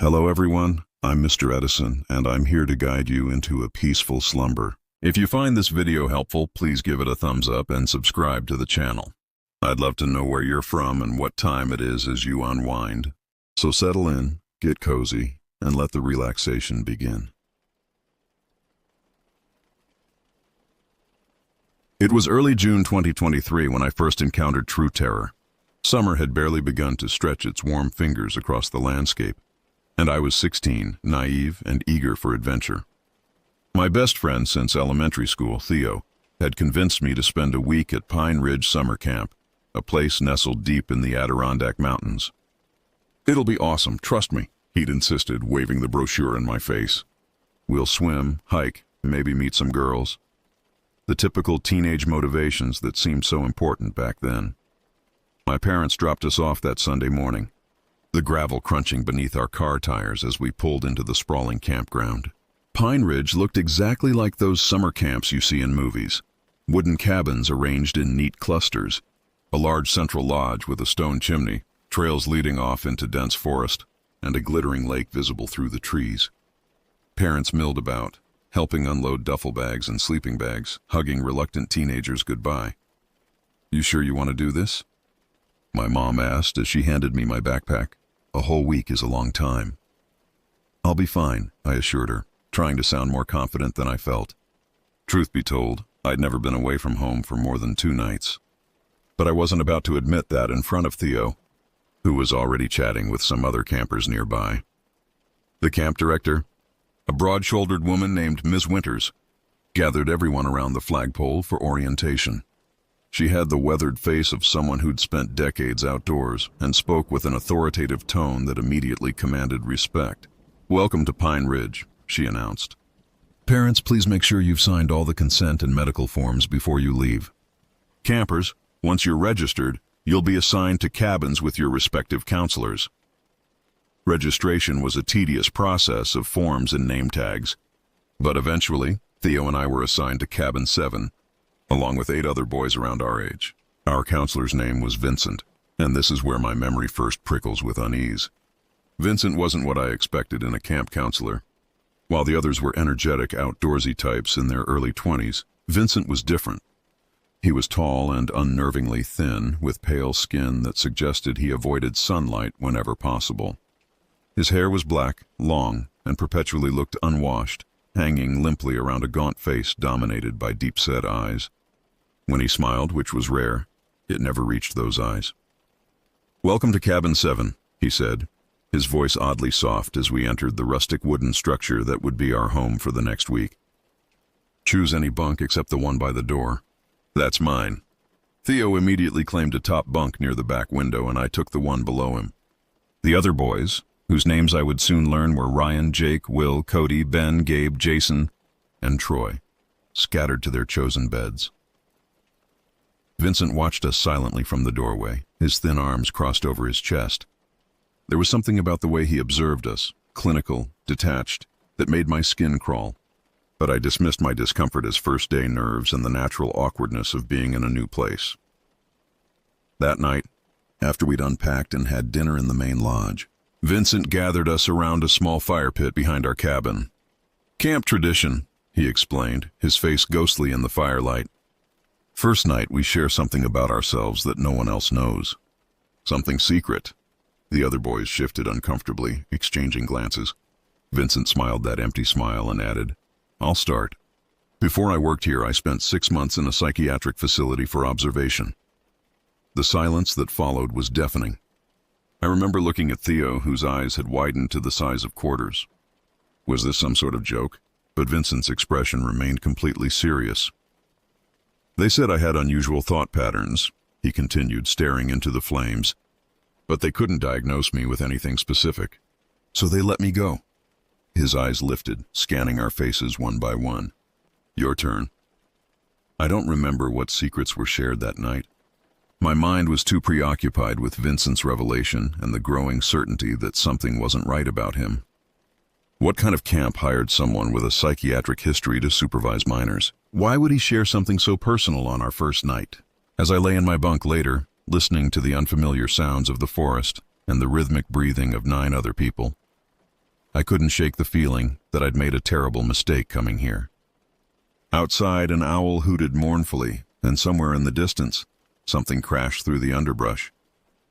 Hello everyone, I'm Mr. Edison, and I'm here to guide you into a peaceful slumber. If you find this video helpful, please give it a thumbs up and subscribe to the channel. I'd love to know where you're from and what time it is as you unwind. So settle in, get cozy, and let the relaxation begin. It was early June 2023 when I first encountered true terror. Summer had barely begun to stretch its warm fingers across the landscape, and I was 16, naive and eager for adventure. My best friend since elementary school, Theo, had convinced me to spend a week at Pine Ridge Summer Camp, a place nestled deep in the Adirondack Mountains. "It'll be awesome, trust me," he'd insisted, waving the brochure in my face. "We'll swim, hike, maybe meet some girls." The typical teenage motivations that seemed so important back then. My parents dropped us off that Sunday morning, the gravel crunching beneath our car tires as we pulled into the sprawling campground. Pine Ridge looked exactly like those summer camps you see in movies. Wooden cabins arranged in neat clusters, a large central lodge with a stone chimney, trails leading off into dense forest, and a glittering lake visible through the trees. Parents milled about, helping unload duffel bags and sleeping bags, hugging reluctant teenagers goodbye. "You sure you want to do this?" my mom asked as she handed me my backpack. "A whole week is a long time." "I'll be fine," I assured her, trying to sound more confident than I felt. Truth be told, I'd never been away from home for more than 2 nights. But I wasn't about to admit that in front of Theo, who was already chatting with some other campers nearby. The camp director, a broad-shouldered woman named Ms. Winters, gathered everyone around the flagpole for orientation. She had the weathered face of someone who'd spent decades outdoors and spoke with an authoritative tone that immediately commanded respect. "Welcome to Pine Ridge," she announced. "Parents, please make sure you've signed all the consent and medical forms before you leave. Campers, once you're registered, you'll be assigned to cabins with your respective counselors." Registration was a tedious process of forms and name tags, but eventually, Theo and I were assigned to Cabin 7, along with 8 other boys around our age. Our counselor's name was Vincent, and this is where my memory first prickles with unease. Vincent wasn't what I expected in a camp counselor. While the others were energetic, outdoorsy types in their early 20s, Vincent was different. He was tall and unnervingly thin, with pale skin that suggested he avoided sunlight whenever possible. His hair was black, long, and perpetually looked unwashed, hanging limply around a gaunt face dominated by deep-set eyes. When he smiled, which was rare, it never reached those eyes. "Welcome to Cabin 7, he said, his voice oddly soft as we entered the rustic wooden structure that would be our home for the next week. "Choose any bunk except the one by the door." "That's mine." Theo immediately claimed a top bunk near the back window, and I took the one below him. The other boys, whose names I would soon learn were Ryan, Jake, Will, Cody, Ben, Gabe, Jason, and Troy, scattered to their chosen beds. Vincent watched us silently from the doorway, his thin arms crossed over his chest. There was something about the way he observed us, clinical, detached, that made my skin crawl. But I dismissed my discomfort as first-day nerves and the natural awkwardness of being in a new place. That night, after we'd unpacked and had dinner in the main lodge, Vincent gathered us around a small fire pit behind our cabin. "Camp tradition," he explained, his face ghostly in the firelight. "First night, we share something about ourselves that no one else knows. Something secret." The other boys shifted uncomfortably, exchanging glances. Vincent smiled that empty smile and added, "I'll start. Before I worked here, I spent 6 months in a psychiatric facility for observation." The silence that followed was deafening. I remember looking at Theo, whose eyes had widened to the size of quarters. Was this some sort of joke? But Vincent's expression remained completely serious. "They said I had unusual thought patterns," he continued, staring into the flames, "but they couldn't diagnose me with anything specific. So they let me go." His eyes lifted, scanning our faces one by one. "Your turn." I don't remember what secrets were shared that night. My mind was too preoccupied with Vincent's revelation and the growing certainty that something wasn't right about him. What kind of camp hired someone with a psychiatric history to supervise minors? Why would he share something so personal on our first night? As I lay in my bunk later, listening to the unfamiliar sounds of the forest and the rhythmic breathing of 9 other people, I couldn't shake the feeling that I'd made a terrible mistake coming here. Outside, an owl hooted mournfully, and somewhere in the distance, something crashed through the underbrush.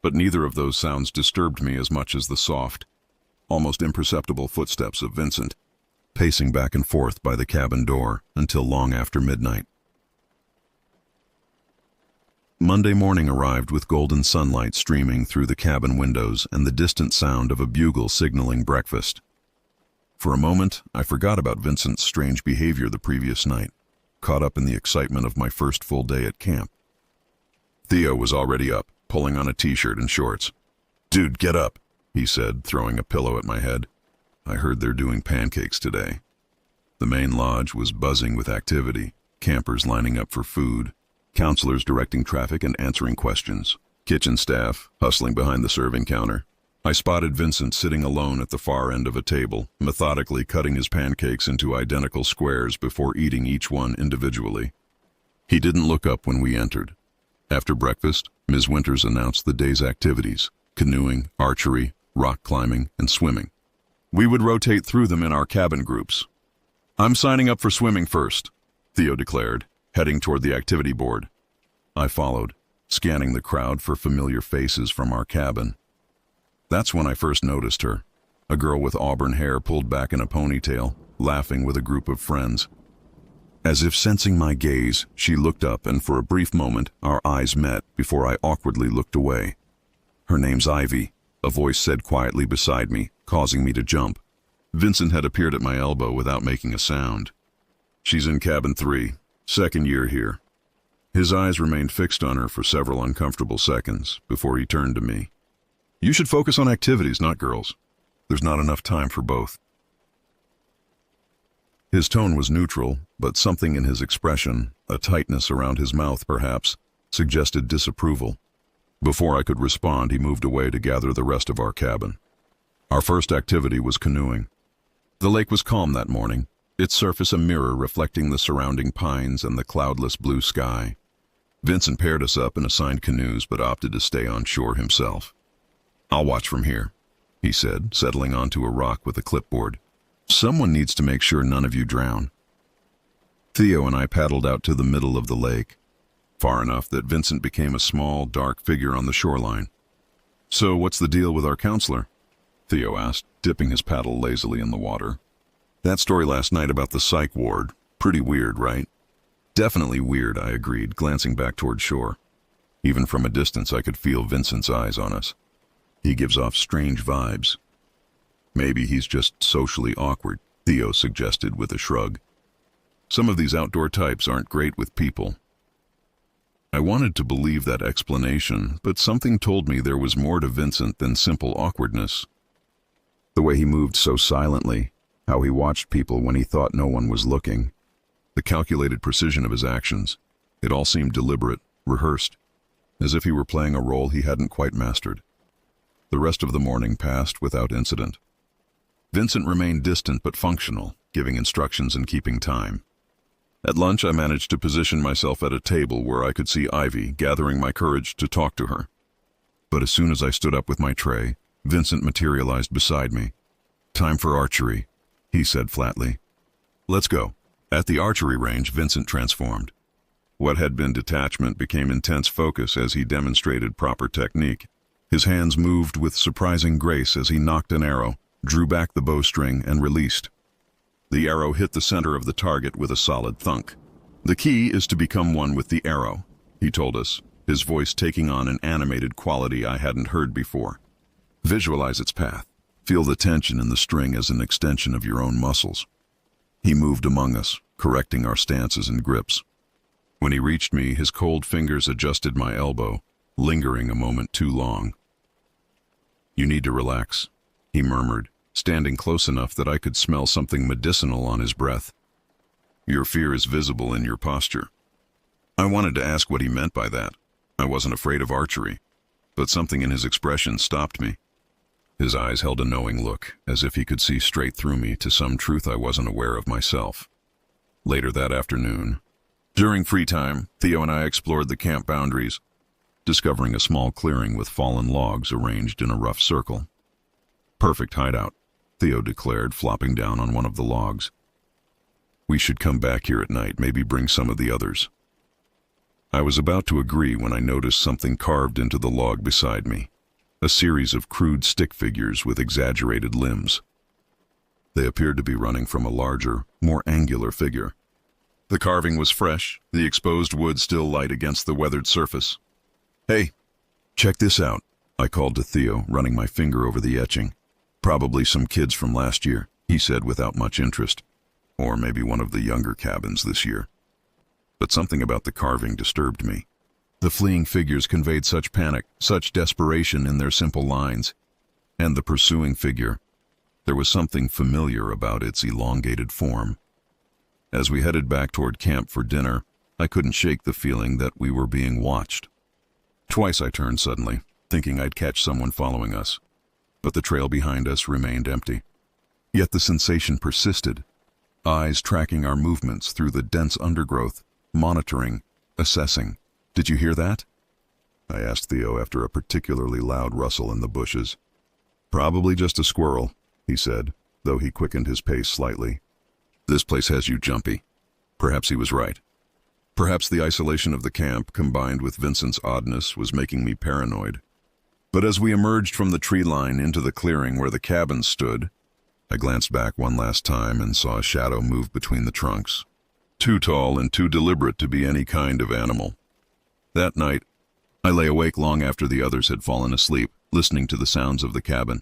But neither of those sounds disturbed me as much as the soft, almost imperceptible footsteps of Vincent, pacing back and forth by the cabin door until long after midnight. Monday morning arrived with golden sunlight streaming through the cabin windows and the distant sound of a bugle signaling breakfast. For a moment, I forgot about Vincent's strange behavior the previous night, caught up in the excitement of my first full day at camp. Theo was already up, pulling on a t-shirt and shorts. "Dude, get up," he said, throwing a pillow at my head. I heard they're doing pancakes today. The main lodge was buzzing with activity, campers lining up for food, counselors directing traffic and answering questions, kitchen staff hustling behind the serving counter. I spotted Vincent sitting alone at the far end of a table, methodically cutting his pancakes into identical squares before eating each one individually. He didn't look up when we entered. After breakfast, Ms. Winters announced the day's activities: canoeing, archery, rock climbing, and swimming. We would rotate through them in our cabin groups. "I'm signing up for swimming first," Theo declared, heading toward the activity board. I followed, scanning the crowd for familiar faces from our cabin. That's when I first noticed her, a girl with auburn hair pulled back in a ponytail, laughing with a group of friends. As if sensing my gaze, she looked up, and for a brief moment our eyes met before I awkwardly looked away. "Her name's Ivy," a voice said quietly beside me, causing me to jump. Vincent had appeared at my elbow without making a sound. "She's in cabin 3, second year here." His eyes remained fixed on her for several uncomfortable seconds before he turned to me. "You should focus on activities, not girls. There's not enough time for both." His tone was neutral, but something in his expression, a tightness around his mouth perhaps, suggested disapproval. Before I could respond, he moved away to gather the rest of our cabin. Our first activity was canoeing. The lake was calm that morning, its surface a mirror reflecting the surrounding pines and the cloudless blue sky. Vincent paired us up in assigned canoes but opted to stay on shore himself. "I'll watch from here," he said, settling onto a rock with a clipboard. "Someone needs to make sure none of you drown." Theo and I paddled out to the middle of the lake, far enough that Vincent became a small, dark figure on the shoreline. "So what's the deal with our counselor?" Theo asked, dipping his paddle lazily in the water. "That story last night about the psych ward, pretty weird, right?" "Definitely weird," I agreed, glancing back toward shore. Even from a distance I could feel Vincent's eyes on us. He gives off strange vibes. "Maybe he's just socially awkward," Theo suggested with a shrug. "Some of these outdoor types aren't great with people." I wanted to believe that explanation, but something told me there was more to Vincent than simple awkwardness. The way he moved so silently, how he watched people when he thought no one was looking, the calculated precision of his actions, it all seemed deliberate, rehearsed, as if he were playing a role he hadn't quite mastered. The rest of the morning passed without incident. Vincent remained distant but functional, giving instructions and keeping time. At lunch, I managed to position myself at a table where I could see Ivy, gathering my courage to talk to her. But as soon as I stood up with my tray, Vincent materialized beside me. "Time for archery," he said flatly. "Let's go." At the archery range, Vincent transformed. What had been detachment became intense focus as he demonstrated proper technique. His hands moved with surprising grace as he nocked an arrow, drew back the bowstring, and released. The arrow hit the center of the target with a solid thunk. "The key is to become one with the arrow," he told us, his voice taking on an animated quality I hadn't heard before. "Visualize its path. Feel the tension in the string as an extension of your own muscles." He moved among us, correcting our stances and grips. When he reached me, his cold fingers adjusted my elbow, lingering a moment too long. "You need to relax," he murmured, standing close enough that I could smell something medicinal on his breath. "Your fear is visible in your posture." I wanted to ask what he meant by that. I wasn't afraid of archery, but something in his expression stopped me. His eyes held a knowing look, as if he could see straight through me to some truth I wasn't aware of myself. Later that afternoon, during free time, Theo and I explored the camp boundaries, discovering a small clearing with fallen logs arranged in a rough circle. "Perfect hideout," Theo declared, flopping down on one of the logs. We should come back here at night, maybe bring some of the others. I was about to agree when I noticed something carved into the log beside me, a series of crude stick figures with exaggerated limbs. They appeared to be running from a larger, more angular figure. The carving was fresh, the exposed wood still light against the weathered surface. Hey, check this out, I called to Theo, running my finger over the etching. Probably some kids from last year, he said without much interest. Or maybe one of the younger cabins this year. But something about the carving disturbed me. The fleeing figures conveyed such panic, such desperation in their simple lines. And the pursuing figure, there was something familiar about its elongated form. As we headed back toward camp for dinner, I couldn't shake the feeling that we were being watched. Twice I turned suddenly, thinking I'd catch someone following us. But the trail behind us remained empty. Yet the sensation persisted. Eyes tracking our movements through the dense undergrowth, monitoring, assessing. Did you hear that? I asked Theo after a particularly loud rustle in the bushes. Probably just a squirrel, he said, though he quickened his pace slightly. This place has you jumpy. Perhaps he was right. Perhaps the isolation of the camp, combined with Vincent's oddness, was making me paranoid. But as we emerged from the tree line into the clearing where the cabin stood, I glanced back one last time and saw a shadow move between the trunks. Too tall and too deliberate to be any kind of animal. That night, I lay awake long after the others had fallen asleep, listening to the sounds of the cabin.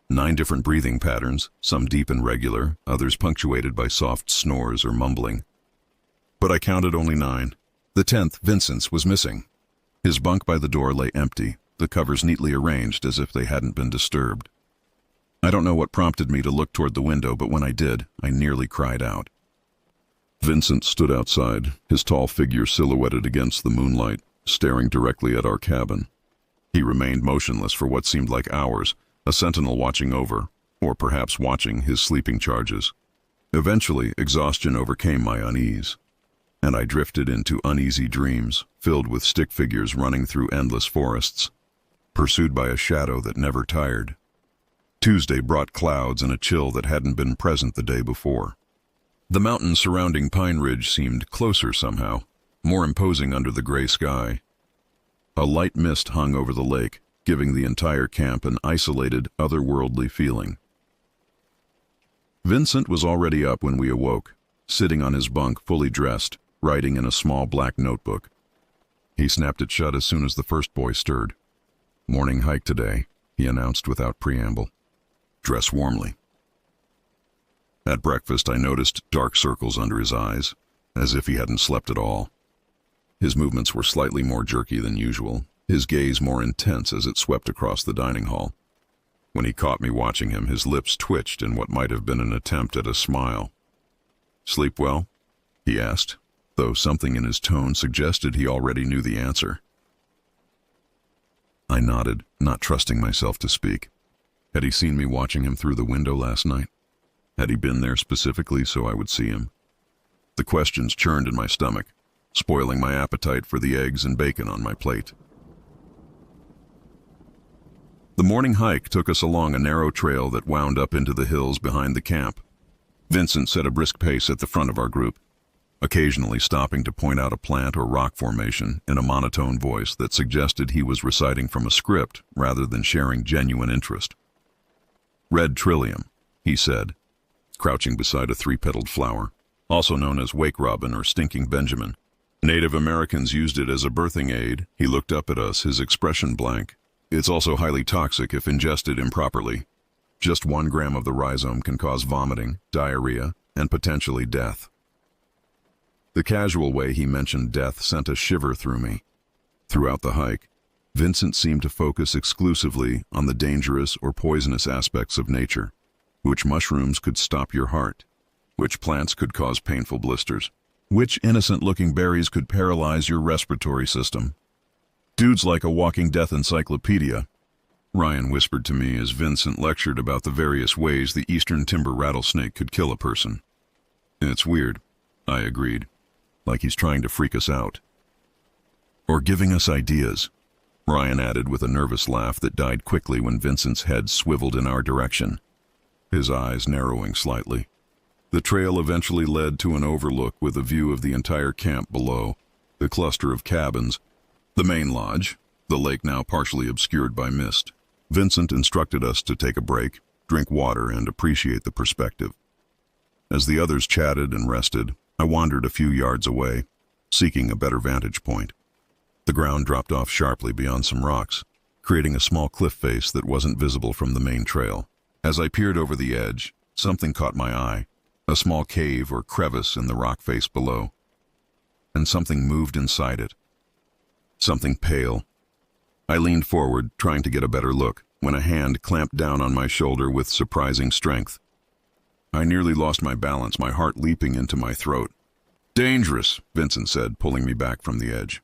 9 different breathing patterns, some deep and regular, others punctuated by soft snores or mumbling. But I counted only 9. The 10th, Vincent's, was missing. His bunk by the door lay empty, the covers neatly arranged as if they hadn't been disturbed. I don't know what prompted me to look toward the window, but when I did, I nearly cried out. Vincent stood outside, his tall figure silhouetted against the moonlight, staring directly at our cabin. He remained motionless for what seemed like hours, a sentinel watching over, or perhaps watching his sleeping charges. Eventually, exhaustion overcame my unease, and I drifted into uneasy dreams, filled with stick figures running through endless forests, pursued by a shadow that never tired. Tuesday brought clouds and a chill that hadn't been present the day before. The mountains surrounding Pine Ridge seemed closer somehow, more imposing under the gray sky. A light mist hung over the lake, giving the entire camp an isolated, otherworldly feeling. Vincent was already up when we awoke, sitting on his bunk fully dressed, writing in a small black notebook. He snapped it shut as soon as the first boy stirred. "Morning hike today," he announced without preamble. "Dress warmly." At breakfast, I noticed dark circles under his eyes, as if he hadn't slept at all. His movements were slightly more jerky than usual, his gaze more intense as it swept across the dining hall. When he caught me watching him, his lips twitched in what might have been an attempt at a smile. "Sleep well?" he asked, though something in his tone suggested he already knew the answer. I nodded, not trusting myself to speak. Had he seen me watching him through the window last night? Had he been there specifically so I would see him? The questions churned in my stomach, spoiling my appetite for the eggs and bacon on my plate. The morning hike took us along a narrow trail that wound up into the hills behind the camp. Vincent set a brisk pace at the front of our group, occasionally stopping to point out a plant or rock formation in a monotone voice that suggested he was reciting from a script rather than sharing genuine interest. "Red trillium," he said, crouching beside a 3-petaled flower, also known as wake robin or stinking Benjamin. Native Americans used it as a birthing aid. He looked up at us, his expression blank. It's also highly toxic if ingested improperly. Just 1 gram of the rhizome can cause vomiting, diarrhea, and potentially death. The casual way he mentioned death sent a shiver through me. Throughout the hike, Vincent seemed to focus exclusively on the dangerous or poisonous aspects of nature. Which mushrooms could stop your heart? Which plants could cause painful blisters? Which innocent-looking berries could paralyze your respiratory system? "Dude's like a walking death encyclopedia," Ryan whispered to me as Vincent lectured about the various ways the eastern timber rattlesnake could kill a person. "It's weird," I agreed, like he's trying to freak us out. "Or giving us ideas," Ryan added with a nervous laugh that died quickly when Vincent's head swiveled in our direction. his eyes narrowing slightly. The trail eventually led to an overlook with a view of the entire camp below, the cluster of cabins, the main lodge, the lake now partially obscured by mist. Vincent instructed us to take a break, drink water, and appreciate the perspective. As the others chatted and rested, I wandered a few yards away, seeking a better vantage point. The ground dropped off sharply beyond some rocks, creating a small cliff face that wasn't visible from the main trail. As I peered over the edge, something caught my eye, a small cave or crevice in the rock face below. And something moved inside it. Something pale. I leaned forward, trying to get a better look, when a hand clamped down on my shoulder with surprising strength. I nearly lost my balance, my heart leaping into my throat. "Dangerous," Vincent said, pulling me back from the edge.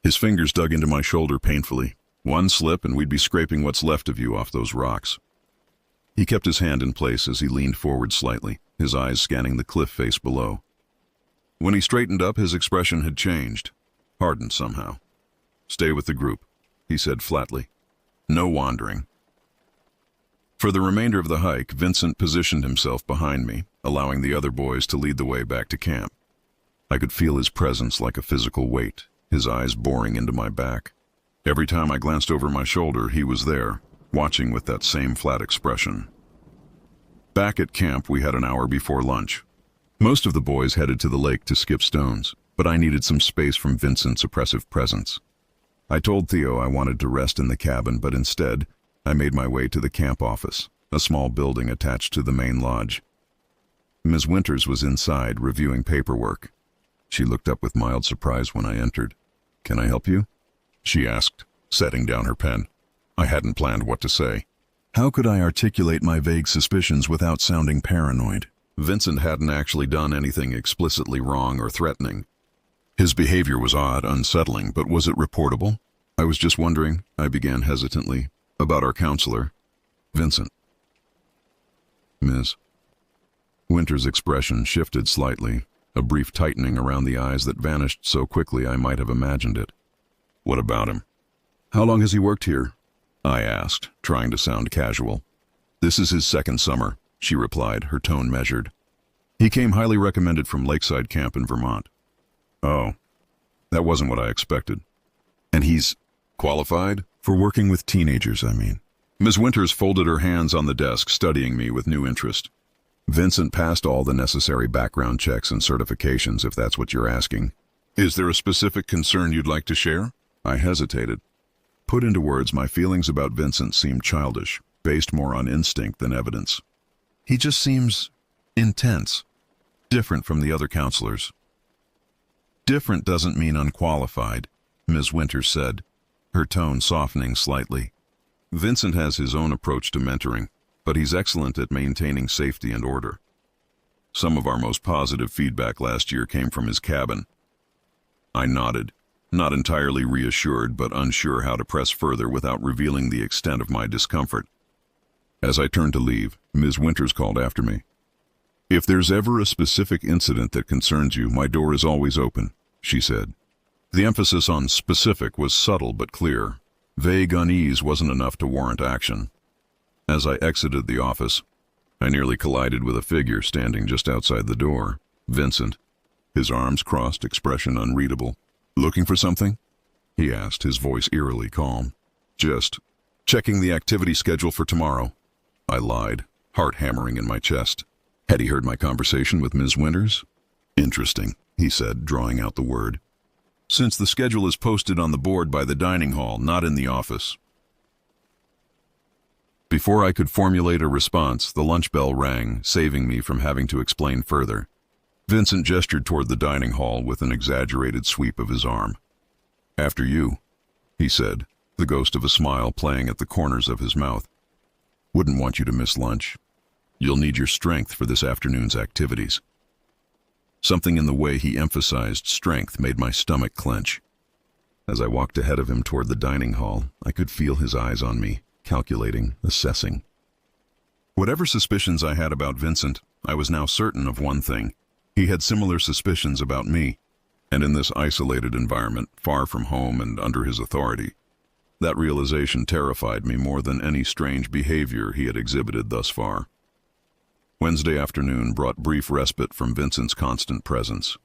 His fingers dug into my shoulder painfully. "One slip and we'd be scraping what's left of you off those rocks." He kept his hand in place as he leaned forward slightly, his eyes scanning the cliff face below. When he straightened up, his expression had changed, hardened somehow. "Stay with the group," he said flatly. "No wandering." For the remainder of the hike, Vincent positioned himself behind me, allowing the other boys to lead the way back to camp. I could feel his presence like a physical weight, his eyes boring into my back. Every time I glanced over my shoulder, he was there, watching with that same flat expression. Back at camp, we had an hour before lunch. Most of the boys headed to the lake to skip stones, but I needed some space from Vincent's oppressive presence. I told Theo I wanted to rest in the cabin, but instead, I made my way to the camp office, a small building attached to the main lodge. Ms. Winters was inside, reviewing paperwork. She looked up with mild surprise when I entered. "Can I help you?" she asked, setting down her pen. I hadn't planned what to say. How could I articulate my vague suspicions without sounding paranoid? Vincent hadn't actually done anything explicitly wrong or threatening. His behavior was odd, unsettling, but was it reportable? I was just wondering, I began hesitantly, about our counselor. "Vincent." "Miss." Winter's expression shifted slightly, a brief tightening around the eyes that vanished so quickly I might have imagined it. "What about him?" "How long has he worked here?" I asked, trying to sound casual. "This is his second summer," she replied, her tone measured. "He came highly recommended from Lakeside Camp in Vermont." "Oh, that wasn't what I expected." "And he's qualified?" "For working with teenagers, I mean." Ms. Winters folded her hands on the desk, studying me with new interest. "Vincent passed all the necessary background checks and certifications, if that's what you're asking." "Is there a specific concern you'd like to share?" I hesitated. Put into words, my feelings about Vincent seemed childish, based more on instinct than evidence. "He just seems intense, different from the other counselors." "Different doesn't mean unqualified," Ms. Winters said, her tone softening slightly. "Vincent has his own approach to mentoring, but he's excellent at maintaining safety and order. Some of our most positive feedback last year came from his cabin." I nodded, not entirely reassured but unsure how to press further without revealing the extent of my discomfort. As I turned to leave, Ms. Winters called after me. "If there's ever a specific incident that concerns you, my door is always open," she said. The emphasis on specific was subtle but clear. Vague unease wasn't enough to warrant action. As I exited the office, I nearly collided with a figure standing just outside the door. Vincent, his arms crossed, expression unreadable. "Looking for something?" he asked, his voice eerily calm. "Just checking the activity schedule for tomorrow," I lied, heart hammering in my chest. Had he heard my conversation with Ms. Winters? "Interesting," he said, drawing out the word. "Since the schedule is posted on the board by the dining hall, not in the office." Before I could formulate a response, the lunch bell rang, saving me from having to explain further. Vincent gestured toward the dining hall with an exaggerated sweep of his arm. "After you," he said, the ghost of a smile playing at the corners of his mouth. "Wouldn't want you to miss lunch. You'll need your strength for this afternoon's activities." Something in the way he emphasized strength made my stomach clench. As I walked ahead of him toward the dining hall, I could feel his eyes on me, calculating, assessing. Whatever suspicions I had about Vincent, I was now certain of one thing. He had similar suspicions about me, and in this isolated environment, far from home and under his authority, that realization terrified me more than any strange behavior he had exhibited thus far. Wednesday afternoon brought brief respite from Vincent's constant presence.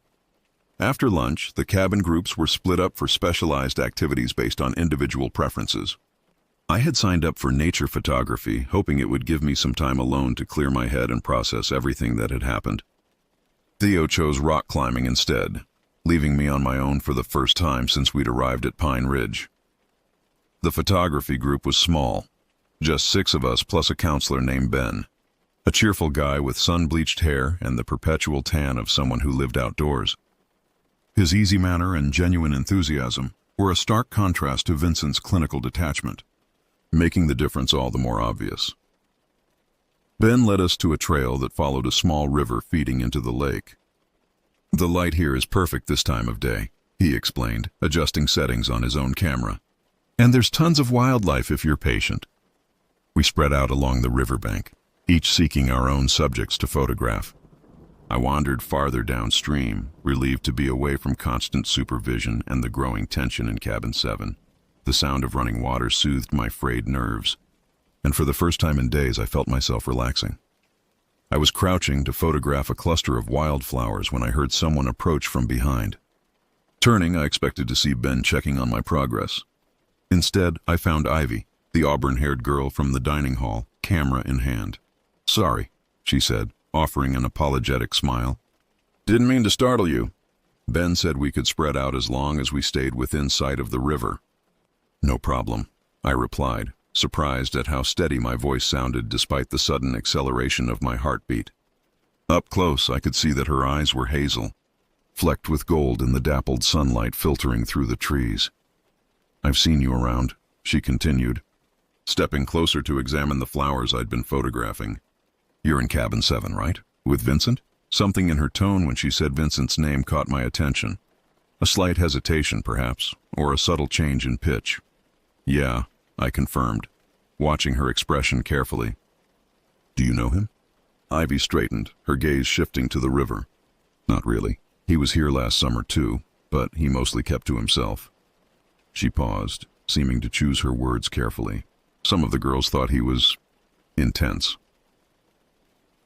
After lunch, the cabin groups were split up for specialized activities based on individual preferences. I had signed up for nature photography, hoping it would give me some time alone to clear my head and process everything that had happened. Theo chose rock climbing instead, leaving me on my own for the first time since we'd arrived at Pine Ridge. The photography group was small, just 6 of us plus a counselor named Ben, a cheerful guy with sun-bleached hair and the perpetual tan of someone who lived outdoors. His easy manner and genuine enthusiasm were a stark contrast to Vincent's clinical detachment, making the difference all the more obvious. Ben led us to a trail that followed a small river feeding into the lake. "The light here is perfect this time of day," he explained, adjusting settings on his own camera. "And there's tons of wildlife if you're patient." We spread out along the riverbank, each seeking our own subjects to photograph. I wandered farther downstream, relieved to be away from constant supervision and the growing tension in Cabin 7. The sound of running water soothed my frayed nerves, and for the first time in days I felt myself relaxing. I was crouching to photograph a cluster of wildflowers when I heard someone approach from behind. Turning, I expected to see Ben checking on my progress. Instead, I found Ivy, the auburn-haired girl from the dining hall, camera in hand. "Sorry," she said, offering an apologetic smile. "Didn't mean to startle you." Ben said we could spread out as long as we stayed within sight of the river. "No problem," I replied, surprised at how steady my voice sounded despite the sudden acceleration of my heartbeat. Up close, I could see that her eyes were hazel, flecked with gold in the dappled sunlight filtering through the trees. "I've seen you around," she continued, stepping closer to examine the flowers I'd been photographing. "You're in Cabin 7, right? With Vincent?" Something in her tone when she said Vincent's name caught my attention. A slight hesitation, perhaps, or a subtle change in pitch. "Yeah," I confirmed, watching her expression carefully. "Do you know him?" Ivy straightened, her gaze shifting to the river. "Not really. He was here last summer too, but he mostly kept to himself." She paused, seeming to choose her words carefully. Some of the girls thought he was intense.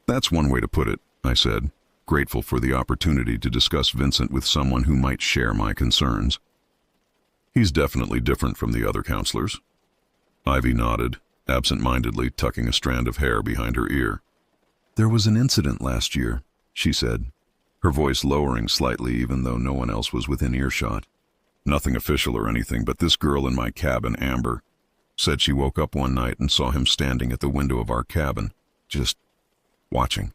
"That's one way to put it," I said, grateful for the opportunity to discuss Vincent with someone who might share my concerns. "He's definitely different from the other counselors." Ivy nodded, absent-mindedly tucking a strand of hair behind her ear. "There was an incident last year," she said, her voice lowering slightly even though no one else was within earshot. "Nothing official or anything, but this girl in my cabin, Amber, said she woke up one night and saw him standing at the window of our cabin, just watching."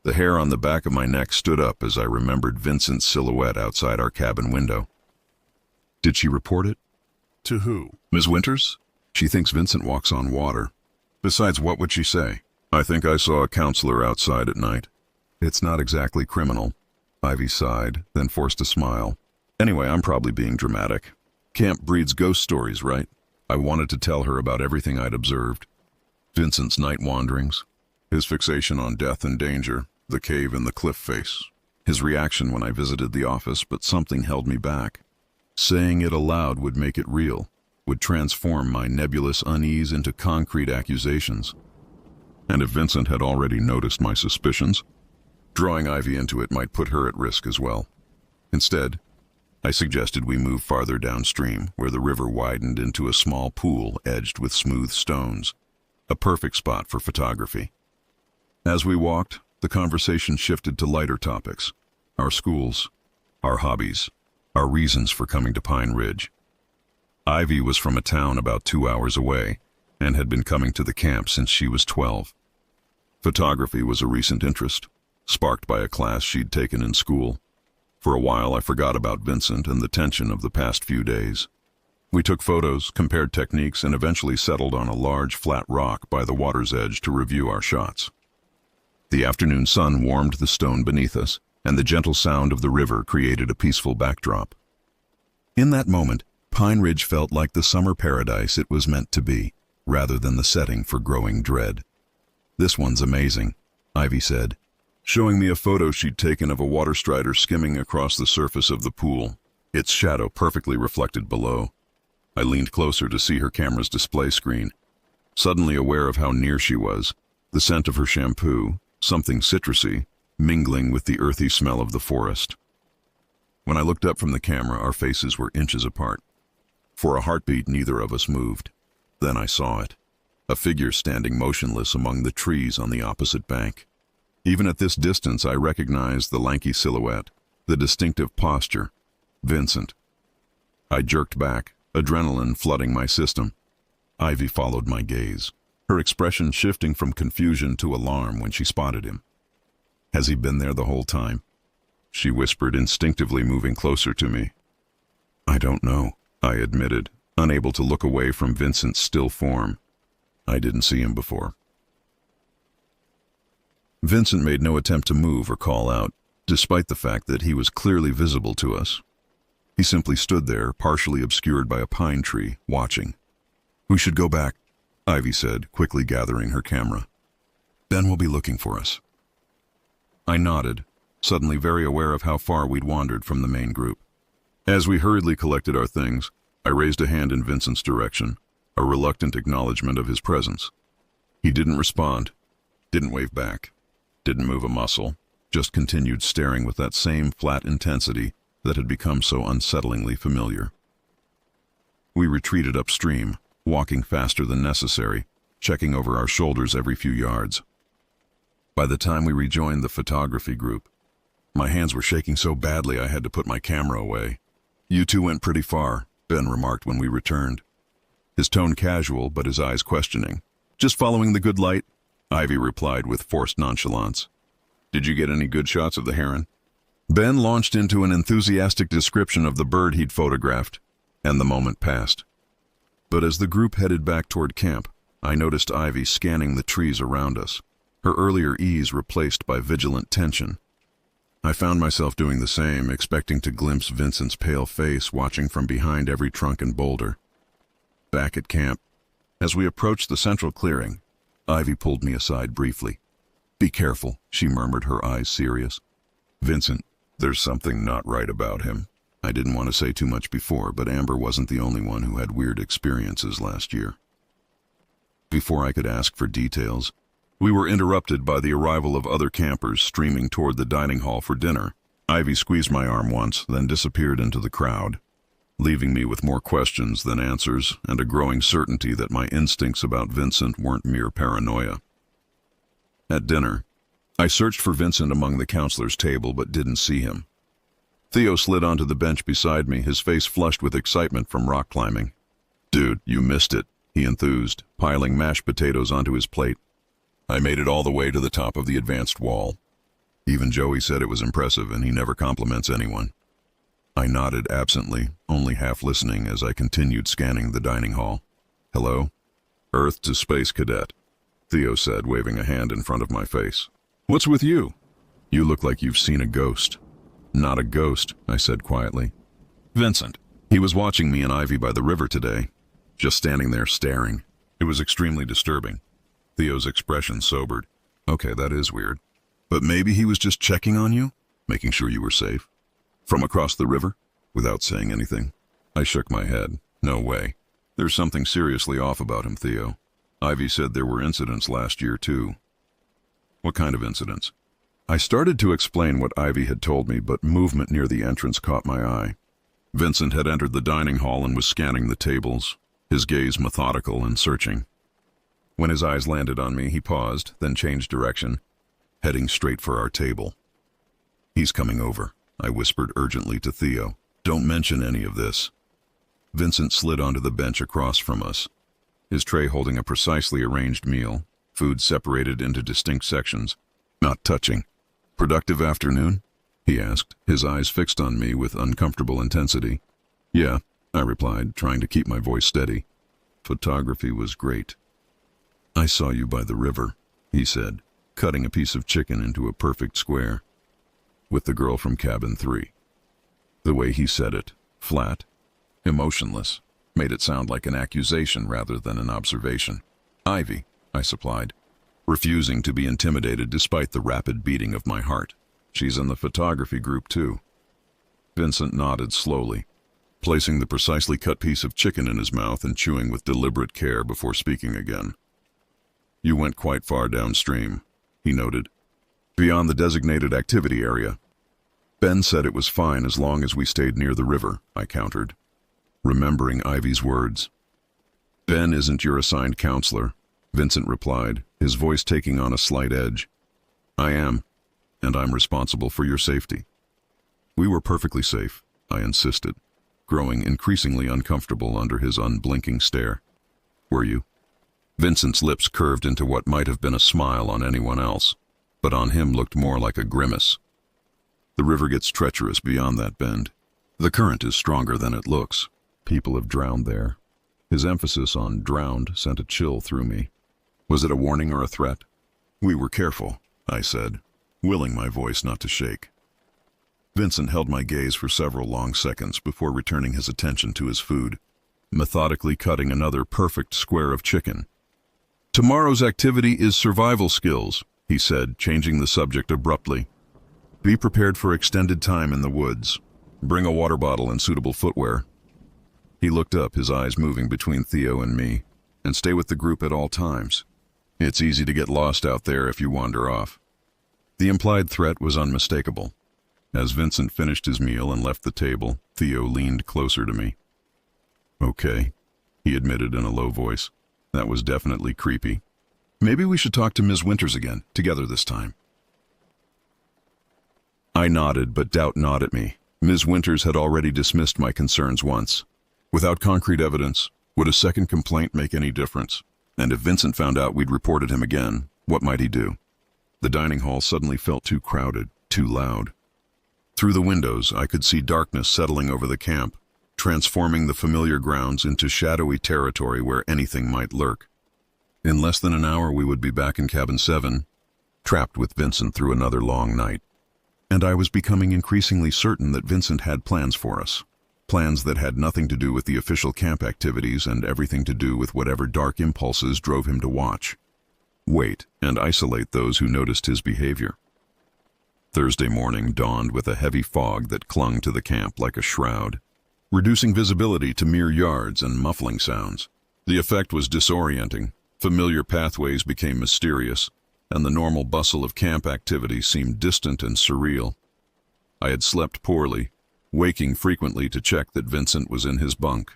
The hair on the back of my neck stood up as I remembered Vincent's silhouette outside our cabin window. "Did she report it?" To who? "Ms. Winters? She thinks Vincent walks on water. Besides, what would she say? I think I saw a counselor outside at night." "It's not exactly criminal." Ivy sighed, then forced a smile. "Anyway, I'm probably being dramatic. Camp breeds ghost stories, right?" I wanted to tell her about everything I'd observed. Vincent's night wanderings, his fixation on death and danger, the cave in the cliff face, his reaction when I visited the office, but something held me back. Saying it aloud would make it real, would transform my nebulous unease into concrete accusations. And if Vincent had already noticed my suspicions, drawing Ivy into it might put her at risk as well. Instead, I suggested we move farther downstream, where the river widened into a small pool edged with smooth stones, a perfect spot for photography. As we walked, the conversation shifted to lighter topics: our schools, our hobbies, our reasons for coming to Pine Ridge. Ivy was from a town about 2 hours away and had been coming to the camp since she was 12. Photography was a recent interest, sparked by a class she'd taken in school. For a while, I forgot about Vincent and the tension of the past few days. We took photos, compared techniques, and eventually settled on a large, flat rock by the water's edge to review our shots. The afternoon sun warmed the stone beneath us, and the gentle sound of the river created a peaceful backdrop. In that moment, Pine Ridge felt like the summer paradise it was meant to be, rather than the setting for growing dread. "This one's amazing," Ivy said, showing me a photo she'd taken of a water strider skimming across the surface of the pool, its shadow perfectly reflected below. I leaned closer to see her camera's display screen, suddenly aware of how near she was, The scent of her shampoo, something citrusy, mingling with the earthy smell of the forest. When I looked up from the camera, our faces were inches apart. For a heartbeat, neither of us moved. Then I saw it. A figure standing motionless among the trees on the opposite bank. Even at this distance, I recognized the lanky silhouette, the distinctive posture. Vincent. I jerked back, adrenaline flooding my system. Ivy followed my gaze, her expression shifting from confusion to alarm when she spotted him. Has he been there the whole time? She whispered, instinctively moving closer to me. I don't know, I admitted, unable to look away from Vincent's still form. I didn't see him before. Vincent made no attempt to move or call out, despite the fact that he was clearly visible to us. He simply stood there, partially obscured by a pine tree, watching. We should go back, Ivy said, quickly gathering her camera. Ben will be looking for us. I nodded, suddenly very aware of how far we'd wandered from the main group. As we hurriedly collected our things, I raised a hand in Vincent's direction, a reluctant acknowledgement of his presence. He didn't respond, didn't wave back, didn't move a muscle, just continued staring with that same flat intensity that had become so unsettlingly familiar. We retreated upstream, walking faster than necessary, checking over our shoulders every few yards. By the time we rejoined the photography group, my hands were shaking so badly I had to put my camera away. You two went pretty far, Ben remarked when we returned. His tone casual, but his eyes questioning. Just following the good light, Ivy replied with forced nonchalance. Did you get any good shots of the heron? Ben launched into an enthusiastic description of the bird he'd photographed, and the moment passed. But as the group headed back toward camp, I noticed Ivy scanning the trees around us, her earlier ease replaced by vigilant tension. I found myself doing the same, expecting to glimpse Vincent's pale face watching from behind every trunk and boulder. Back at camp, as we approached the central clearing, Ivy pulled me aside briefly. Be careful, she murmured, her eyes serious. Vincent, there's something not right about him. I didn't want to say too much before, but Amber wasn't the only one who had weird experiences last year. Before I could ask for details, we were interrupted by the arrival of other campers streaming toward the dining hall for dinner. Ivy squeezed my arm once, then disappeared into the crowd, leaving me with more questions than answers and a growing certainty that my instincts about Vincent weren't mere paranoia. At dinner, I searched for Vincent among the counselors' table but didn't see him. Theo slid onto the bench beside me, his face flushed with excitement from rock climbing. Dude, you missed it, he enthused, piling mashed potatoes onto his plate. I made it all the way to the top of the advanced wall. Even Joey said it was impressive, and he never compliments anyone. I nodded absently, only half listening as I continued scanning the dining hall. Hello? Earth to Space Cadet, Theo said, waving a hand in front of my face. What's with you? You look like you've seen a ghost. Not a ghost, I said quietly. Vincent. He was watching me and Ivy by the river today, just standing there staring. It was extremely disturbing. Theo's expression sobered. Okay, that is weird. But maybe he was just checking on you, making sure you were safe. From across the river, without saying anything. I shook my head. No way. There's something seriously off about him, Theo. Ivy said there were incidents last year, too. What kind of incidents? I started to explain what Ivy had told me, but movement near the entrance caught my eye. Vincent had entered the dining hall and was scanning the tables, his gaze methodical and searching. When his eyes landed on me, he paused, then changed direction, heading straight for our table. He's coming over, I whispered urgently to Theo. Don't mention any of this. Vincent slid onto the bench across from us, his tray holding a precisely arranged meal, food separated into distinct sections. Not touching. Productive afternoon? He asked, his eyes fixed on me with uncomfortable intensity. Yeah, I replied, trying to keep my voice steady. Photography was great. I saw you by the river, he said, cutting a piece of chicken into a perfect square. With the girl from cabin 3. The way he said it, flat, emotionless, made it sound like an accusation rather than an observation. Ivy, I supplied, refusing to be intimidated despite the rapid beating of my heart. She's in the photography group too. Vincent nodded slowly, placing the precisely cut piece of chicken in his mouth and chewing with deliberate care before speaking again. You went quite far downstream, he noted. Beyond the designated activity area. Ben said it was fine as long as we stayed near the river, I countered, remembering Ivy's words. Ben isn't your assigned counselor, Vincent replied, his voice taking on a slight edge. I am, and I'm responsible for your safety. We were perfectly safe, I insisted, growing increasingly uncomfortable under his unblinking stare. Were you? Vincent's lips curved into what might have been a smile on anyone else, but on him looked more like a grimace. The river gets treacherous beyond that bend. The current is stronger than it looks. People have drowned there. His emphasis on drowned sent a chill through me. Was it a warning or a threat? We were careful, I said, willing my voice not to shake. Vincent held my gaze for several long seconds before returning his attention to his food, methodically cutting another perfect square of chicken. Tomorrow's activity is survival skills, he said, changing the subject abruptly. Be prepared for extended time in the woods. Bring a water bottle and suitable footwear. He looked up, his eyes moving between Theo and me, and stay with the group at all times. It's easy to get lost out there if you wander off. The implied threat was unmistakable. As Vincent finished his meal and left the table, Theo leaned closer to me. Okay, he admitted in a low voice. That was definitely creepy. Maybe we should talk to Ms. Winters again, together this time. I nodded, but doubt gnawed at me. Ms. Winters had already dismissed my concerns once. Without concrete evidence, would a second complaint make any difference? And if Vincent found out we'd reported him again, what might he do? The dining hall suddenly felt too crowded, too loud. Through the windows, I could see darkness settling over the camp, transforming the familiar grounds into shadowy territory where anything might lurk. In less than an hour, we would be back in Cabin 7, trapped with Vincent through another long night. And I was becoming increasingly certain that Vincent had plans for us. Plans that had nothing to do with the official camp activities and everything to do with whatever dark impulses drove him to watch, wait, and isolate those who noticed his behavior. Thursday morning dawned with a heavy fog that clung to the camp like a shroud, reducing visibility to mere yards and muffling sounds. The effect was disorienting. Familiar pathways became mysterious, and the normal bustle of camp activity seemed distant and surreal. I had slept poorly, waking frequently to check that Vincent was in his bunk.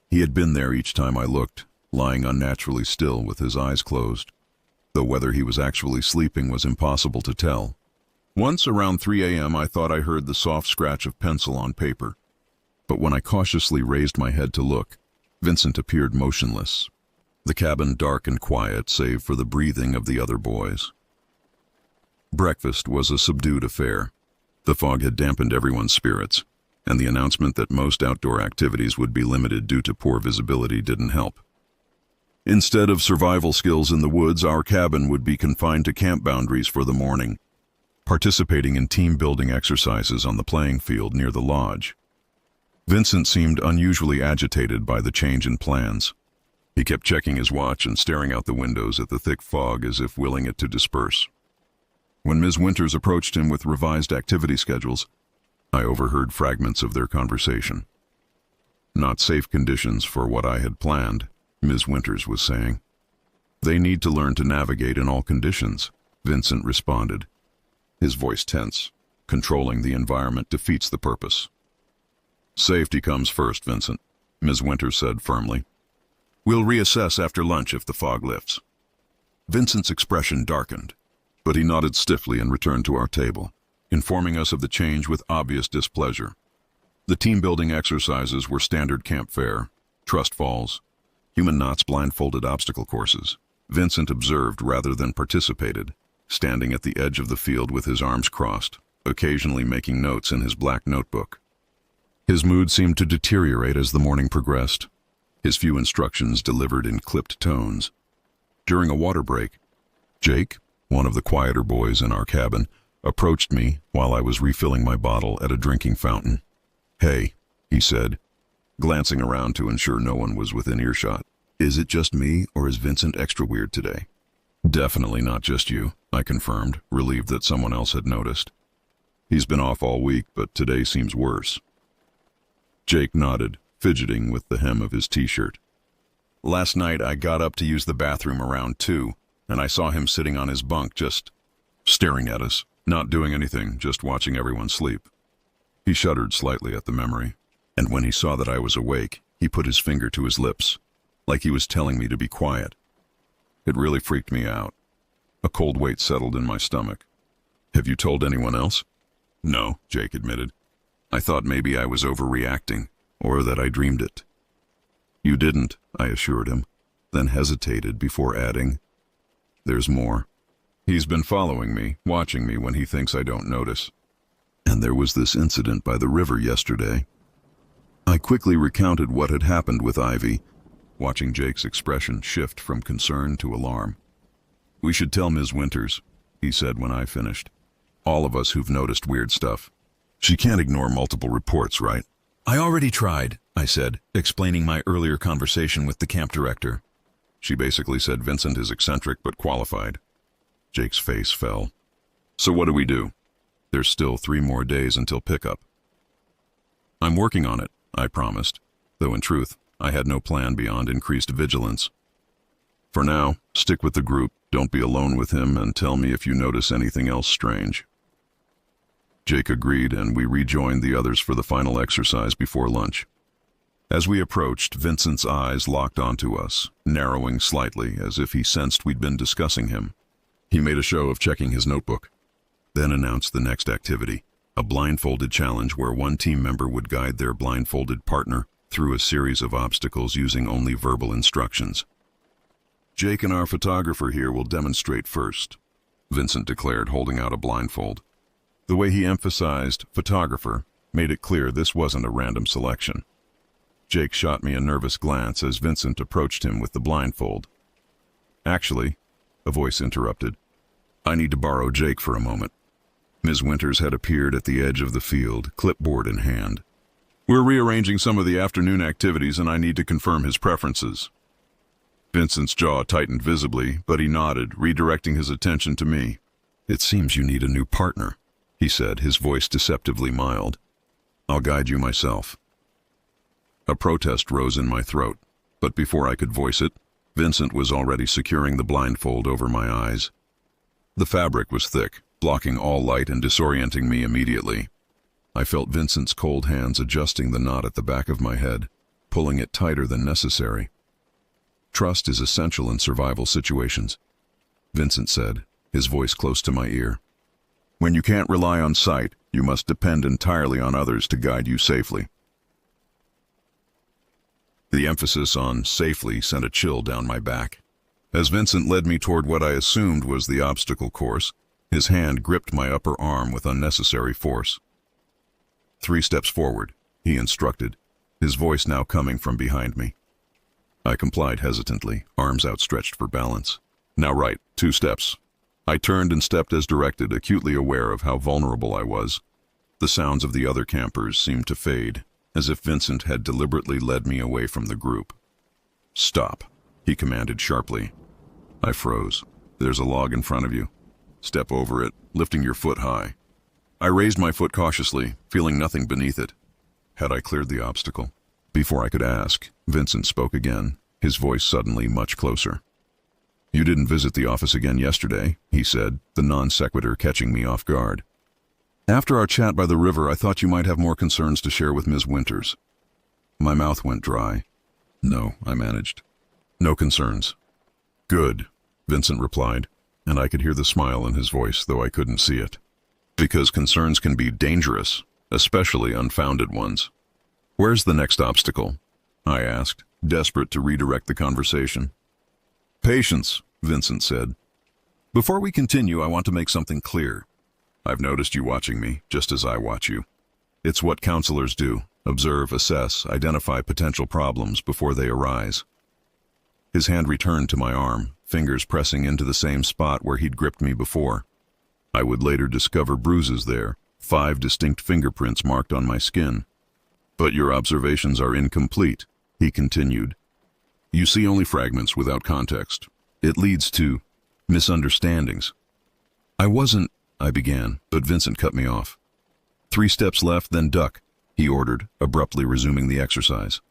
He had been there each time I looked, lying unnaturally still with his eyes closed, though whether he was actually sleeping was impossible to tell. Once around 3 a.m. I thought I heard the soft scratch of pencil on paper, but when I cautiously raised my head to look, Vincent appeared motionless, the cabin dark and quiet save for the breathing of the other boys. Breakfast was a subdued affair. The fog had dampened everyone's spirits, and the announcement that most outdoor activities would be limited due to poor visibility didn't help. Instead of survival skills in the woods, our cabin would be confined to camp boundaries for the morning, participating in team-building exercises on the playing field near the lodge. Vincent seemed unusually agitated by the change in plans. He kept checking his watch and staring out the windows at the thick fog as if willing it to disperse. When Ms. Winters approached him with revised activity schedules, I overheard fragments of their conversation. Not safe conditions for what I had planned, Ms. Winters was saying. They need to learn to navigate in all conditions, Vincent responded, his voice tense. Controlling the environment defeats the purpose. Safety comes first, Vincent, Ms. Winters said firmly. We'll reassess after lunch if the fog lifts. Vincent's expression darkened, but he nodded stiffly and returned to our table, informing us of the change with obvious displeasure. The team-building exercises were standard camp fare, trust falls, human knots, blindfolded obstacle courses. Vincent observed rather than participated, standing at the edge of the field with his arms crossed, occasionally making notes in his black notebook. His mood seemed to deteriorate as the morning progressed, his few instructions delivered in clipped tones. During a water break, Jake, one of the quieter boys in our cabin, approached me while I was refilling my bottle at a drinking fountain. Hey, he said, glancing around to ensure no one was within earshot. Is it just me, or is Vincent extra weird today? Definitely not just you, I confirmed, relieved that someone else had noticed. He's been off all week, but today seems worse. Jake nodded, fidgeting with the hem of his t-shirt. Last night I got up to use the bathroom around 2, and I saw him sitting on his bunk just staring at us, not doing anything, just watching everyone sleep. He shuddered slightly at the memory, and when he saw that I was awake, he put his finger to his lips, like he was telling me to be quiet. It really freaked me out. A cold weight settled in my stomach. Have you told anyone else? No, Jake admitted. I thought maybe I was overreacting, or that I dreamed it. You didn't, I assured him, then hesitated before adding, there's more. He's been following me, watching me when he thinks I don't notice. And there was this incident by the river yesterday. I quickly recounted what had happened with Ivy, watching Jake's expression shift from concern to alarm. We should tell Ms. Winters, he said when I finished. All of us who've noticed weird stuff. She can't ignore multiple reports, right? I already tried, I said, explaining my earlier conversation with the camp director. She basically said Vincent is eccentric but qualified. Jake's face fell. So what do we do? There's still 3 more days until pickup. I'm working on it, I promised, though in truth, I had no plan beyond increased vigilance. For now, stick with the group, don't be alone with him, and tell me if you notice anything else strange. Jake agreed, and we rejoined the others for the final exercise before lunch. As we approached, Vincent's eyes locked onto us, narrowing slightly as if he sensed we'd been discussing him. He made a show of checking his notebook, then announced the next activity, a blindfolded challenge where one team member would guide their blindfolded partner through a series of obstacles using only verbal instructions. Jake and our photographer here will demonstrate first, Vincent declared, holding out a blindfold. The way he emphasized photographer made it clear this wasn't a random selection. Jake shot me a nervous glance as Vincent approached him with the blindfold. Actually, a voice interrupted. I need to borrow Jake for a moment. Ms. Winters had appeared at the edge of the field, clipboard in hand. We're rearranging some of the afternoon activities and I need to confirm his preferences. Vincent's jaw tightened visibly, but he nodded, redirecting his attention to me. It seems you need a new partner, he said, his voice deceptively mild. I'll guide you myself. A protest rose in my throat, but before I could voice it, Vincent was already securing the blindfold over my eyes. The fabric was thick, blocking all light and disorienting me immediately. I felt Vincent's cold hands adjusting the knot at the back of my head, pulling it tighter than necessary. Trust is essential in survival situations, Vincent said, his voice close to my ear. When you can't rely on sight, you must depend entirely on others to guide you safely. The emphasis on safely sent a chill down my back. As Vincent led me toward what I assumed was the obstacle course, his hand gripped my upper arm with unnecessary force. 3 steps forward, he instructed, his voice now coming from behind me. I complied hesitantly, arms outstretched for balance. Now right, 2 steps. I turned and stepped as directed, acutely aware of how vulnerable I was. The sounds of the other campers seemed to fade, as if Vincent had deliberately led me away from the group. Stop, he commanded sharply. I froze. There's a log in front of you. Step over it, lifting your foot high. I raised my foot cautiously, feeling nothing beneath it. Had I cleared the obstacle? Before I could ask, Vincent spoke again, his voice suddenly much closer. You didn't visit the office again yesterday, he said, the non sequitur catching me off guard. After our chat by the river, I thought you might have more concerns to share with Ms. Winters. My mouth went dry. No, I managed. No concerns. Good, Vincent replied, and I could hear the smile in his voice, though I couldn't see it. Because concerns can be dangerous, especially unfounded ones. Where's the next obstacle? I asked, desperate to redirect the conversation. Patience, Vincent said. Before we continue, I want to make something clear. I've noticed you watching me, just as I watch you. It's what counselors do, observe, assess, identify potential problems before they arise. His hand returned to my arm, fingers pressing into the same spot where he'd gripped me before. I would later discover bruises there, 5 distinct fingerprints marked on my skin. But your observations are incomplete, he continued. You see only fragments without context. It leads to misunderstandings. I began, but Vincent cut me off. 3 steps left, then duck, he ordered, abruptly resuming the exercise.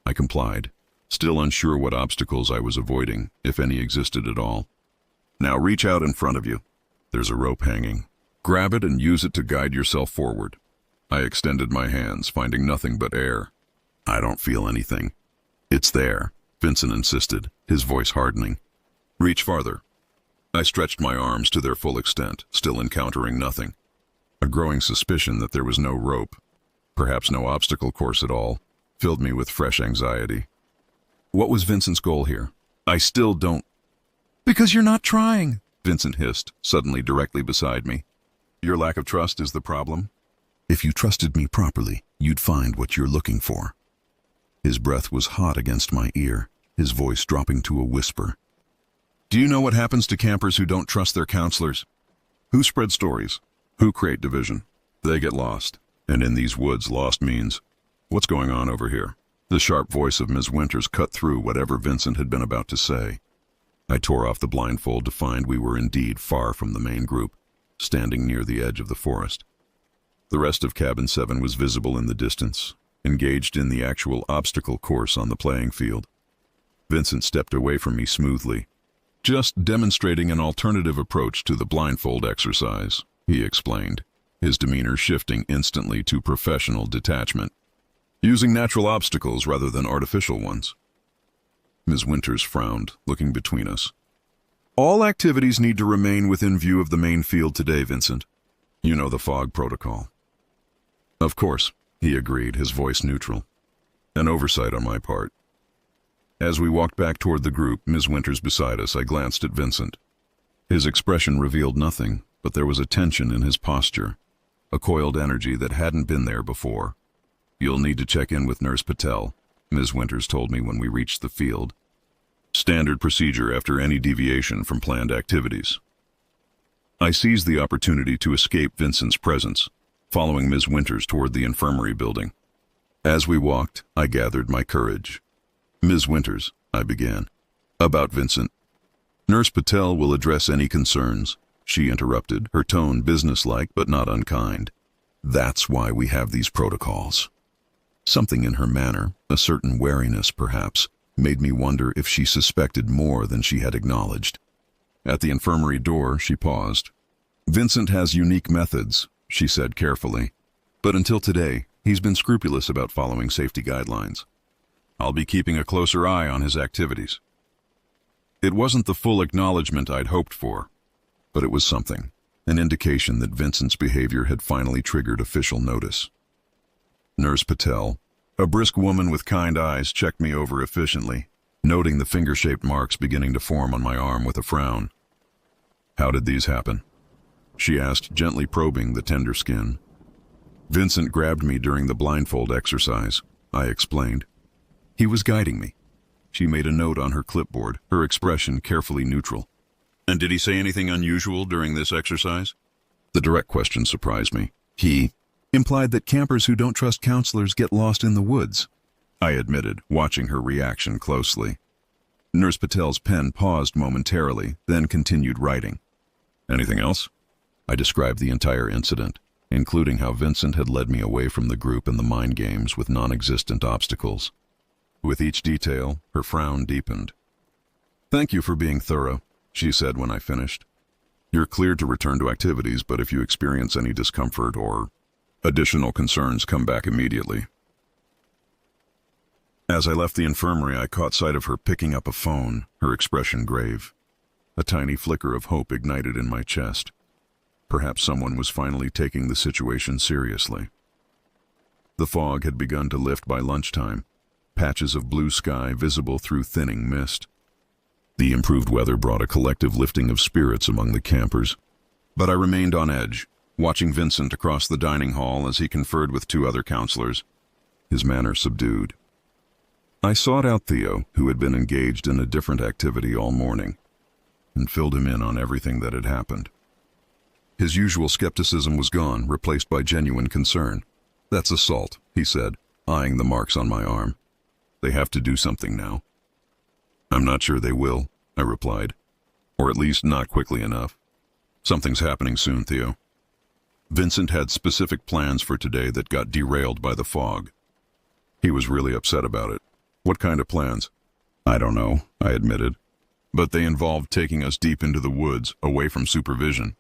I complied, still unsure what obstacles I was avoiding, if any existed at all. Now reach out in front of you. There's a rope hanging. Grab it and use it to guide yourself forward. I extended my hands, finding nothing but air. I don't feel anything. It's there, Vincent insisted, his voice hardening. Reach farther. I stretched my arms to their full extent, still encountering nothing. A growing suspicion that there was no rope, perhaps no obstacle course at all, filled me with fresh anxiety. What was Vincent's goal here? I still don't... Because you're not trying, Vincent hissed, suddenly directly beside me. Your lack of trust is the problem? If you trusted me properly, you'd find what you're looking for. His breath was hot against my ear, his voice dropping to a whisper. Do you know what happens to campers who don't trust their counselors? Who spread stories? Who create division? They get lost. And in these woods, lost means, what's going on over here? The sharp voice of Ms. Winters cut through whatever Vincent had been about to say. I tore off the blindfold to find we were indeed far from the main group, standing near the edge of the forest. The rest of Cabin 7 was visible in the distance, engaged in the actual obstacle course on the playing field. Vincent stepped away from me smoothly. Just demonstrating an alternative approach to the blindfold exercise, he explained, his demeanor shifting instantly to professional detachment. Using natural obstacles rather than artificial ones. Ms. Winters frowned, looking between us. All activities need to remain within view of the main field today, Vincent. You know the fog protocol. Of course, he agreed, his voice neutral. An oversight on my part. As we walked back toward the group, Ms. Winters beside us, I glanced at Vincent. His expression revealed nothing, but there was a tension in his posture, a coiled energy that hadn't been there before. You'll need to check in with Nurse Patel, Ms. Winters told me when we reached the field. Standard procedure after any deviation from planned activities. I seized the opportunity to escape Vincent's presence, following Ms. Winters toward the infirmary building. As we walked, I gathered my courage. Ms. Winters, I began. About Vincent. Nurse Patel will address any concerns, she interrupted, her tone businesslike but not unkind. That's why we have these protocols. Something in her manner, a certain wariness perhaps, made me wonder if she suspected more than she had acknowledged. At the infirmary door, she paused. Vincent has unique methods, she said carefully, but until today, he's been scrupulous about following safety guidelines. I'll be keeping a closer eye on his activities. It wasn't the full acknowledgement I'd hoped for, but it was something, an indication that Vincent's behavior had finally triggered official notice. Nurse Patel, a brisk woman with kind eyes, checked me over efficiently, noting the finger-shaped marks beginning to form on my arm with a frown. How did these happen? She asked, gently probing the tender skin. Vincent grabbed me during the blindfold exercise, I explained. He was guiding me. She made a note on her clipboard, her expression carefully neutral. And did he say anything unusual during this exercise? The direct question surprised me. He implied that campers who don't trust counselors get lost in the woods, I admitted, watching her reaction closely. Nurse Patel's pen paused momentarily, then continued writing. Anything else? I described the entire incident, including how Vincent had led me away from the group and the mind games with non-existent obstacles. With each detail, her frown deepened. Thank you for being thorough, she said when I finished. You're cleared to return to activities, but if you experience any discomfort or additional concerns, come back immediately. As I left the infirmary, I caught sight of her picking up a phone, her expression grave. A tiny flicker of hope ignited in my chest. Perhaps someone was finally taking the situation seriously. The fog had begun to lift by lunchtime, patches of blue sky visible through thinning mist. The improved weather brought a collective lifting of spirits among the campers, but I remained on edge, watching Vincent across the dining hall as he conferred with two other counselors, his manner subdued. I sought out Theo, who had been engaged in a different activity all morning, and filled him in on everything that had happened. His usual skepticism was gone, replaced by genuine concern. That's assault, he said, eyeing the marks on my arm. They have to do something now. I'm not sure they will, I replied, or at least not quickly enough. Something's happening soon, Theo. Vincent had specific plans for today that got derailed by the fog. He was really upset about it. What kind of plans? I don't know, I admitted. but they involved taking us deep into the woods, away from supervision.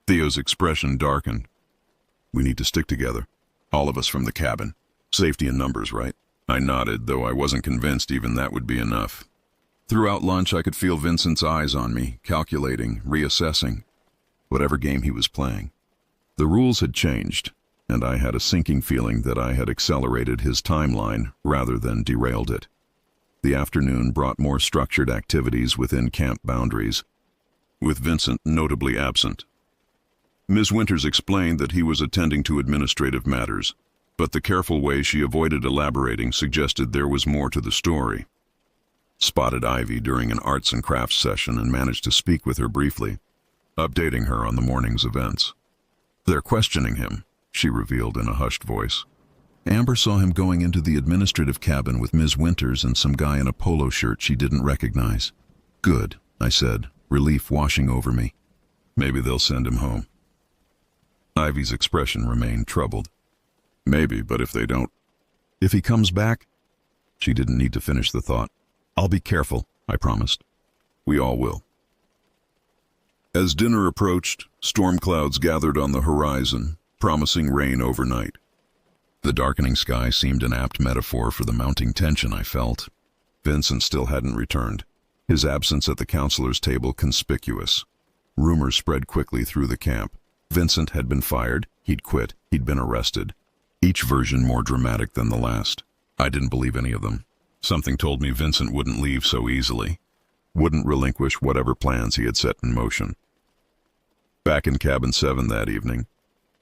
Theo's expression darkened. We need to stick together. All of us from the cabin. Safety in numbers, right? I nodded, though I wasn't convinced even that would be enough. Throughout lunch, I could feel Vincent's eyes on me, calculating, reassessing, whatever game he was playing. The rules had changed, and I had a sinking feeling that I had accelerated his timeline rather than derailed it. The afternoon brought more structured activities within camp boundaries, with Vincent notably absent. Ms. Winters explained that he was attending to administrative matters, but the careful way she avoided elaborating suggested there was more to the story. Spotted Ivy during an arts and crafts session and managed to speak with her briefly, updating her on the morning's events. They're questioning him, she revealed in a hushed voice. Amber saw him going into the administrative cabin with Ms. Winters and some guy in a polo shirt she didn't recognize. Good, I said, relief washing over me. Maybe they'll send him home. Ivy's expression remained troubled. Maybe, but if they don't... If he comes back... She didn't need to finish the thought. I'll be careful, I promised. We all will. As dinner approached, storm clouds gathered on the horizon, promising rain overnight. The darkening sky seemed an apt metaphor for the mounting tension I felt. Vincent still hadn't returned, his absence at the counselor's table conspicuous. Rumors spread quickly through the camp. Vincent had been fired, he'd quit, he'd been arrested. Each version more dramatic than the last. I didn't believe any of them. Something told me Vincent wouldn't leave so easily, wouldn't relinquish whatever plans he had set in motion. Back in Cabin 7 that evening,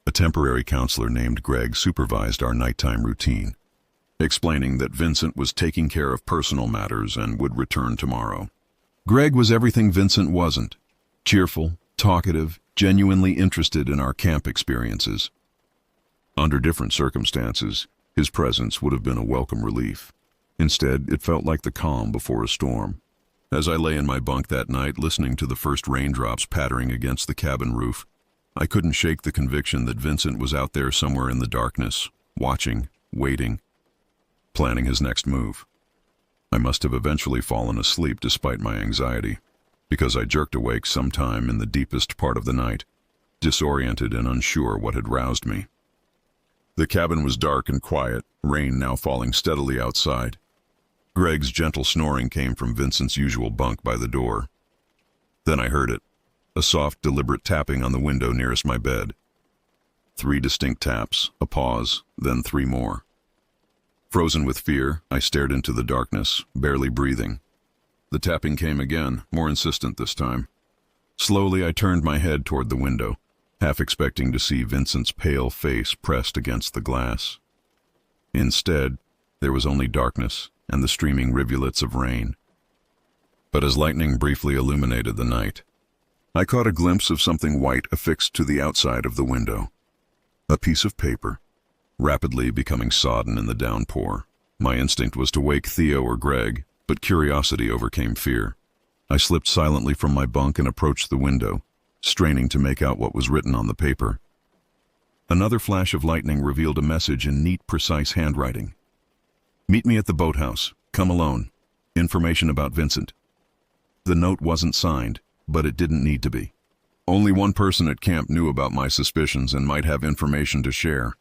a temporary counselor named Greg supervised our nighttime routine, explaining that Vincent was taking care of personal matters and would return tomorrow. Greg was everything Vincent wasn't: cheerful, talkative, genuinely interested in our camp experiences. Under different circumstances, his presence would have been a welcome relief. Instead, it felt like the calm before a storm. As I lay in my bunk that night, listening to the first raindrops pattering against the cabin roof, I couldn't shake the conviction that Vincent was out there somewhere in the darkness, watching, waiting, planning his next move. I must have eventually fallen asleep despite my anxiety, because I jerked awake sometime in the deepest part of the night, disoriented and unsure what had roused me. The cabin was dark and quiet, rain now falling steadily outside. Greg's gentle snoring came from Vincent's usual bunk by the door. Then I heard it, a soft, deliberate tapping on the window nearest my bed. 3 distinct taps, a pause, then 3 more. Frozen with fear, I stared into the darkness, barely breathing. The tapping came again, more insistent this time. Slowly, I turned my head toward the window, half expecting to see Vincent's pale face pressed against the glass. Instead, there was only darkness and the streaming rivulets of rain. But as lightning briefly illuminated the night, I caught a glimpse of something white affixed to the outside of the window. A piece of paper, rapidly becoming sodden in the downpour. My instinct was to wake Theo or Greg, but curiosity overcame fear. I slipped silently from my bunk and approached the window, straining to make out what was written on the paper. Another flash of lightning revealed a message in neat, precise handwriting. Meet me at the boathouse. Come alone. Information about Vincent. The note wasn't signed, but it didn't need to be. Only one person at camp knew about my suspicions and might have information to share.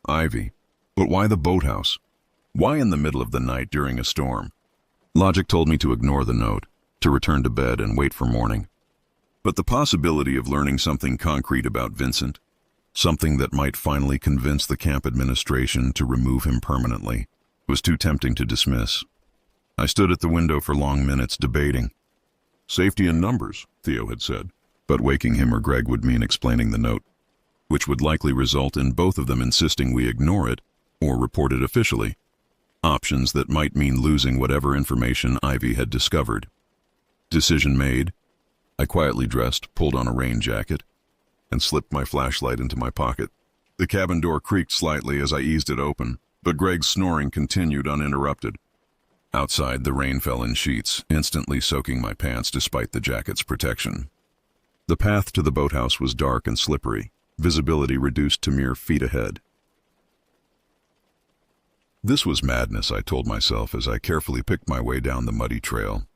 Ivy. But why the boathouse? Why in the middle of the night during a storm? Logic told me to ignore the note, to return to bed and wait for morning. But the possibility of learning something concrete about Vincent, something that might finally convince the camp administration to remove him permanently, was too tempting to dismiss. I stood at the window for long minutes debating. Safety in numbers, Theo had said, but waking him or Greg would mean explaining the note, which would likely result in both of them insisting we ignore it or report it officially. Options that might mean losing whatever information Ivy had discovered. Decision made. I quietly dressed, pulled on a rain jacket, and slipped my flashlight into my pocket. The cabin door creaked slightly as I eased it open, but Greg's snoring continued uninterrupted. Outside, the rain fell in sheets, instantly soaking my pants despite the jacket's protection. The path to the boathouse was dark and slippery, visibility reduced to mere feet ahead. This was madness, I told myself as I carefully picked my way down the muddy trail.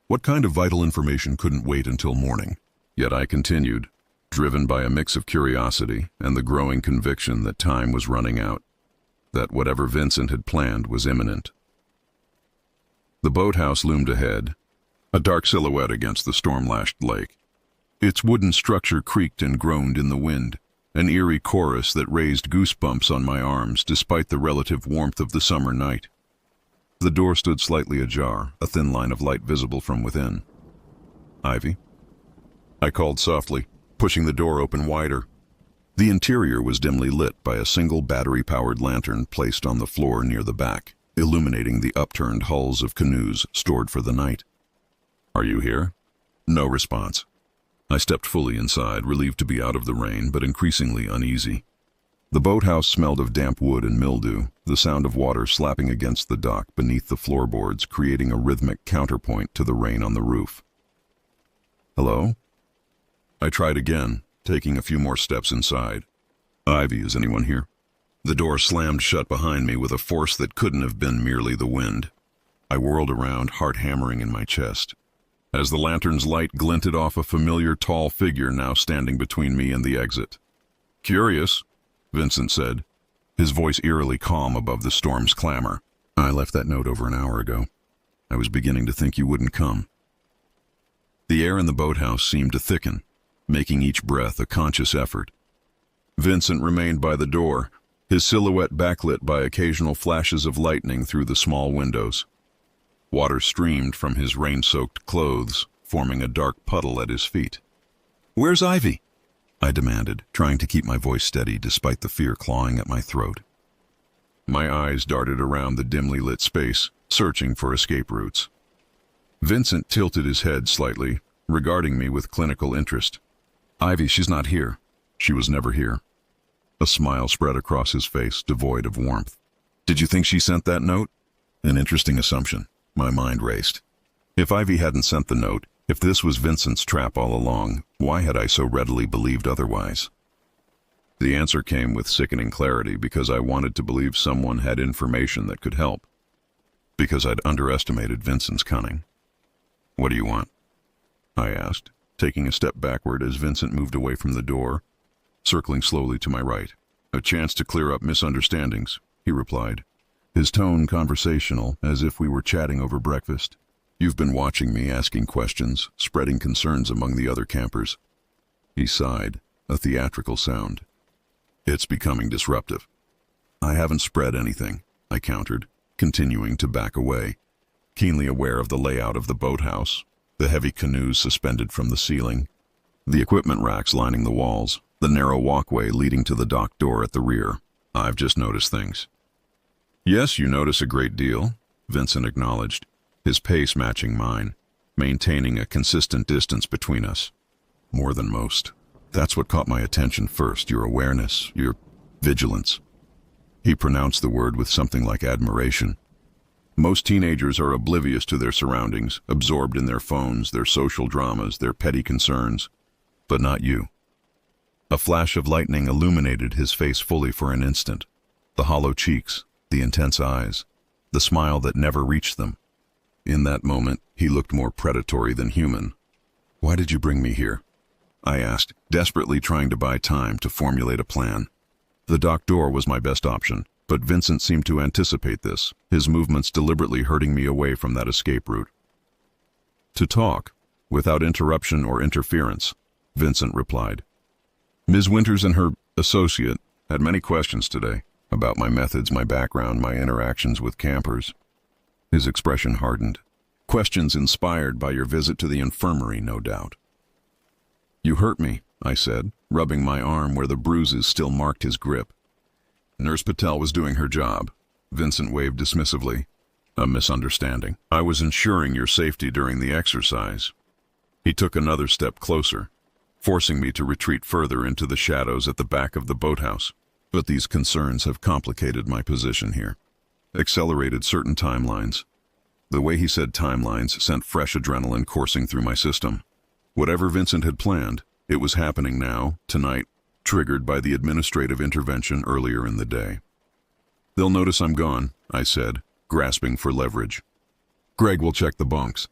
What kind of vital information couldn't wait until morning? Yet I continued, driven by a mix of curiosity and the growing conviction that time was running out, that whatever Vincent had planned was imminent. The boathouse loomed ahead, a dark silhouette against the storm-lashed lake. Its wooden structure creaked and groaned in the wind, an eerie chorus that raised goosebumps on my arms despite the relative warmth of the summer night. The door stood slightly ajar, a thin line of light visible from within. "Ivy?" I called softly, pushing the door open wider. The interior was dimly lit by a single battery-powered lantern placed on the floor near the back, illuminating the upturned hulls of canoes stored for the night. "Are you here?" No response. I stepped fully inside, relieved to be out of the rain, but increasingly uneasy. The boathouse smelled of damp wood and mildew, the sound of water slapping against the dock beneath the floorboards creating a rhythmic counterpoint to the rain on the roof. "Hello?" I tried again, taking a few more steps inside. "Ivy, is anyone here?" The door slammed shut behind me with a force that couldn't have been merely the wind. I whirled around, heart hammering in my chest, as the lantern's light glinted off a familiar tall figure now standing between me and the exit. "Curious," Vincent said, his voice eerily calm above the storm's clamor. "I left that note over an hour ago. I was beginning to think you wouldn't come." The air in the boathouse seemed to thicken, making each breath a conscious effort. Vincent remained by the door, his silhouette backlit by occasional flashes of lightning through the small windows. Water streamed from his rain-soaked clothes, forming a dark puddle at his feet. "Where's Ivy?" I demanded, trying to keep my voice steady despite the fear clawing at my throat. My eyes darted around the dimly lit space, searching for escape routes. Vincent tilted his head slightly, regarding me with clinical interest. "Ivy, she's not here. She was never here." A smile spread across his face, devoid of warmth. "Did you think she sent that note?" An interesting assumption. My mind raced. If Ivy hadn't sent the note, if this was Vincent's trap all along, why had I so readily believed otherwise? The answer came with sickening clarity because I wanted to believe someone had information that could help. Because I'd underestimated Vincent's cunning. "What do you want?" I asked, taking a step backward as Vincent moved away from the door, circling slowly to my right. "A chance to clear up misunderstandings," he replied, his tone conversational, as if we were chatting over breakfast. "You've been watching me, asking questions, spreading concerns among the other campers." He sighed, a theatrical sound. "It's becoming disruptive." "I haven't spread anything," I countered, continuing to back away, keenly aware of the layout of the boathouse, the heavy canoes suspended from the ceiling, the equipment racks lining the walls, the narrow walkway leading to the dock door at the rear. "I've just noticed things." "Yes, you notice a great deal," Vincent acknowledged, his pace matching mine, maintaining a consistent distance between us. "More than most. That's what caught my attention first, your awareness, your vigilance." He pronounced the word with something like admiration. Most teenagers are oblivious to their surroundings, absorbed in their phones, their social dramas, their petty concerns. But not you. A flash of lightning illuminated his face fully for an instant. The hollow cheeks, the intense eyes, the smile that never reached them. In that moment, he looked more predatory than human. "Why did you bring me here?" I asked, desperately trying to buy time to formulate a plan. The dock door was my best option, but Vincent seemed to anticipate this, his movements deliberately hurting me away from that escape route. "To talk, without interruption or interference," Vincent replied. "Ms. Winters and her associate had many questions today about my methods, my background, my interactions with campers." His expression hardened. "Questions inspired by your visit to the infirmary, no doubt." "You hurt me," I said, rubbing my arm where the bruises still marked his grip. "Nurse Patel was doing her job," Vincent waved dismissively. "A misunderstanding. I was ensuring your safety during the exercise." He took another step closer, forcing me to retreat further into the shadows at the back of the boathouse. "But these concerns have complicated my position here, accelerated certain timelines." The way he said timelines sent fresh adrenaline coursing through my system. Whatever Vincent had planned, it was happening now, tonight, triggered by the administrative intervention earlier in the day. "They'll notice I'm gone," I said, grasping for leverage. "Greg will check the bunks."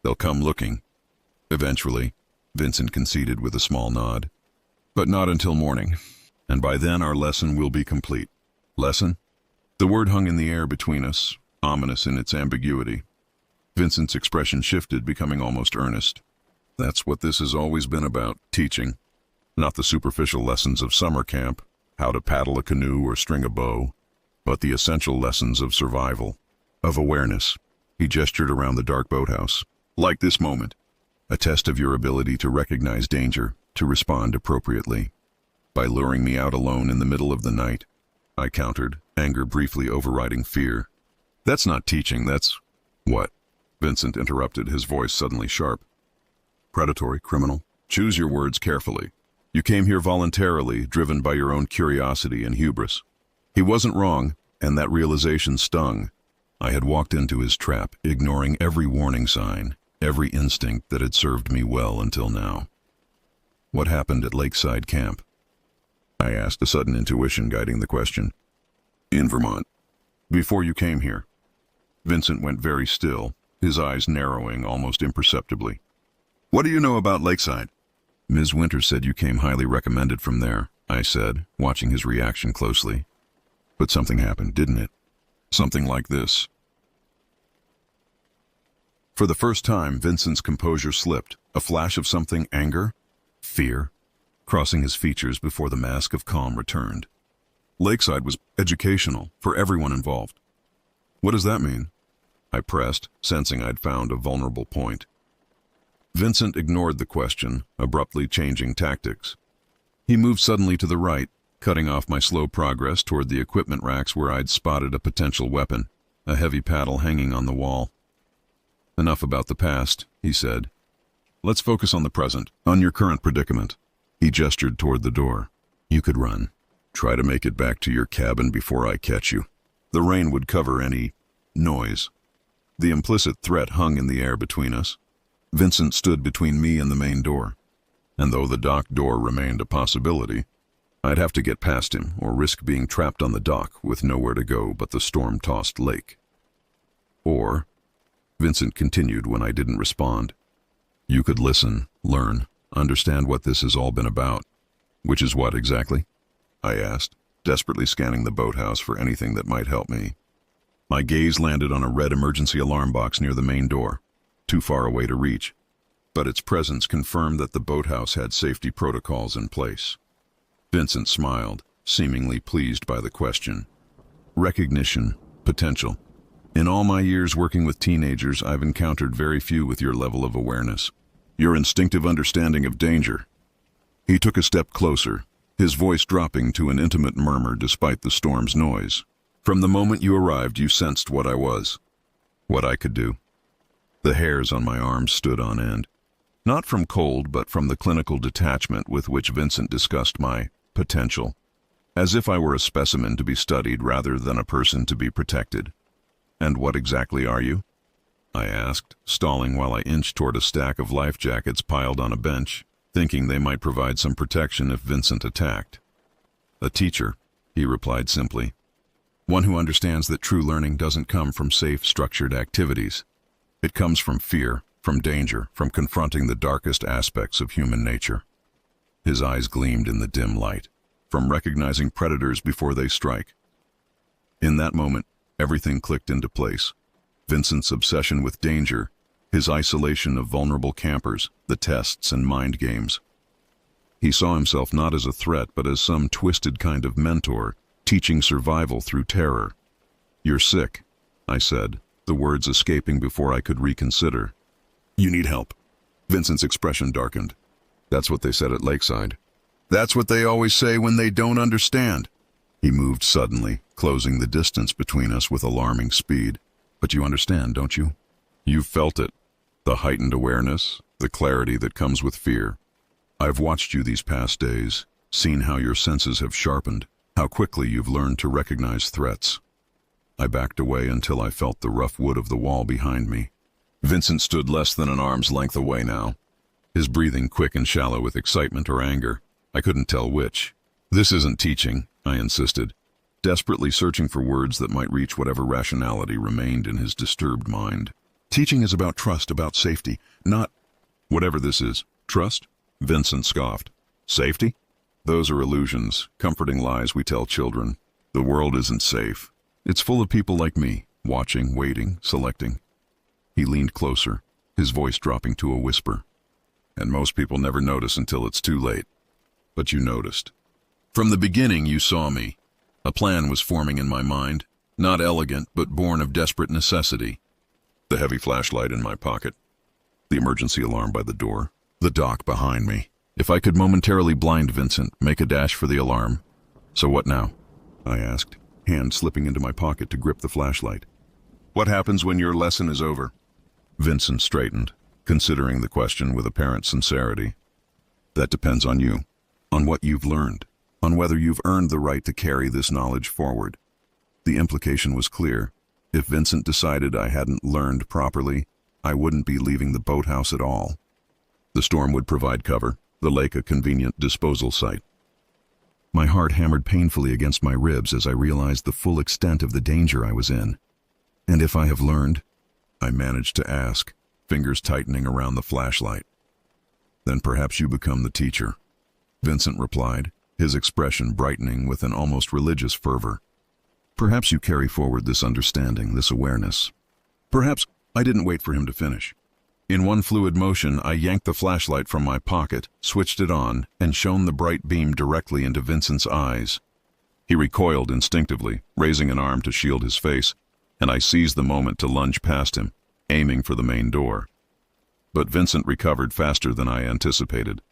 They'll come looking. Eventually, Vincent conceded with a small nod. But not until morning, and by then our lesson will be complete. Lesson? The word hung in the air between us, ominous in its ambiguity. Vincent's expression shifted, becoming almost earnest. That's what this has always been about, teaching. Not the superficial lessons of summer camp, how to paddle a canoe or string a bow, but the essential lessons of survival, of awareness. He gestured around the dark boathouse. Like this moment, a test of your ability to recognize danger, to respond appropriately. By luring me out alone in the middle of the night, I countered, anger briefly overriding fear. That's not teaching, that's... What? Vincent interrupted, his voice suddenly sharp. Predatory, criminal. Choose your words carefully. You came here voluntarily, driven by your own curiosity and hubris. He wasn't wrong, and that realization stung. I had walked into his trap, ignoring every warning sign, every instinct that had served me well until now. What happened at Lakeside Camp? I asked, a sudden intuition guiding the question. In Vermont. Before you came here. Vincent went very still, his eyes narrowing almost imperceptibly. What do you know about Lakeside? Ms. Winter said you came highly recommended from there, I said, watching his reaction closely. But something happened, didn't it? Something like this. For the first time, Vincent's composure slipped, a flash of something, anger, fear, crossing his features before the mask of calm returned. Lakeside was educational for everyone involved. What does that mean? I pressed, sensing I'd found a vulnerable point. Vincent ignored the question, abruptly changing tactics. He moved suddenly to the right, cutting off my slow progress toward the equipment racks where I'd spotted a potential weapon, a heavy paddle hanging on the wall. Enough about the past, he said. Let's focus on the present, on your current predicament. He gestured toward the door. You could run. Try to make it back to your cabin before I catch you. The rain would cover any noise. The implicit threat hung in the air between us. Vincent stood between me and the main door, and though the dock door remained a possibility, I'd have to get past him or risk being trapped on the dock with nowhere to go but the storm-tossed lake. Or, Vincent continued when I didn't respond, you could listen, learn, understand what this has all been about. Which is what exactly? I asked, desperately scanning the boathouse for anything that might help me. My gaze landed on a red emergency alarm box near the main door, too far away to reach, but its presence confirmed that the boathouse had safety protocols in place. Vincent smiled, seemingly pleased by the question. Recognition, potential. In all my years working with teenagers, I've encountered very few with your level of awareness. Your instinctive understanding of danger. He took a step closer, his voice dropping to an intimate murmur despite the storm's noise. From the moment you arrived, you sensed what I was, what I could do. The hairs on my arms stood on end, not from cold, but from the clinical detachment with which Vincent discussed my potential, as if I were a specimen to be studied rather than a person to be protected. And what exactly are you? I asked, stalling while I inched toward a stack of life jackets piled on a bench, thinking they might provide some protection if Vincent attacked. A teacher, he replied simply. One who understands that true learning doesn't come from safe, structured activities. It comes from fear, from danger, from confronting the darkest aspects of human nature. His eyes gleamed in the dim light, from recognizing predators before they strike. In that moment, everything clicked into place. Vincent's obsession with danger, his isolation of vulnerable campers, the tests and mind games. He saw himself not as a threat, but as some twisted kind of mentor, teaching survival through terror. You're sick, I said, the words escaping before I could reconsider. You need help. Vincent's expression darkened. That's what they said at Lakeside. That's what they always say when they don't understand. He moved suddenly, closing the distance between us with alarming speed. But you understand, don't you? You've felt it. The heightened awareness, the clarity that comes with fear. I've watched you these past days, seen how your senses have sharpened, how quickly you've learned to recognize threats. I backed away until I felt the rough wood of the wall behind me. Vincent stood less than an arm's length away now, his breathing quick and shallow with excitement or anger. I couldn't tell which. This isn't teaching, I insisted, desperately searching for words that might reach whatever rationality remained in his disturbed mind. Teaching is about trust, about safety, not whatever this is. Trust? Vincent scoffed. Safety? Those are illusions, comforting lies we tell children. The world isn't safe. It's full of people like me, watching, waiting, selecting. He leaned closer, his voice dropping to a whisper. And most people never notice until it's too late. But you noticed. From the beginning, you saw me. A plan was forming in my mind, not elegant, but born of desperate necessity. The heavy flashlight in my pocket, the emergency alarm by the door, the dock behind me. If I could momentarily blind Vincent, make a dash for the alarm. So what now? I asked, hand slipping into my pocket to grip the flashlight. What happens when your lesson is over? Vincent straightened, considering the question with apparent sincerity. That depends on you, on what you've learned, on whether you've earned the right to carry this knowledge forward. The implication was clear. If Vincent decided I hadn't learned properly, I wouldn't be leaving the boathouse at all. The storm would provide cover, the lake a convenient disposal site. My heart hammered painfully against my ribs as I realized the full extent of the danger I was in. And if I have learned? I managed to ask, fingers tightening around the flashlight. Then perhaps you become the teacher, Vincent replied, his expression brightening with an almost religious fervor. Perhaps you carry forward this understanding, this awareness. Perhaps. I didn't wait for him to finish. In one fluid motion, I yanked the flashlight from my pocket, switched it on, and shone the bright beam directly into Vincent's eyes. He recoiled instinctively, raising an arm to shield his face, and I seized the moment to lunge past him, aiming for the main door. But Vincent recovered faster than I anticipated.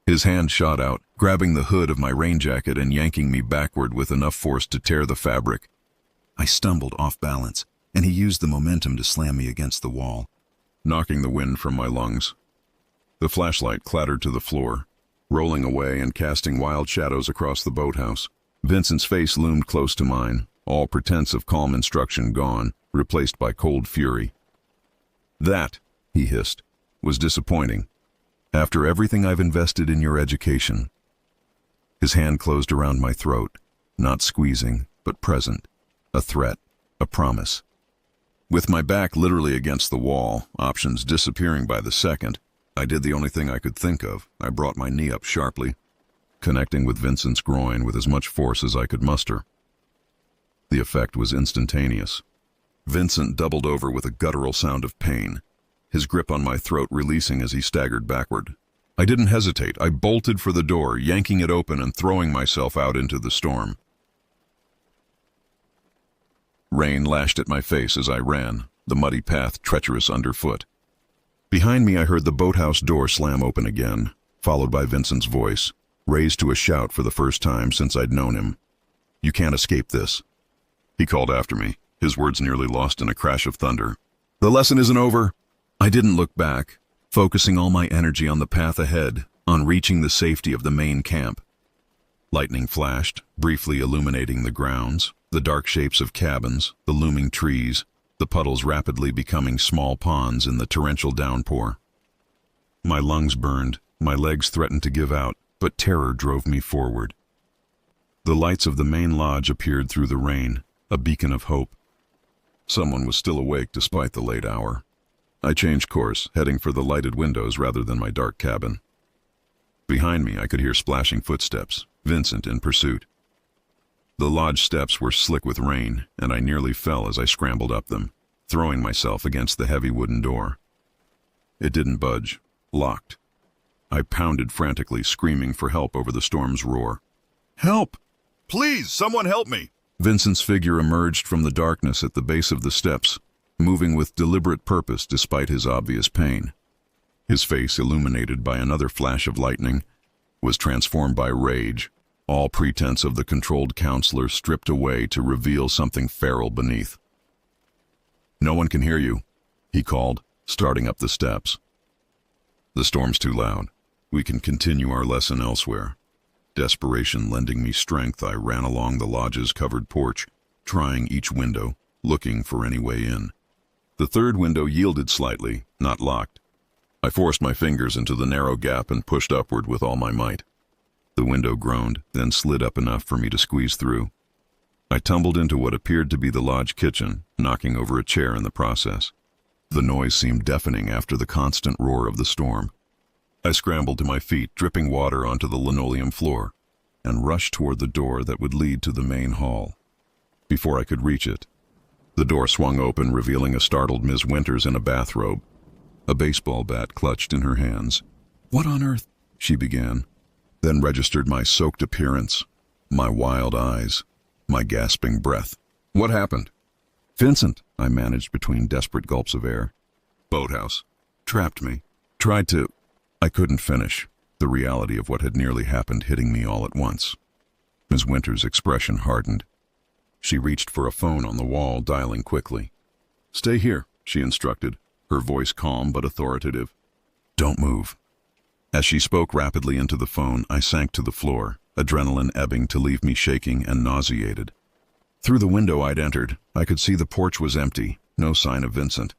His hand shot out, grabbing the hood of my rain jacket and yanking me backward with enough force to tear the fabric. I stumbled off balance, and he used the momentum to slam me against the wall, knocking the wind from my lungs. The flashlight clattered to the floor, rolling away and casting wild shadows across the boathouse. Vincent's face loomed close to mine, all pretense of calm instruction gone, replaced by cold fury. That, he hissed, was disappointing. After everything I've invested in your education. His hand closed around my throat, not squeezing, but present. A threat, a promise. With my back literally against the wall, options disappearing by the second, I did the only thing I could think of. I brought my knee up sharply, connecting with Vincent's groin with as much force as I could muster. The effect was instantaneous. Vincent doubled over with a guttural sound of pain, his grip on my throat releasing as he staggered backward. I didn't hesitate. I bolted for the door, yanking it open and throwing myself out into the storm. Rain lashed at my face as I ran, the muddy path treacherous underfoot. Behind me I heard the boathouse door slam open again, followed by Vincent's voice, raised to a shout for the first time since I'd known him. You can't escape this. He called after me, his words nearly lost in a crash of thunder. The lesson isn't over. I didn't look back, focusing all my energy on the path ahead, on reaching the safety of the main camp. Lightning flashed, briefly illuminating the grounds, the dark shapes of cabins, the looming trees, the puddles rapidly becoming small ponds in the torrential downpour. My lungs burned, my legs threatened to give out, but terror drove me forward. The lights of the main lodge appeared through the rain, a beacon of hope. Someone was still awake despite the late hour. I changed course, heading for the lighted windows rather than my dark cabin. Behind me, I could hear splashing footsteps, Vincent in pursuit. The lodge steps were slick with rain, and I nearly fell as I scrambled up them, throwing myself against the heavy wooden door. It didn't budge, locked. I pounded frantically, screaming for help over the storm's roar. Help! Please, someone help me! Vincent's figure emerged from the darkness at the base of the steps, moving with deliberate purpose despite his obvious pain. His face, illuminated by another flash of lightning, was transformed by rage, all pretense of the controlled counselor stripped away to reveal something feral beneath. No one can hear you, he called, starting up the steps. The storm's too loud. We can continue our lesson elsewhere. Desperation lending me strength, I ran along the lodge's covered porch, trying each window, looking for any way in. The third window yielded slightly, not locked. I forced my fingers into the narrow gap and pushed upward with all my might. The window groaned, then slid up enough for me to squeeze through. I tumbled into what appeared to be the lodge kitchen, knocking over a chair in the process. The noise seemed deafening after the constant roar of the storm. I scrambled to my feet, dripping water onto the linoleum floor, and rushed toward the door that would lead to the main hall. Before I could reach it, the door swung open, revealing a startled Ms. Winters in a bathrobe, a baseball bat clutched in her hands. "What on earth?" she began, then registered my soaked appearance, my wild eyes, my gasping breath. "What happened?" "Vincent," I managed between desperate gulps of air. "Boathouse. Trapped me. Tried to—" I couldn't finish, the reality of what had nearly happened hitting me all at once. Ms. Winters' expression hardened. She reached for a phone on the wall, dialing quickly. "Stay here," she instructed, her voice calm but authoritative. "Don't move." As she spoke rapidly into the phone, I sank to the floor, adrenaline ebbing to leave me shaking and nauseated. Through the window I'd entered, I could see the porch was empty, no sign of Vincent.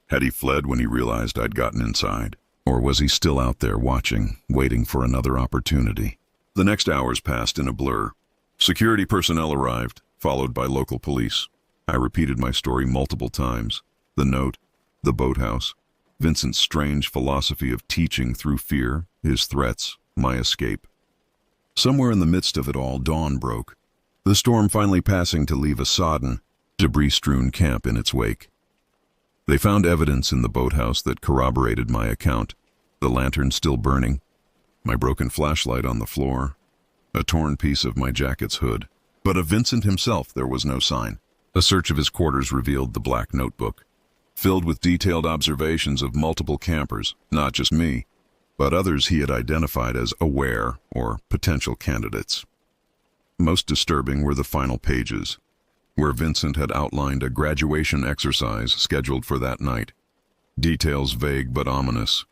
Had he fled when he realized I'd gotten inside? Or was he still out there watching, waiting for another opportunity? The next hours passed in a blur. Security personnel arrived, followed by local police. I repeated my story multiple times. The note, the boathouse, Vincent's strange philosophy of teaching through fear, his threats, my escape. Somewhere in the midst of it all, dawn broke, the storm finally passing to leave a sodden, debris-strewn camp in its wake. They found evidence in the boathouse that corroborated my account, the lantern still burning, my broken flashlight on the floor, a torn piece of my jacket's hood. But of Vincent himself there was no sign. A search of his quarters revealed the black notebook, filled with detailed observations of multiple campers, not just me, but others he had identified as aware or potential candidates. Most disturbing were the final pages, where Vincent had outlined a graduation exercise scheduled for that night. Details vague but ominous,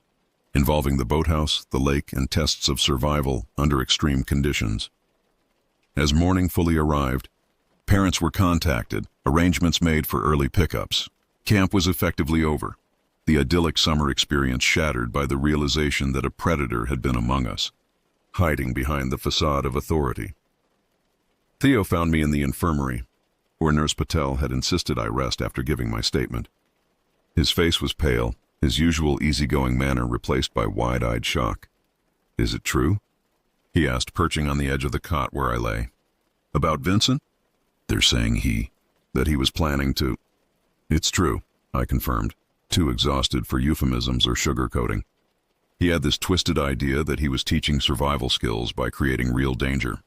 involving the boathouse, the lake, and tests of survival under extreme conditions. As morning fully arrived, parents were contacted, arrangements made for early pickups. Camp was effectively over, the idyllic summer experience shattered by the realization that a predator had been among us, hiding behind the facade of authority. Theo found me in the infirmary, where Nurse Patel had insisted I rest after giving my statement. His face was pale, his usual easygoing manner replaced by wide-eyed shock. "Is it true?" he asked, perching on the edge of the cot where I lay. "About Vincent? They're saying that he was planning to—" "It's true," I confirmed, too exhausted for euphemisms or sugarcoating. He had this twisted idea that he was teaching survival skills by creating real danger,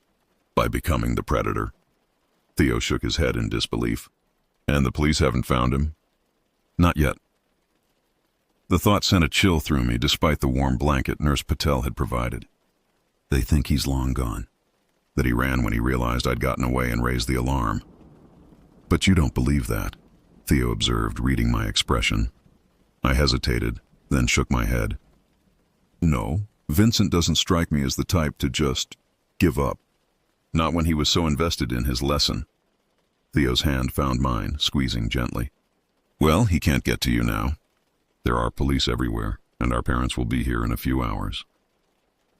by becoming the predator. Theo shook his head in disbelief. "And the police haven't found him?" "Not yet." The thought sent a chill through me despite the warm blanket Nurse Patel had provided. "They think he's long gone, that he ran when he realized I'd gotten away and raised the alarm." "But you don't believe that," Theo observed, reading my expression. I hesitated, then shook my head. "No, Vincent doesn't strike me as the type to just give up. Not when he was so invested in his lesson." Theo's hand found mine, squeezing gently. "Well, he can't get to you now. There are police everywhere, and our parents will be here in a few hours."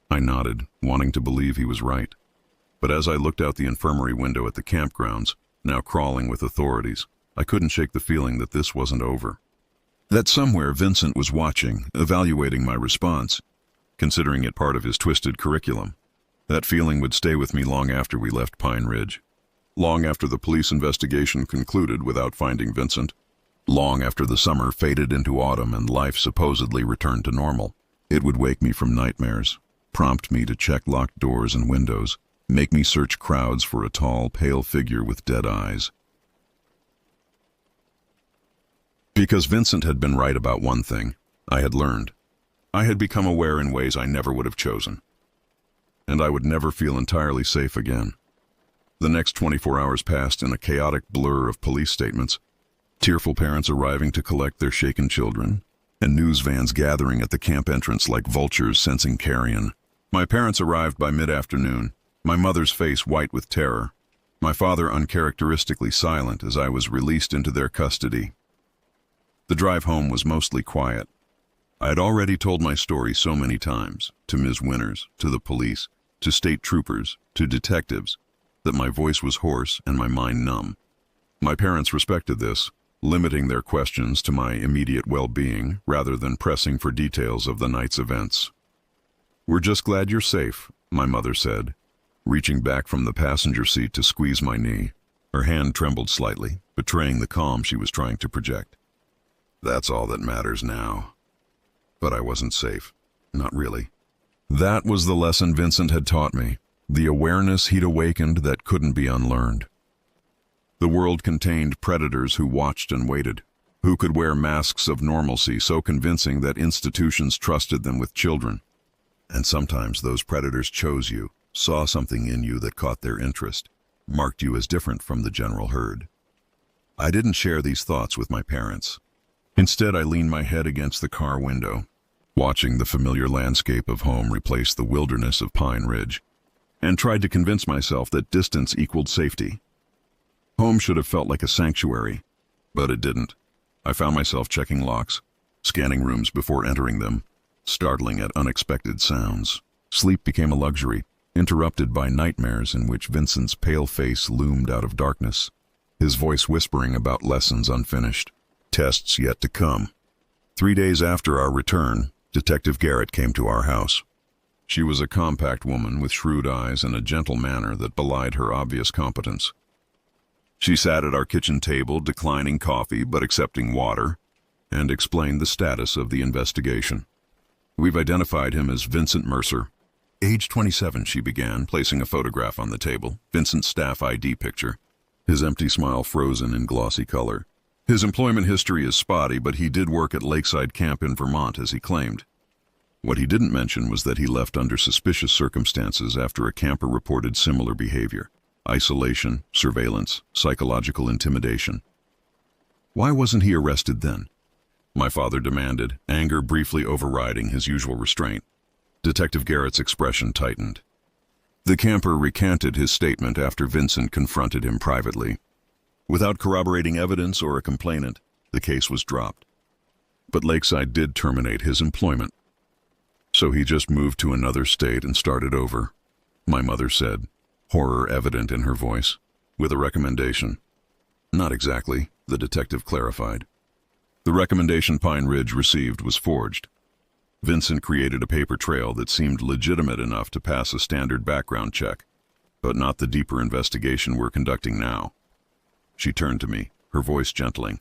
I nodded, wanting to believe he was right. But as I looked out the infirmary window at the campgrounds, now crawling with authorities, I couldn't shake the feeling that this wasn't over. That somewhere Vincent was watching, evaluating my response, considering it part of his twisted curriculum. That feeling would stay with me long after we left Pine Ridge. Long after the police investigation concluded without finding Vincent. Long after the summer faded into autumn and life supposedly returned to normal. It would wake me from nightmares, prompt me to check locked doors and windows, make me search crowds for a tall, pale figure with dead eyes. Because Vincent had been right about one thing, I had learned. I had become aware in ways I never would have chosen. And I would never feel entirely safe again. The next 24 hours passed in a chaotic blur of police statements, tearful parents arriving to collect their shaken children, and news vans gathering at the camp entrance like vultures sensing carrion. My parents arrived by mid-afternoon, my mother's face white with terror, my father uncharacteristically silent as I was released into their custody. The drive home was mostly quiet. I had already told my story so many times, to Ms. Winters, to the police, to state troopers, to detectives, that my voice was hoarse and my mind numb. My parents respected this, limiting their questions to my immediate well-being rather than pressing for details of the night's events. "We're just glad you're safe," my mother said, reaching back from the passenger seat to squeeze my knee. Her hand trembled slightly, betraying the calm she was trying to project. "That's all that matters now." But I wasn't safe. Not really. That was the lesson Vincent had taught me, the awareness he'd awakened that couldn't be unlearned. The world contained predators who watched and waited, who could wear masks of normalcy so convincing that institutions trusted them with children. And sometimes those predators chose you, saw something in you that caught their interest, marked you as different from the general herd. I didn't share these thoughts with my parents. Instead, I leaned my head against the car window, watching the familiar landscape of home replace the wilderness of Pine Ridge, and tried to convince myself that distance equaled safety. Home should have felt like a sanctuary, but it didn't. I found myself checking locks, scanning rooms before entering them, startling at unexpected sounds. Sleep became a luxury, interrupted by nightmares in which Vincent's pale face loomed out of darkness, his voice whispering about lessons unfinished, tests yet to come. 3 days after our return, Detective Garrett came to our house. She was a compact woman with shrewd eyes and a gentle manner that belied her obvious competence. She sat at our kitchen table, declining coffee but accepting water, and explained the status of the investigation. "We've identified him as Vincent Mercer. Age 27, she began, placing a photograph on the table, Vincent's staff ID picture, his empty smile frozen in glossy color. His employment history is spotty, but he did work at Lakeside Camp in Vermont, as he claimed. What he didn't mention was that he left under suspicious circumstances after a camper reported similar behavior: isolation, surveillance, psychological intimidation. Why wasn't he arrested then?" my father demanded, anger briefly overriding his usual restraint. Detective Garrett's expression tightened. The camper recanted his statement after Vincent confronted him privately. Without corroborating evidence or a complainant, the case was dropped. But Lakeside did terminate his employment. "So he just moved to another state and started over," my mother said, horror evident in her voice, "with a recommendation." "Not exactly," the detective clarified. "The recommendation Pine Ridge received was forged. Vincent created a paper trail that seemed legitimate enough to pass a standard background check, but not the deeper investigation we're conducting now." She turned to me, her voice gentling.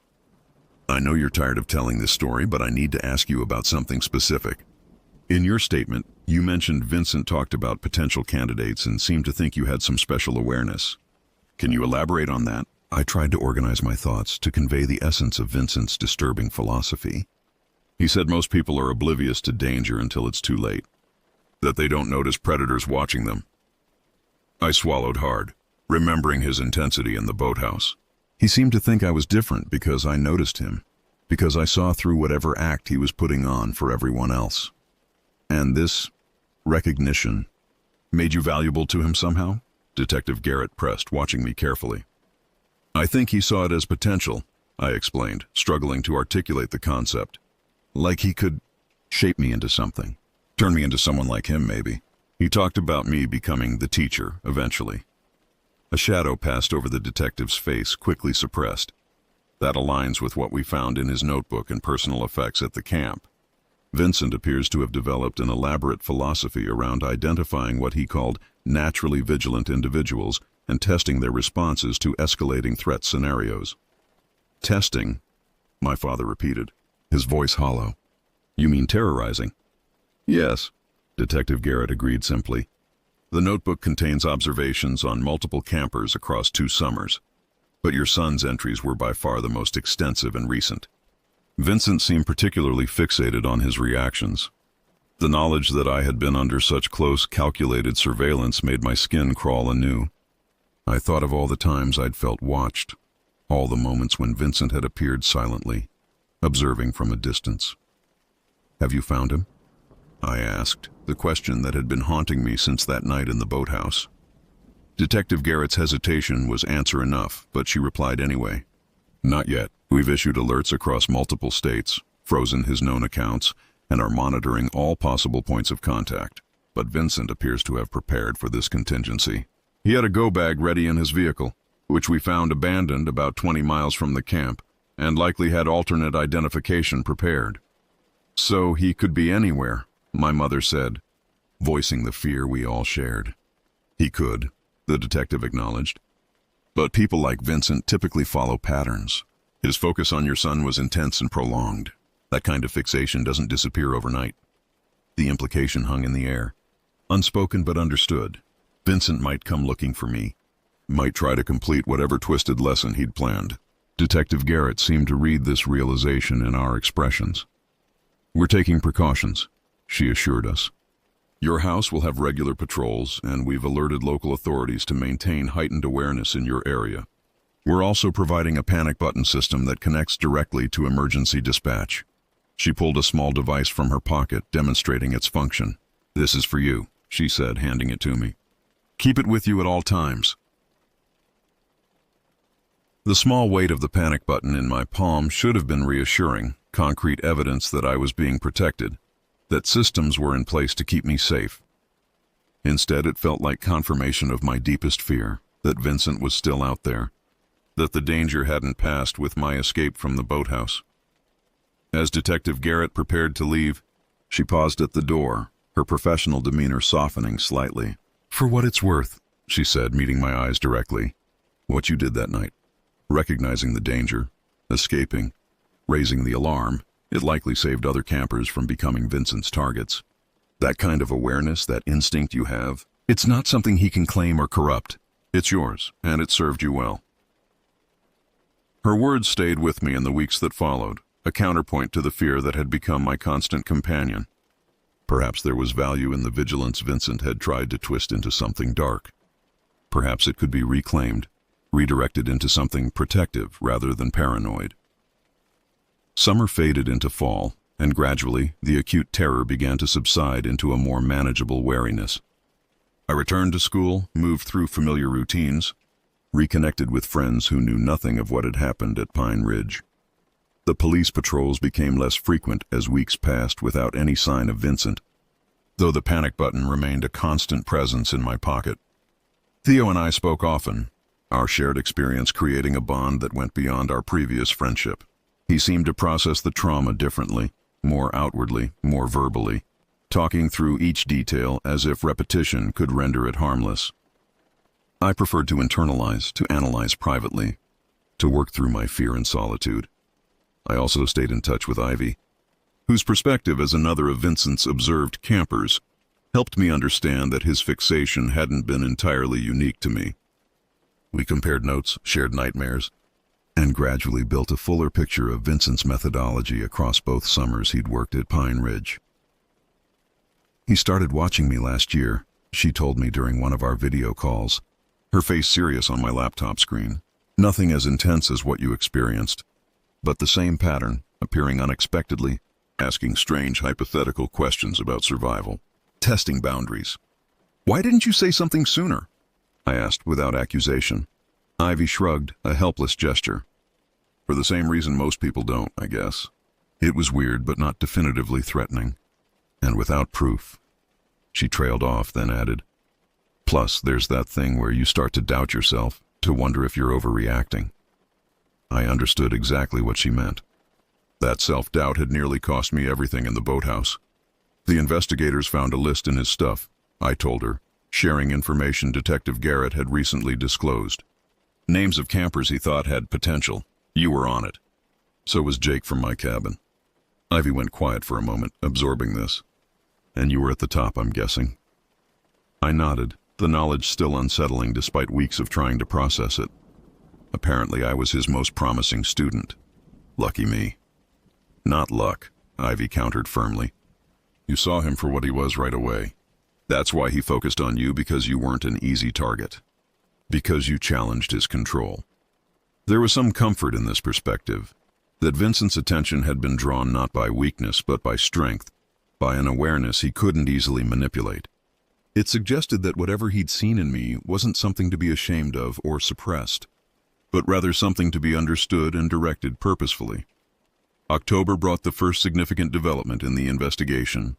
"I know you're tired of telling this story, but I need to ask you about something specific. In your statement, you mentioned Vincent talked about potential candidates and seemed to think you had some special awareness. Can you elaborate on that?" I tried to organize my thoughts to convey the essence of Vincent's disturbing philosophy. "He said most people are oblivious to danger until it's too late, that they don't notice predators watching them." I swallowed hard, remembering his intensity in the boathouse. He seemed to think I was different because I noticed him, because I saw through whatever act he was putting on for everyone else. "And this recognition made you valuable to him somehow?" Detective Garrett pressed, watching me carefully. "I think he saw it as potential," I explained, struggling to articulate the concept. "Like he could shape me into something, turn me into someone like him, maybe." He talked about me becoming the teacher, eventually. A shadow passed over the detective's face, quickly suppressed. That aligns with what we found in his notebook and personal effects at the camp. Vincent appears to have developed an elaborate philosophy around identifying what he called naturally vigilant individuals and testing their responses to escalating threat scenarios. "Testing," my father repeated, his voice hollow. "You mean terrorizing?" "Yes," Detective Garrett agreed simply. "The notebook contains observations on multiple campers across 2 summers, but your son's entries were by far the most extensive and recent. Vincent seemed particularly fixated on his reactions. The knowledge that I had been under such close, calculated surveillance made my skin crawl anew. I thought of all the times I'd felt watched, all the moments when Vincent had appeared silently, observing from a distance. "Have you found him?" I asked, the question that had been haunting me since that night in the boathouse. Detective Garrett's hesitation was answer enough, but she replied anyway. "Not yet. We've issued alerts across multiple states, frozen his known accounts, and are monitoring all possible points of contact. But Vincent appears to have prepared for this contingency. He had a go bag ready in his vehicle, which we found abandoned about 20 miles from the camp, and likely had alternate identification prepared. So he could be anywhere, my mother said, voicing the fear we all shared. He could, the detective acknowledged. But people like Vincent typically follow patterns. His focus on your son was intense and prolonged. That kind of fixation doesn't disappear overnight. The implication hung in the air. Unspoken but understood. Vincent might come looking for me. Might try to complete whatever twisted lesson he'd planned. Detective Garrett seemed to read this realization in our expressions. "We're taking precautions," she assured us. "Your house will have regular patrols, and we've alerted local authorities to maintain heightened awareness in your area. We're also providing a panic button system that connects directly to emergency dispatch." She pulled a small device from her pocket, demonstrating its function. "This is for you," she said, handing it to me. "Keep it with you at all times." The small weight of the panic button in my palm should have been reassuring, concrete evidence that I was being protected, that systems were in place to keep me safe. Instead, it felt like confirmation of my deepest fear, that Vincent was still out there, that the danger hadn't passed with my escape from the boathouse. As Detective Garrett prepared to leave, she paused at the door, her professional demeanor softening slightly. "For what it's worth," she said, meeting my eyes directly, "what you did that night, recognizing the danger, escaping, raising the alarm, it likely saved other campers from becoming Vincent's targets. That kind of awareness, that instinct you have, it's not something he can claim or corrupt. It's yours, and it served you well." Her words stayed with me in the weeks that followed, a counterpoint to the fear that had become my constant companion. Perhaps there was value in the vigilance Vincent had tried to twist into something dark. Perhaps it could be reclaimed, redirected into something protective rather than paranoid. Summer faded into fall, and gradually the acute terror began to subside into a more manageable wariness. I returned to school, moved through familiar routines, reconnected with friends who knew nothing of what had happened at Pine Ridge. The police patrols became less frequent as weeks passed without any sign of Vincent, though the panic button remained a constant presence in my pocket. Theo and I spoke often, our shared experience creating a bond that went beyond our previous friendship. He seemed to process the trauma differently, more outwardly, more verbally, talking through each detail as if repetition could render it harmless. I preferred to internalize, to analyze privately, to work through my fear and solitude. I also stayed in touch with Ivy, whose perspective as another of Vincent's observed campers helped me understand that his fixation hadn't been entirely unique to me. We compared notes, shared nightmares, and gradually built a fuller picture of Vincent's methodology across both summers he'd worked at Pine Ridge. "He started watching me last year," she told me during one of our video calls, her face serious on my laptop screen. "Nothing as intense as what you experienced, but the same pattern, appearing unexpectedly, asking strange hypothetical questions about survival, testing boundaries." "Why didn't you say something sooner?" I asked without accusation. Ivy shrugged, a helpless gesture. "For the same reason most people don't, I guess. It was weird but not definitively threatening. And without proof." She trailed off, then added, "Plus, there's that thing where you start to doubt yourself, to wonder if you're overreacting." I understood exactly what she meant. That self-doubt had nearly cost me everything in the boathouse. "The investigators found a list in his stuff," I told her, sharing information Detective Garrett had recently disclosed. "Names of campers he thought had potential. You were on it. So was Jake from my cabin." Ivy went quiet for a moment, absorbing this. "And you were at the top, I'm guessing." I nodded, the knowledge still unsettling despite weeks of trying to process it. Apparently I was his most promising student. Lucky me. "Not luck," Ivy countered firmly. "You saw him for what he was right away. That's why he focused on you, because you weren't an easy target. Because you challenged his control." There was some comfort in this perspective, that Vincent's attention had been drawn not by weakness but by strength, by an awareness he couldn't easily manipulate. It suggested that whatever he'd seen in me wasn't something to be ashamed of or suppressed, but rather something to be understood and directed purposefully. October brought the first significant development in the investigation.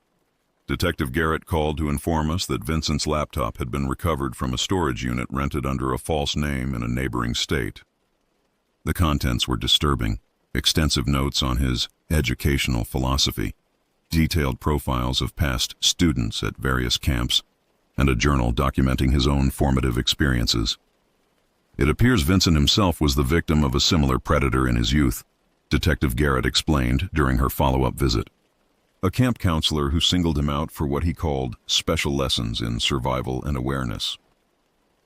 Detective Garrett called to inform us that Vincent's laptop had been recovered from a storage unit rented under a false name in a neighboring state. The contents were disturbing, extensive notes on his educational philosophy, detailed profiles of past students at various camps, and a journal documenting his own formative experiences. It appears Vincent himself was the victim of a similar predator in his youth, Detective Garrett explained during her follow-up visit. A camp counselor who singled him out for what he called special lessons in survival and awareness.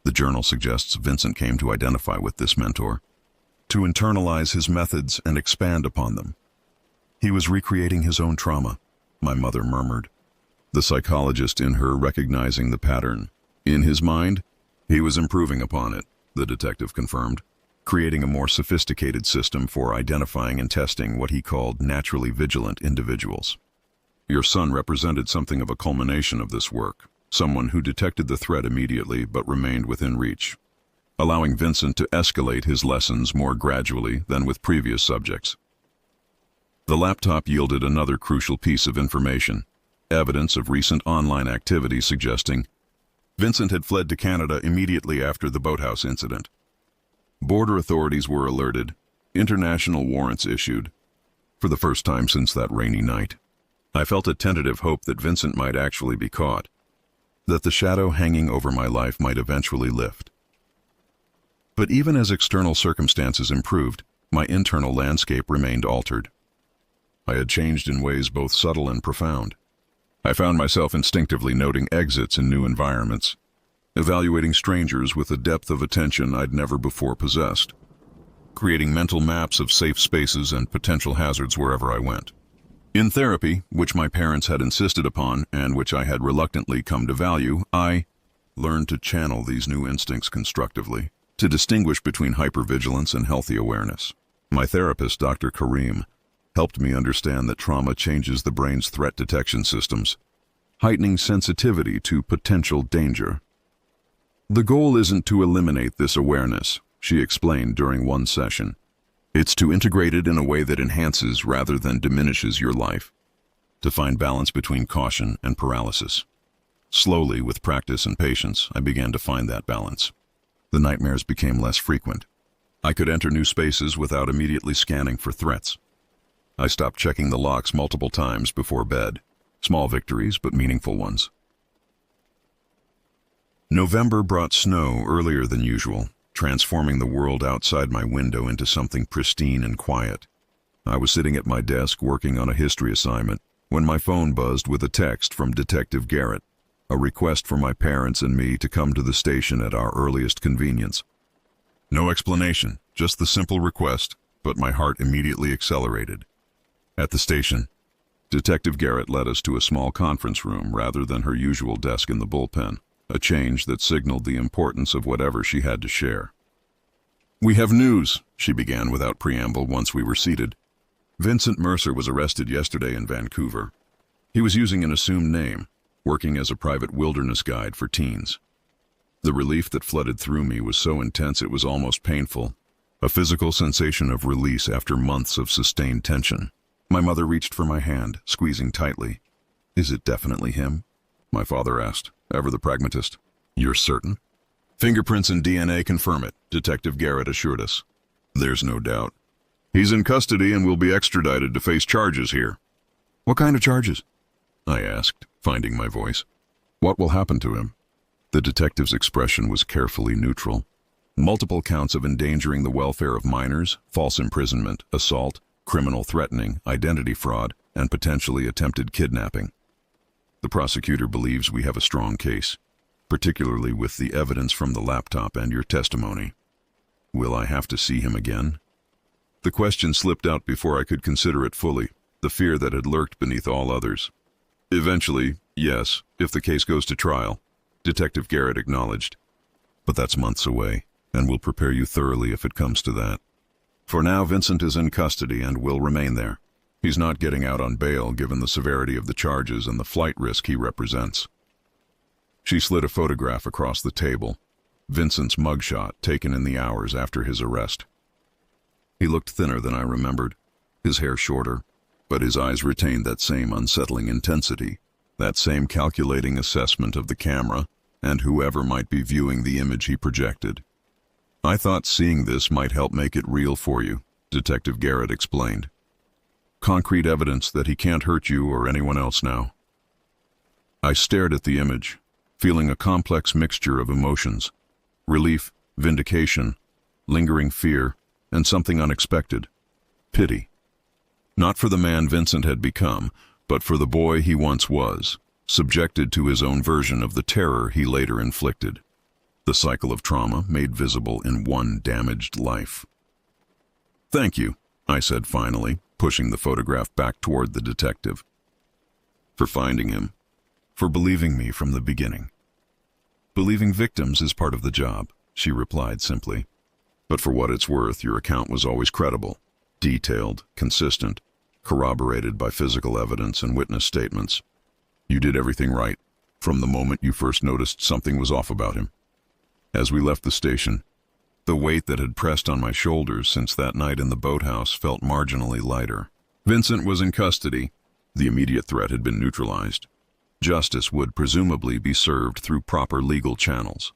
The journal suggests Vincent came to identify with this mentor, to internalize his methods and expand upon them. He was recreating his own trauma, my mother murmured, the psychologist in her recognizing the pattern. In his mind, he was improving upon it, the detective confirmed, creating a more sophisticated system for identifying and testing what he called naturally vigilant individuals. Your son represented something of a culmination of this work, someone who detected the threat immediately but remained within reach, allowing Vincent to escalate his lessons more gradually than with previous subjects. The laptop yielded another crucial piece of information, evidence of recent online activity suggesting Vincent had fled to Canada immediately after the boathouse incident. Border authorities were alerted, international warrants issued, for the first time since that rainy night. I felt a tentative hope that Vincent might actually be caught, that the shadow hanging over my life might eventually lift. But even as external circumstances improved, my internal landscape remained altered. I had changed in ways both subtle and profound. I found myself instinctively noting exits in new environments, evaluating strangers with a depth of attention I'd never before possessed, creating mental maps of safe spaces and potential hazards wherever I went. In therapy, which my parents had insisted upon and which I had reluctantly come to value, I learned to channel these new instincts constructively, to distinguish between hypervigilance and healthy awareness. My therapist, Dr. Karim, helped me understand that trauma changes the brain's threat detection systems, heightening sensitivity to potential danger. The goal isn't to eliminate this awareness, she explained during one session. It's to integrate it in a way that enhances rather than diminishes your life, to find balance between caution and paralysis. Slowly, with practice and patience, I began to find that balance. The nightmares became less frequent. I could enter new spaces without immediately scanning for threats. I stopped checking the locks multiple times before bed. Small victories, but meaningful ones. November brought snow earlier than usual, transforming the world outside my window into something pristine and quiet. I was sitting at my desk working on a history assignment when my phone buzzed with a text from Detective Garrett, a request for my parents and me to come to the station at our earliest convenience. No explanation, just the simple request, but my heart immediately accelerated. At the station, Detective Garrett led us to a small conference room rather than her usual desk in the bullpen, a change that signaled the importance of whatever she had to share. "We have news," she began without preamble once we were seated. Vincent Mercer was arrested yesterday in Vancouver. He was using an assumed name, working as a private wilderness guide for teens. The relief that flooded through me was so intense it was almost painful, a physical sensation of release after months of sustained tension. My mother reached for my hand, squeezing tightly. "Is it definitely him?" my father asked, ever the pragmatist. "You're certain?" "Fingerprints and DNA confirm it," Detective Garrett assured us. "There's no doubt. He's in custody and will be extradited to face charges here." "What kind of charges?" I asked, finding my voice. "What will happen to him?" The detective's expression was carefully neutral. Multiple counts of endangering the welfare of minors, false imprisonment, assault, criminal threatening, identity fraud, and potentially attempted kidnapping. The prosecutor believes we have a strong case, particularly with the evidence from the laptop and your testimony. Will I have to see him again? The question slipped out before I could consider it fully, the fear that had lurked beneath all others. "Eventually, yes, if the case goes to trial," Detective Garrett acknowledged. "But that's months away, and we'll prepare you thoroughly if it comes to that. For now, Vincent is in custody and will remain there. He's not getting out on bail given the severity of the charges and the flight risk he represents." She slid a photograph across the table, Vincent's mugshot taken in the hours after his arrest. He looked thinner than I remembered, his hair shorter, but his eyes retained that same unsettling intensity, that same calculating assessment of the camera and whoever might be viewing the image he projected. "I thought seeing this might help make it real for you," Detective Garrett explained. Concrete evidence that he can't hurt you or anyone else now. I stared at the image, feeling a complex mixture of emotions: relief, vindication, lingering fear, and something unexpected: pity. Not for the man Vincent had become, but for the boy he once was, subjected to his own version of the terror he later inflicted. The cycle of trauma made visible in one damaged life. "Thank you," I said finally, pushing the photograph back toward the detective. "For finding him. For believing me from the beginning." "Believing victims is part of the job," she replied simply. "But for what it's worth, your account was always credible, detailed, consistent, corroborated by physical evidence and witness statements. You did everything right, from the moment you first noticed something was off about him." As we left the station, the weight that had pressed on my shoulders since that night in the boathouse felt marginally lighter. Vincent was in custody. The immediate threat had been neutralized. Justice would presumably be served through proper legal channels.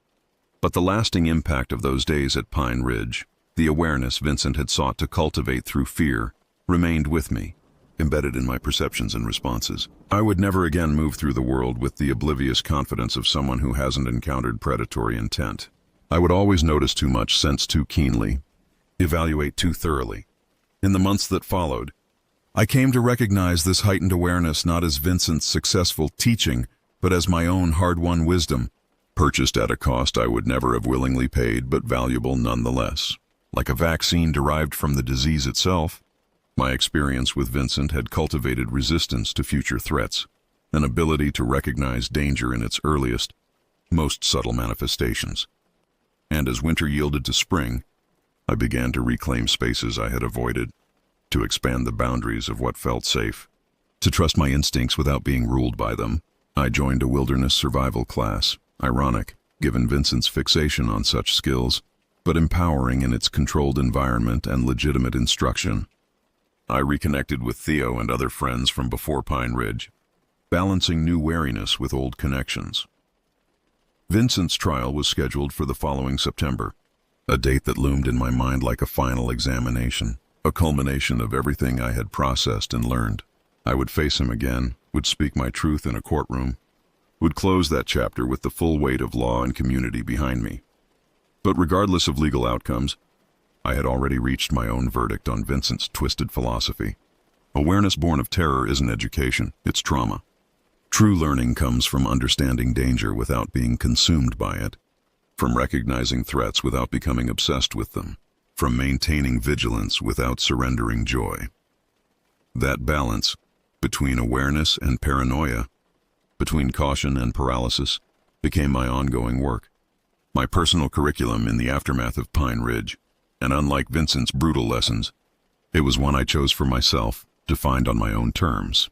But the lasting impact of those days at Pine Ridge, the awareness Vincent had sought to cultivate through fear, remained with me, embedded in my perceptions and responses. I would never again move through the world with the oblivious confidence of someone who hasn't encountered predatory intent. I would always notice too much, sense too keenly, evaluate too thoroughly. In the months that followed, I came to recognize this heightened awareness not as Vincent's successful teaching, but as my own hard-won wisdom, purchased at a cost I would never have willingly paid, but valuable nonetheless. Like a vaccine derived from the disease itself, my experience with Vincent had cultivated resistance to future threats, an ability to recognize danger in its earliest, most subtle manifestations. And as winter yielded to spring, I began to reclaim spaces I had avoided, to expand the boundaries of what felt safe, to trust my instincts without being ruled by them. I joined a wilderness survival class, ironic, given Vincent's fixation on such skills, but empowering in its controlled environment and legitimate instruction. I reconnected with Theo and other friends from before Pine Ridge, balancing new wariness with old connections. Vincent's trial was scheduled for the following September, a date that loomed in my mind like a final examination, a culmination of everything I had processed and learned. I would face him again, would speak my truth in a courtroom, would close that chapter with the full weight of law and community behind me. But regardless of legal outcomes, I had already reached my own verdict on Vincent's twisted philosophy. Awareness born of terror isn't education, it's trauma. True learning comes from understanding danger without being consumed by it, from recognizing threats without becoming obsessed with them, from maintaining vigilance without surrendering joy. That balance, between awareness and paranoia, between caution and paralysis, became my ongoing work, my personal curriculum in the aftermath of Pine Ridge. And unlike Vincent's brutal lessons, it was one I chose for myself, defined on my own terms,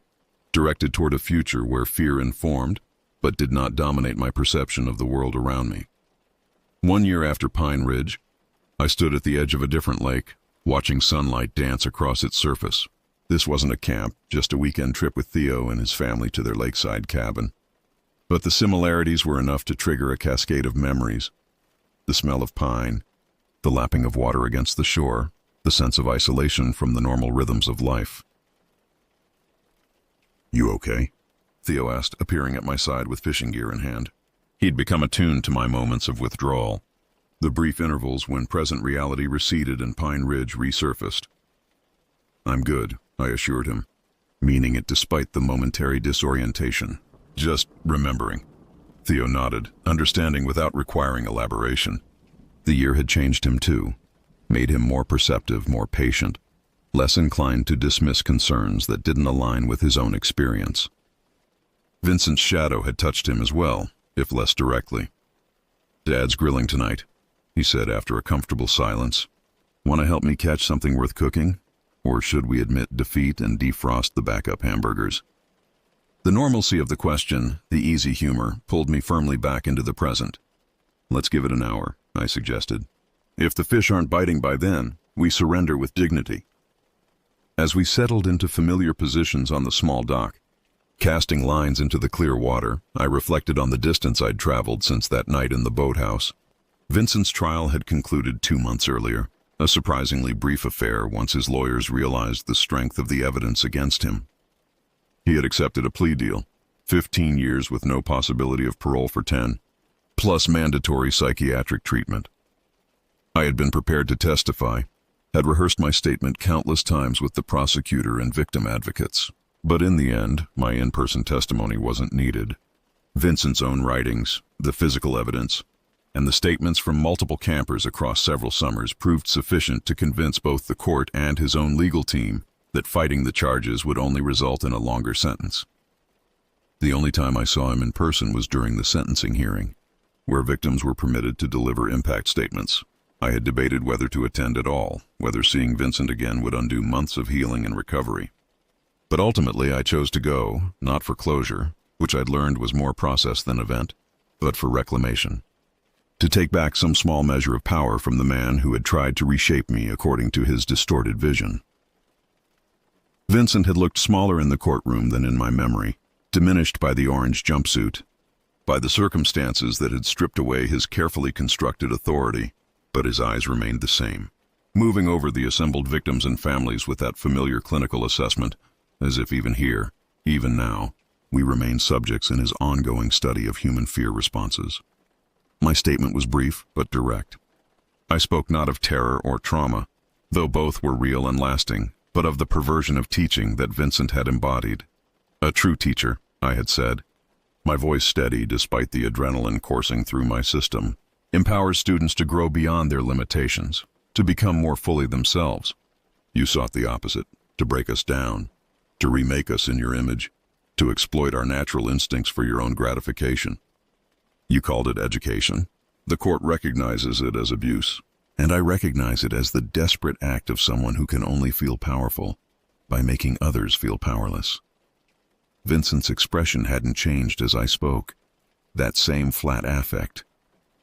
directed toward a future where fear informed, but did not dominate my perception of the world around me. 1 year after Pine Ridge, I stood at the edge of a different lake, watching sunlight dance across its surface. This wasn't a camp, just a weekend trip with Theo and his family to their lakeside cabin. But the similarities were enough to trigger a cascade of memories. The smell of pine, the lapping of water against the shore, the sense of isolation from the normal rhythms of life. "You okay?" Theo asked, appearing at my side with fishing gear in hand. He'd become attuned to my moments of withdrawal, the brief intervals when present reality receded and Pine Ridge resurfaced. "I'm good," I assured him, meaning it despite the momentary disorientation. "Just remembering." Theo nodded, understanding without requiring elaboration. The year had changed him too, made him more perceptive, more patient, less inclined to dismiss concerns that didn't align with his own experience. Vincent's shadow had touched him as well, if less directly. "Dad's grilling tonight," he said after a comfortable silence. "Want to help me catch something worth cooking? Or should we admit defeat and defrost the backup hamburgers?" The normalcy of the question, the easy humor, pulled me firmly back into the present. "Let's give it an hour," I suggested. "If the fish aren't biting by then, we surrender with dignity." As we settled into familiar positions on the small dock, casting lines into the clear water, I reflected on the distance I'd traveled since that night in the boathouse. Vincent's trial had concluded 2 months earlier, A surprisingly brief affair once his lawyers realized the strength of the evidence against him. He had accepted a plea deal, 15 years with no possibility of parole for 10, plus mandatory psychiatric treatment. I had been prepared to testify, had rehearsed my statement countless times with the prosecutor and victim advocates. But in the end, my in-person testimony wasn't needed. Vincent's own writings, the physical evidence, and the statements from multiple campers across several summers proved sufficient to convince both the court and his own legal team that fighting the charges would only result in a longer sentence. The only time I saw him in person was during the sentencing hearing, where victims were permitted to deliver impact statements. I had debated whether to attend at all, whether seeing Vincent again would undo months of healing and recovery. But ultimately I chose to go, not for closure, which I'd learned was more process than event, but for reclamation. To take back some small measure of power from the man who had tried to reshape me according to his distorted vision. Vincent had looked smaller in the courtroom than in my memory, diminished by the orange jumpsuit, by the circumstances that had stripped away his carefully constructed authority, but his eyes remained the same, moving over the assembled victims and families with that familiar clinical assessment, as if even here, even now, we remained subjects in his ongoing study of human fear responses. My statement was brief but direct. I spoke not of terror or trauma, though both were real and lasting, but of the perversion of teaching that Vincent had embodied. A true teacher, I had said, my voice steady despite the adrenaline coursing through my system, empowers students to grow beyond their limitations, to become more fully themselves. You sought the opposite, to break us down, to remake us in your image, to exploit our natural instincts for your own gratification. You called it education. The court recognizes it as abuse, and I recognize it as the desperate act of someone who can only feel powerful by making others feel powerless. Vincent's expression hadn't changed as I spoke. That same flat affect,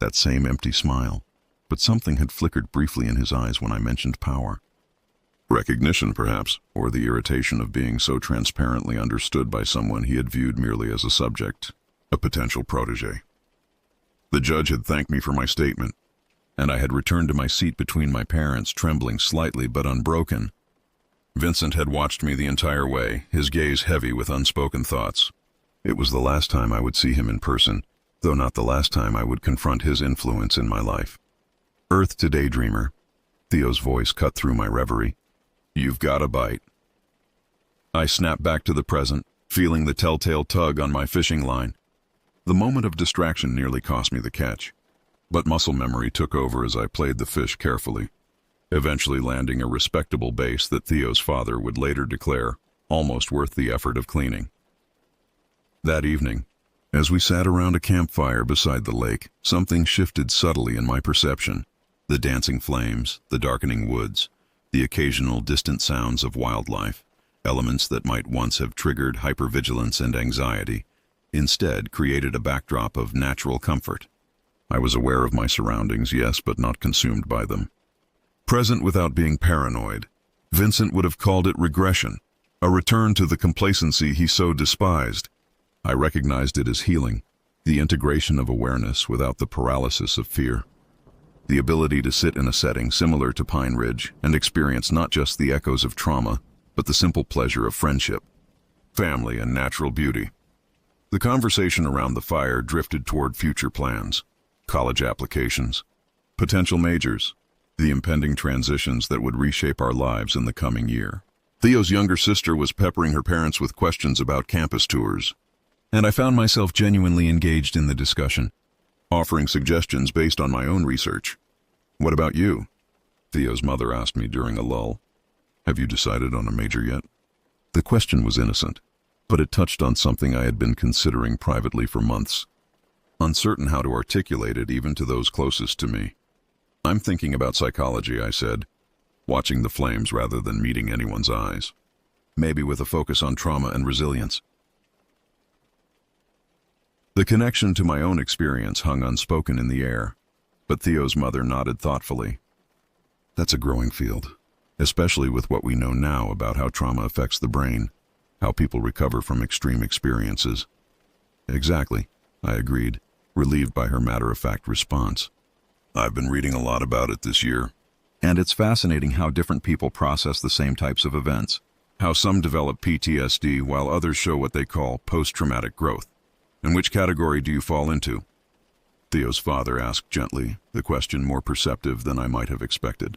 that same empty smile, but something had flickered briefly in his eyes when I mentioned power. Recognition, perhaps, or the irritation of being so transparently understood by someone he had viewed merely as a subject, a potential protege. The judge had thanked me for my statement, and I had returned to my seat between my parents, trembling slightly but unbroken. Vincent had watched me the entire way, his gaze heavy with unspoken thoughts. It was the last time I would see him in person, though not the last time I would confront his influence in my life. Earth to daydreamer, Theo's voice cut through my reverie. You've got a bite. I snapped back to the present, feeling the telltale tug on my fishing line. The moment of distraction nearly cost me the catch, but muscle memory took over as I played the fish carefully, eventually landing a respectable bass that Theo's father would later declare almost worth the effort of cleaning. That evening, as we sat around a campfire beside the lake, something shifted subtly in my perception. The dancing flames, the darkening woods, the occasional distant sounds of wildlife, elements that might once have triggered hypervigilance and anxiety, instead created a backdrop of natural comfort. I was aware of my surroundings, yes, but not consumed by them. Present without being paranoid, Vincent would have called it regression, a return to the complacency he so despised. I recognized it as healing, the integration of awareness without the paralysis of fear. The ability to sit in a setting similar to Pine Ridge and experience not just the echoes of trauma, but the simple pleasure of friendship, family, and natural beauty. The conversation around the fire drifted toward future plans, college applications, potential majors, the impending transitions that would reshape our lives in the coming year. Theo's younger sister was peppering her parents with questions about campus tours, and I found myself genuinely engaged in the discussion, offering suggestions based on my own research. What about you? Theo's mother asked me during a lull. Have you decided on a major yet? The question was innocent, but it touched on something I had been considering privately for months, uncertain how to articulate it even to those closest to me. I'm thinking about psychology, I said, watching the flames rather than meeting anyone's eyes, maybe with a focus on trauma and resilience. The connection to my own experience hung unspoken in the air, but Theo's mother nodded thoughtfully. That's a growing field, especially with what we know now about how trauma affects the brain, how people recover from extreme experiences. Exactly, I agreed, relieved by her matter-of-fact response. I've been reading a lot about it this year. And it's fascinating how different people process the same types of events. How some develop PTSD while others show what they call post-traumatic growth. And which category do you fall into? Theo's father asked gently, the question more perceptive than I might have expected.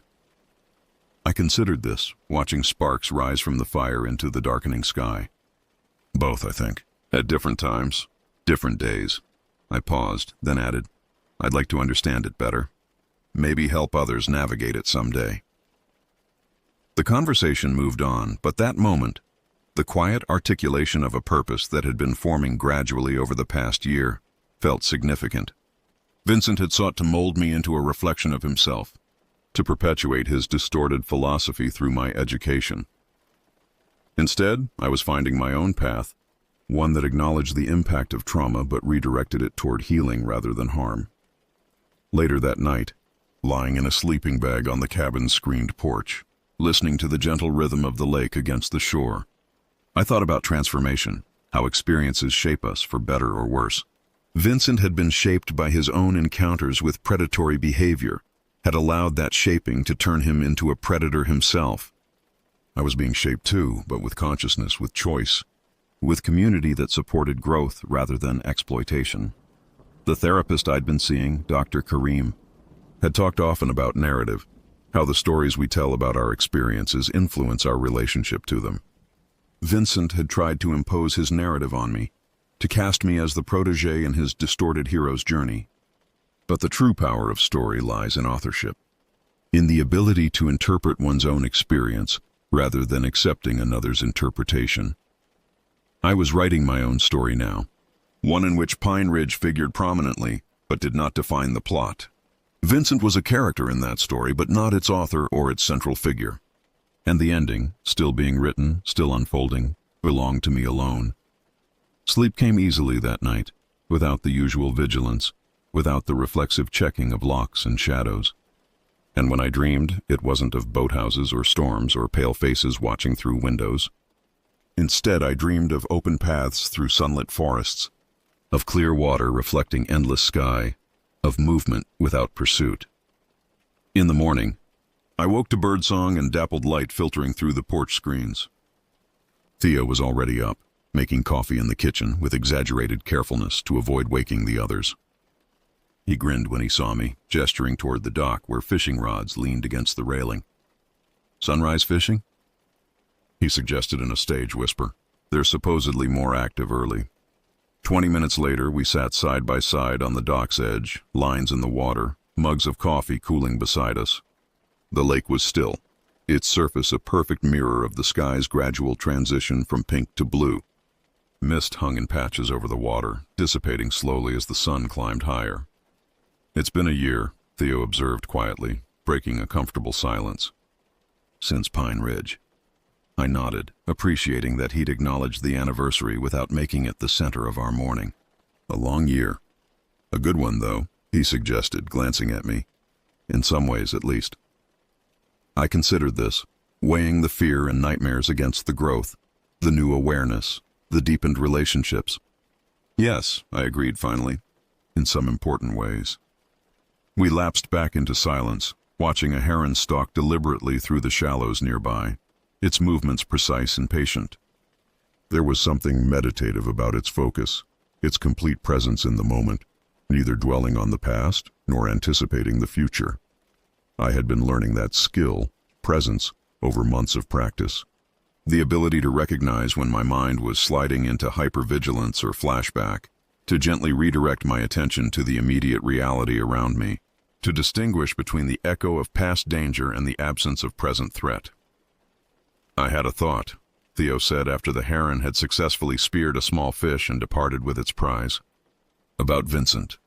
I considered this, watching sparks rise from the fire into the darkening sky. Both, I think. At different times, different days. I paused, then added, I'd like to understand it better. Maybe help others navigate it someday. The conversation moved on, but that moment, the quiet articulation of a purpose that had been forming gradually over the past year, felt significant. Vincent had sought to mold me into a reflection of himself, to perpetuate his distorted philosophy through my education. Instead, I was finding my own path, one that acknowledged the impact of trauma but redirected it toward healing rather than harm. Later that night, lying in a sleeping bag on the cabin's screened porch, listening to the gentle rhythm of the lake against the shore, I thought about transformation, how experiences shape us for better or worse. Vincent had been shaped by his own encounters with predatory behavior, had allowed that shaping to turn him into a predator himself. I was being shaped too, but with consciousness, with choice, with community that supported growth rather than exploitation. The therapist I'd been seeing, Dr. Karim, had talked often about narrative, how the stories we tell about our experiences influence our relationship to them. Vincent had tried to impose his narrative on me, to cast me as the protege in his distorted hero's journey. But the true power of story lies in authorship, in the ability to interpret one's own experience rather than accepting another's interpretation. I was writing my own story now, one in which Pine Ridge figured prominently, but did not define the plot. Vincent was a character in that story, but not its author or its central figure. And the ending, still being written, still unfolding, belonged to me alone. Sleep came easily that night, without the usual vigilance, without the reflexive checking of locks and shadows. And when I dreamed, it wasn't of boathouses or storms or pale faces watching through windows. Instead, I dreamed of open paths through sunlit forests, of clear water reflecting endless sky, of movement without pursuit. In the morning, I woke to birdsong and dappled light filtering through the porch screens. Theo was already up, making coffee in the kitchen with exaggerated carefulness to avoid waking the others. He grinned when he saw me, gesturing toward the dock where fishing rods leaned against the railing. Sunrise fishing? He suggested in a stage whisper. They're supposedly more active early. 20 minutes later, we sat side by side on the dock's edge, lines in the water, mugs of coffee cooling beside us. The lake was still, its surface a perfect mirror of the sky's gradual transition from pink to blue. Mist hung in patches over the water, dissipating slowly as the sun climbed higher. It's been a year, Theo observed quietly, breaking a comfortable silence. Since Pine Ridge. I nodded, appreciating that he'd acknowledged the anniversary without making it the center of our mourning. A long year. A good one, though, he suggested, glancing at me. In some ways, at least. I considered this, weighing the fear and nightmares against the growth, the new awareness, the deepened relationships. Yes, I agreed finally, in some important ways. We lapsed back into silence, watching a heron stalk deliberately through the shallows nearby, its movements precise and patient. There was something meditative about its focus, its complete presence in the moment, neither dwelling on the past nor anticipating the future. I had been learning that skill, presence, over months of practice. The ability to recognize when my mind was sliding into hypervigilance or flashback, to gently redirect my attention to the immediate reality around me, to distinguish between the echo of past danger and the absence of present threat. I had a thought, Theo said after the heron had successfully speared a small fish and departed with its prize. About Vincent.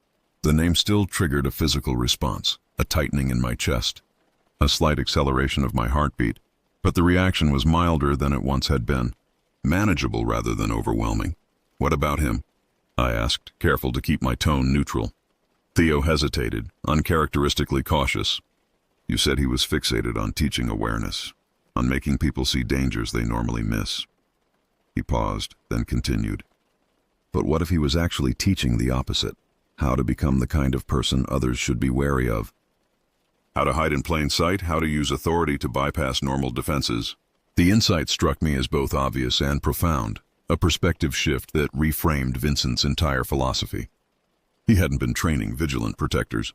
The name still triggered a physical response, a tightening in my chest, a slight acceleration of my heartbeat, but the reaction was milder than it once had been, manageable rather than overwhelming. What about him? I asked, careful to keep my tone neutral. Theo hesitated, uncharacteristically cautious. You said he was fixated on teaching awareness, on making people see dangers they normally miss. He paused, then continued. But what if he was actually teaching the opposite? How to become the kind of person others should be wary of? How to hide in plain sight, how to use authority to bypass normal defenses. The insight struck me as both obvious and profound, a perspective shift that reframed Vincent's entire philosophy. He hadn't been training vigilant protectors.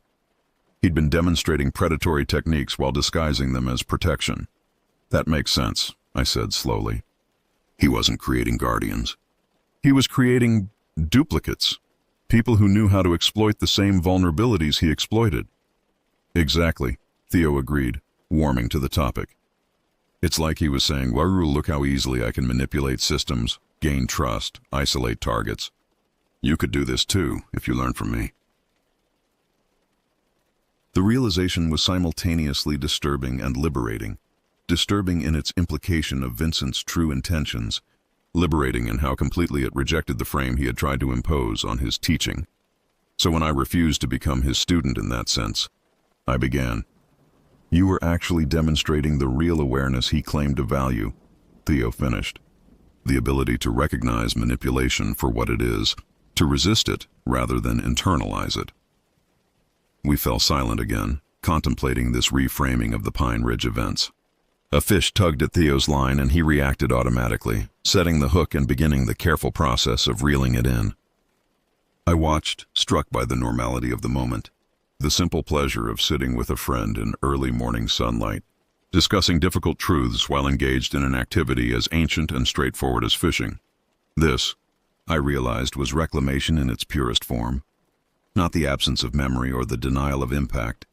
He'd been demonstrating predatory techniques while disguising them as protection. That makes sense, I said slowly. He wasn't creating guardians. He was creating duplicates, people who knew how to exploit the same vulnerabilities he exploited. Exactly, Theo agreed, warming to the topic. It's like he was saying, "Waru, look how easily I can manipulate systems, gain trust, isolate targets. You could do this too, if you learn from me." The realization was simultaneously disturbing and liberating. Disturbing in its implication of Vincent's true intentions, liberating in how completely it rejected the frame he had tried to impose on his teaching. So when I refused to become his student in that sense, I began. "You were actually demonstrating the real awareness he claimed to value," Theo finished. "The ability to recognize manipulation for what it is, to resist it rather than internalize it." We fell silent again, contemplating this reframing of the Pine Ridge events. A fish tugged at Theo's line and he reacted automatically, setting the hook and beginning the careful process of reeling it in. I watched, struck by the normality of the moment. The simple pleasure of sitting with a friend in early morning sunlight, discussing difficult truths while engaged in an activity as ancient and straightforward as fishing. This, I realized, was reclamation in its purest form. Not the absence of memory or the denial of impact,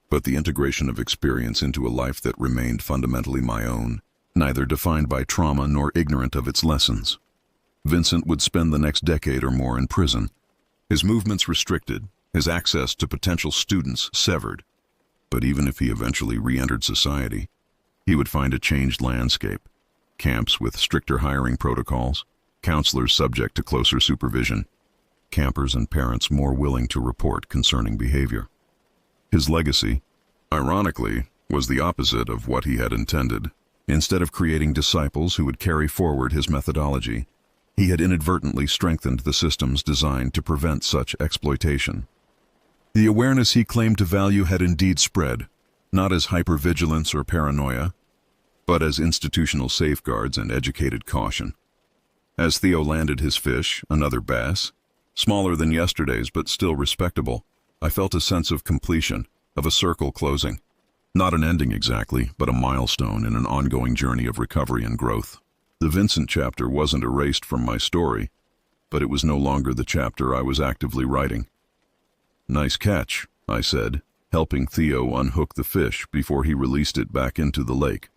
but the integration of experience into a life that remained fundamentally my own, neither defined by trauma nor ignorant of its lessons. Vincent would spend the next decade or more in prison, his movements restricted, his access to potential students severed. But even if he eventually re-entered society, he would find a changed landscape, camps with stricter hiring protocols, counselors subject to closer supervision, campers and parents more willing to report concerning behavior. His legacy, ironically, was the opposite of what he had intended. Instead of creating disciples who would carry forward his methodology, he had inadvertently strengthened the systems designed to prevent such exploitation. The awareness he claimed to value had indeed spread, not as hypervigilance or paranoia, but as institutional safeguards and educated caution. As Theo landed his fish, another bass, smaller than yesterday's but still respectable, I felt a sense of completion, of a circle closing. Not an ending exactly, but a milestone in an ongoing journey of recovery and growth. The Vincent chapter wasn't erased from my story, but it was no longer the chapter I was actively writing. "Nice catch," I said, helping Theo unhook the fish before he released it back into the lake.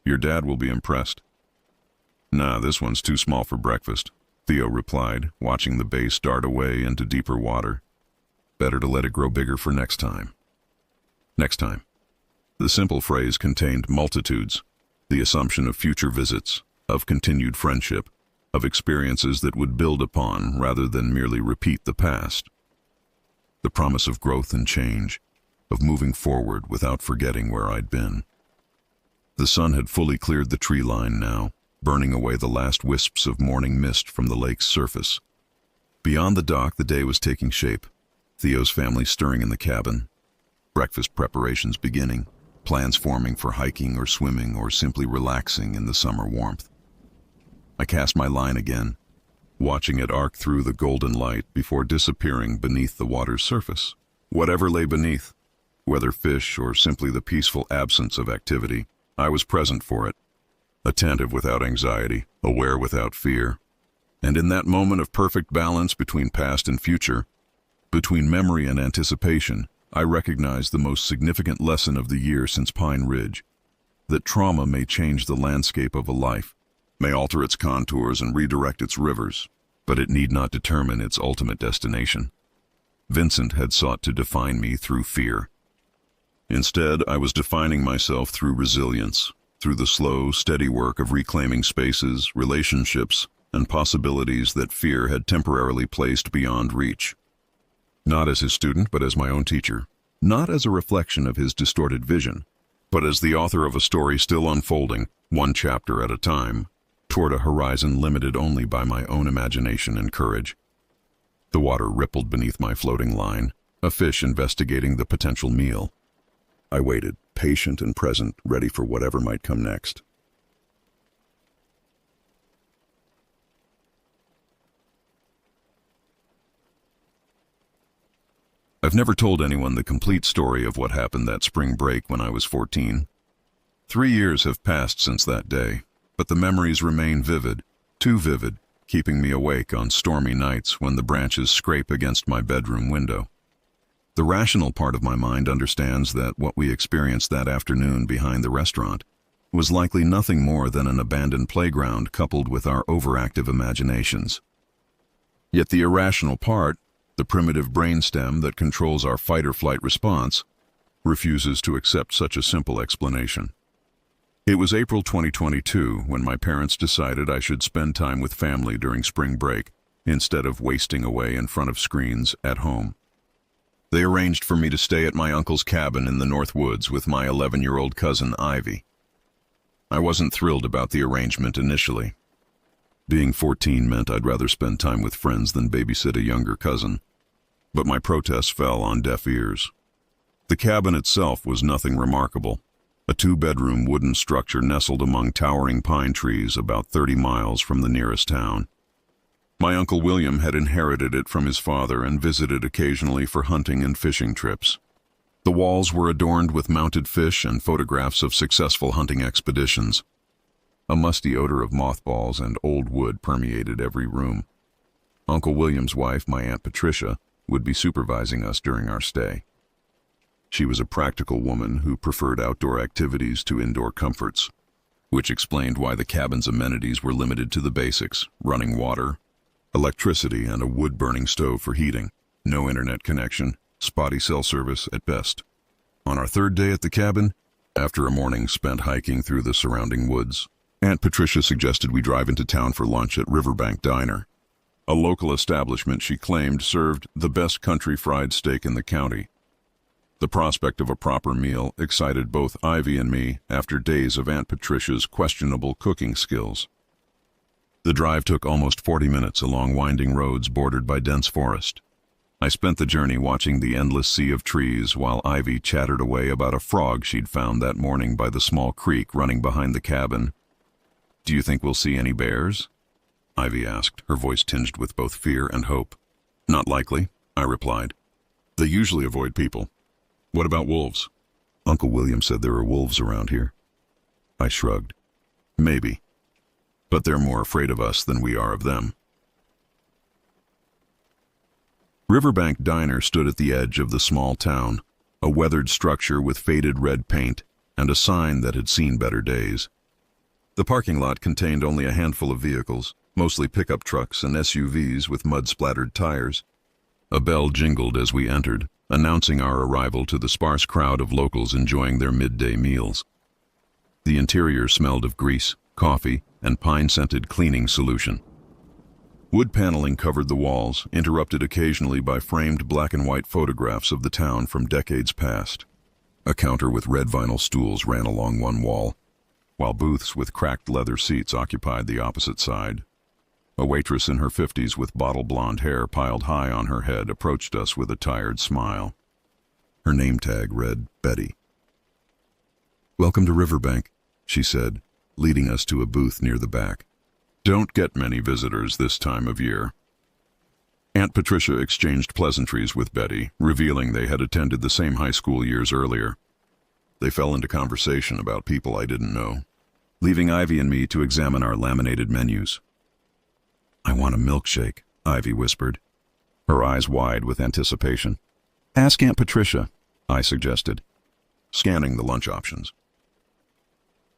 "Your dad will be impressed." "Nah, this one's too small for breakfast," Theo replied, watching the bass dart away into deeper water. "Better to let it grow bigger for next time." Next time. The simple phrase contained multitudes, the assumption of future visits, of continued friendship, of experiences that would build upon rather than merely repeat the past. The promise of growth and change, of moving forward without forgetting where I'd been. The sun had fully cleared the tree line now, burning away the last wisps of morning mist from the lake's surface. Beyond the dock, the day was taking shape, Theo's family stirring in the cabin, breakfast preparations beginning, plans forming for hiking or swimming or simply relaxing in the summer warmth. I cast my line again, watching it arc through the golden light before disappearing beneath the water's surface. Whatever lay beneath, whether fish or simply the peaceful absence of activity, I was present for it, attentive without anxiety, aware without fear. And in that moment of perfect balance between past and future, between memory and anticipation, I recognized the most significant lesson of the year since Pine Ridge, that trauma may change the landscape of a life, may alter its contours and redirect its rivers, but it need not determine its ultimate destination. Vincent had sought to define me through fear. Instead, I was defining myself through resilience, through the slow, steady work of reclaiming spaces, relationships, and possibilities that fear had temporarily placed beyond reach. Not as his student, but as my own teacher. Not as a reflection of his distorted vision, but as the author of a story still unfolding, one chapter at a time, toward a horizon limited only by my own imagination and courage. The water rippled beneath my floating line, a fish investigating the potential meal. I waited, patient and present, ready for whatever might come next. I've never told anyone the complete story of what happened that spring break when I was 14. 3 years have passed since that day, but the memories remain vivid, too vivid, keeping me awake on stormy nights when the branches scrape against my bedroom window. The rational part of my mind understands that what we experienced that afternoon behind the restaurant was likely nothing more than an abandoned playground coupled with our overactive imaginations. Yet the irrational part, the primitive brainstem that controls our fight-or-flight response, refuses to accept such a simple explanation. It was April 2022 when my parents decided I should spend time with family during spring break instead of wasting away in front of screens at home. They arranged for me to stay at my uncle's cabin in the North Woods with my 11-year-old cousin Ivy. I wasn't thrilled about the arrangement initially. Being 14 meant I'd rather spend time with friends than babysit a younger cousin. But my protests fell on deaf ears. The cabin itself was nothing remarkable. A 2-bedroom wooden structure nestled among towering pine trees about 30 miles from the nearest town. My Uncle William had inherited it from his father and visited occasionally for hunting and fishing trips. The walls were adorned with mounted fish and photographs of successful hunting expeditions. A musty odor of mothballs and old wood permeated every room. Uncle William's wife, my Aunt Patricia, would be supervising us during our stay. She was a practical woman who preferred outdoor activities to indoor comforts, which explained why the cabin's amenities were limited to the basics: running water, electricity, and a wood-burning stove for heating. No internet connection, spotty cell service at best. On our 3rd day at the cabin, after a morning spent hiking through the surrounding woods, Aunt Patricia suggested we drive into town for lunch at Riverbank Diner. A local establishment she claimed served the best country fried steak in the county. The prospect of a proper meal excited both Ivy and me after days of Aunt Patricia's questionable cooking skills. The drive took almost 40 minutes along winding roads bordered by dense forest. I spent the journey watching the endless sea of trees while Ivy chattered away about a frog she'd found that morning by the small creek running behind the cabin. "Do you think we'll see any bears?" Ivy asked, her voice tinged with both fear and hope. "Not likely," I replied. "They usually avoid people." "What about wolves?" "Uncle William said there are wolves around here." I shrugged. "Maybe. But they're more afraid of us than we are of them." Riverbank Diner stood at the edge of the small town, a weathered structure with faded red paint and a sign that had seen better days. The parking lot contained only a handful of vehicles, mostly pickup trucks and SUVs with mud-splattered tires. A bell jingled as we entered, announcing our arrival to the sparse crowd of locals enjoying their midday meals. The interior smelled of grease, coffee, and pine-scented cleaning solution. Wood paneling covered the walls, interrupted occasionally by framed black and white photographs of the town from decades past. A counter with red vinyl stools ran along one wall, while booths with cracked leather seats occupied the opposite side. A waitress in her 50s with bottle blonde hair piled high on her head approached us with a tired smile. Her name tag read Betty. "Welcome to Riverbank," she said, leading us to a booth near the back. "Don't get many visitors this time of year." Aunt Patricia exchanged pleasantries with Betty, revealing they had attended the same high school years earlier. They fell into conversation about people I didn't know, leaving Ivy and me to examine our laminated menus. "I want a milkshake," Ivy whispered, her eyes wide with anticipation. "Ask Aunt Patricia," I suggested, scanning the lunch options.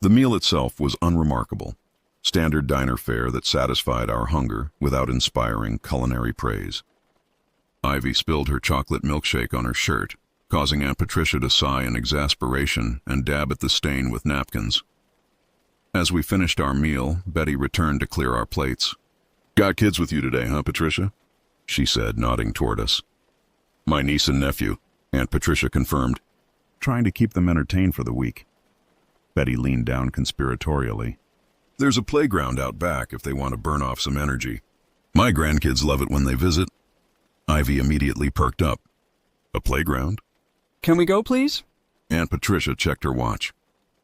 The meal itself was unremarkable, standard diner fare that satisfied our hunger without inspiring culinary praise. Ivy spilled her chocolate milkshake on her shirt, causing Aunt Patricia to sigh in exasperation and dab at the stain with napkins. As we finished our meal, Betty returned to clear our plates. "Got kids with you today, huh, Patricia?" she said, nodding toward us. "My niece and nephew," Aunt Patricia confirmed. "Trying to keep them entertained for the week." Betty leaned down conspiratorially. "There's a playground out back if they want to burn off some energy. My grandkids love it when they visit." Ivy immediately perked up. "A playground?" "Can we go, please?" Aunt Patricia checked her watch.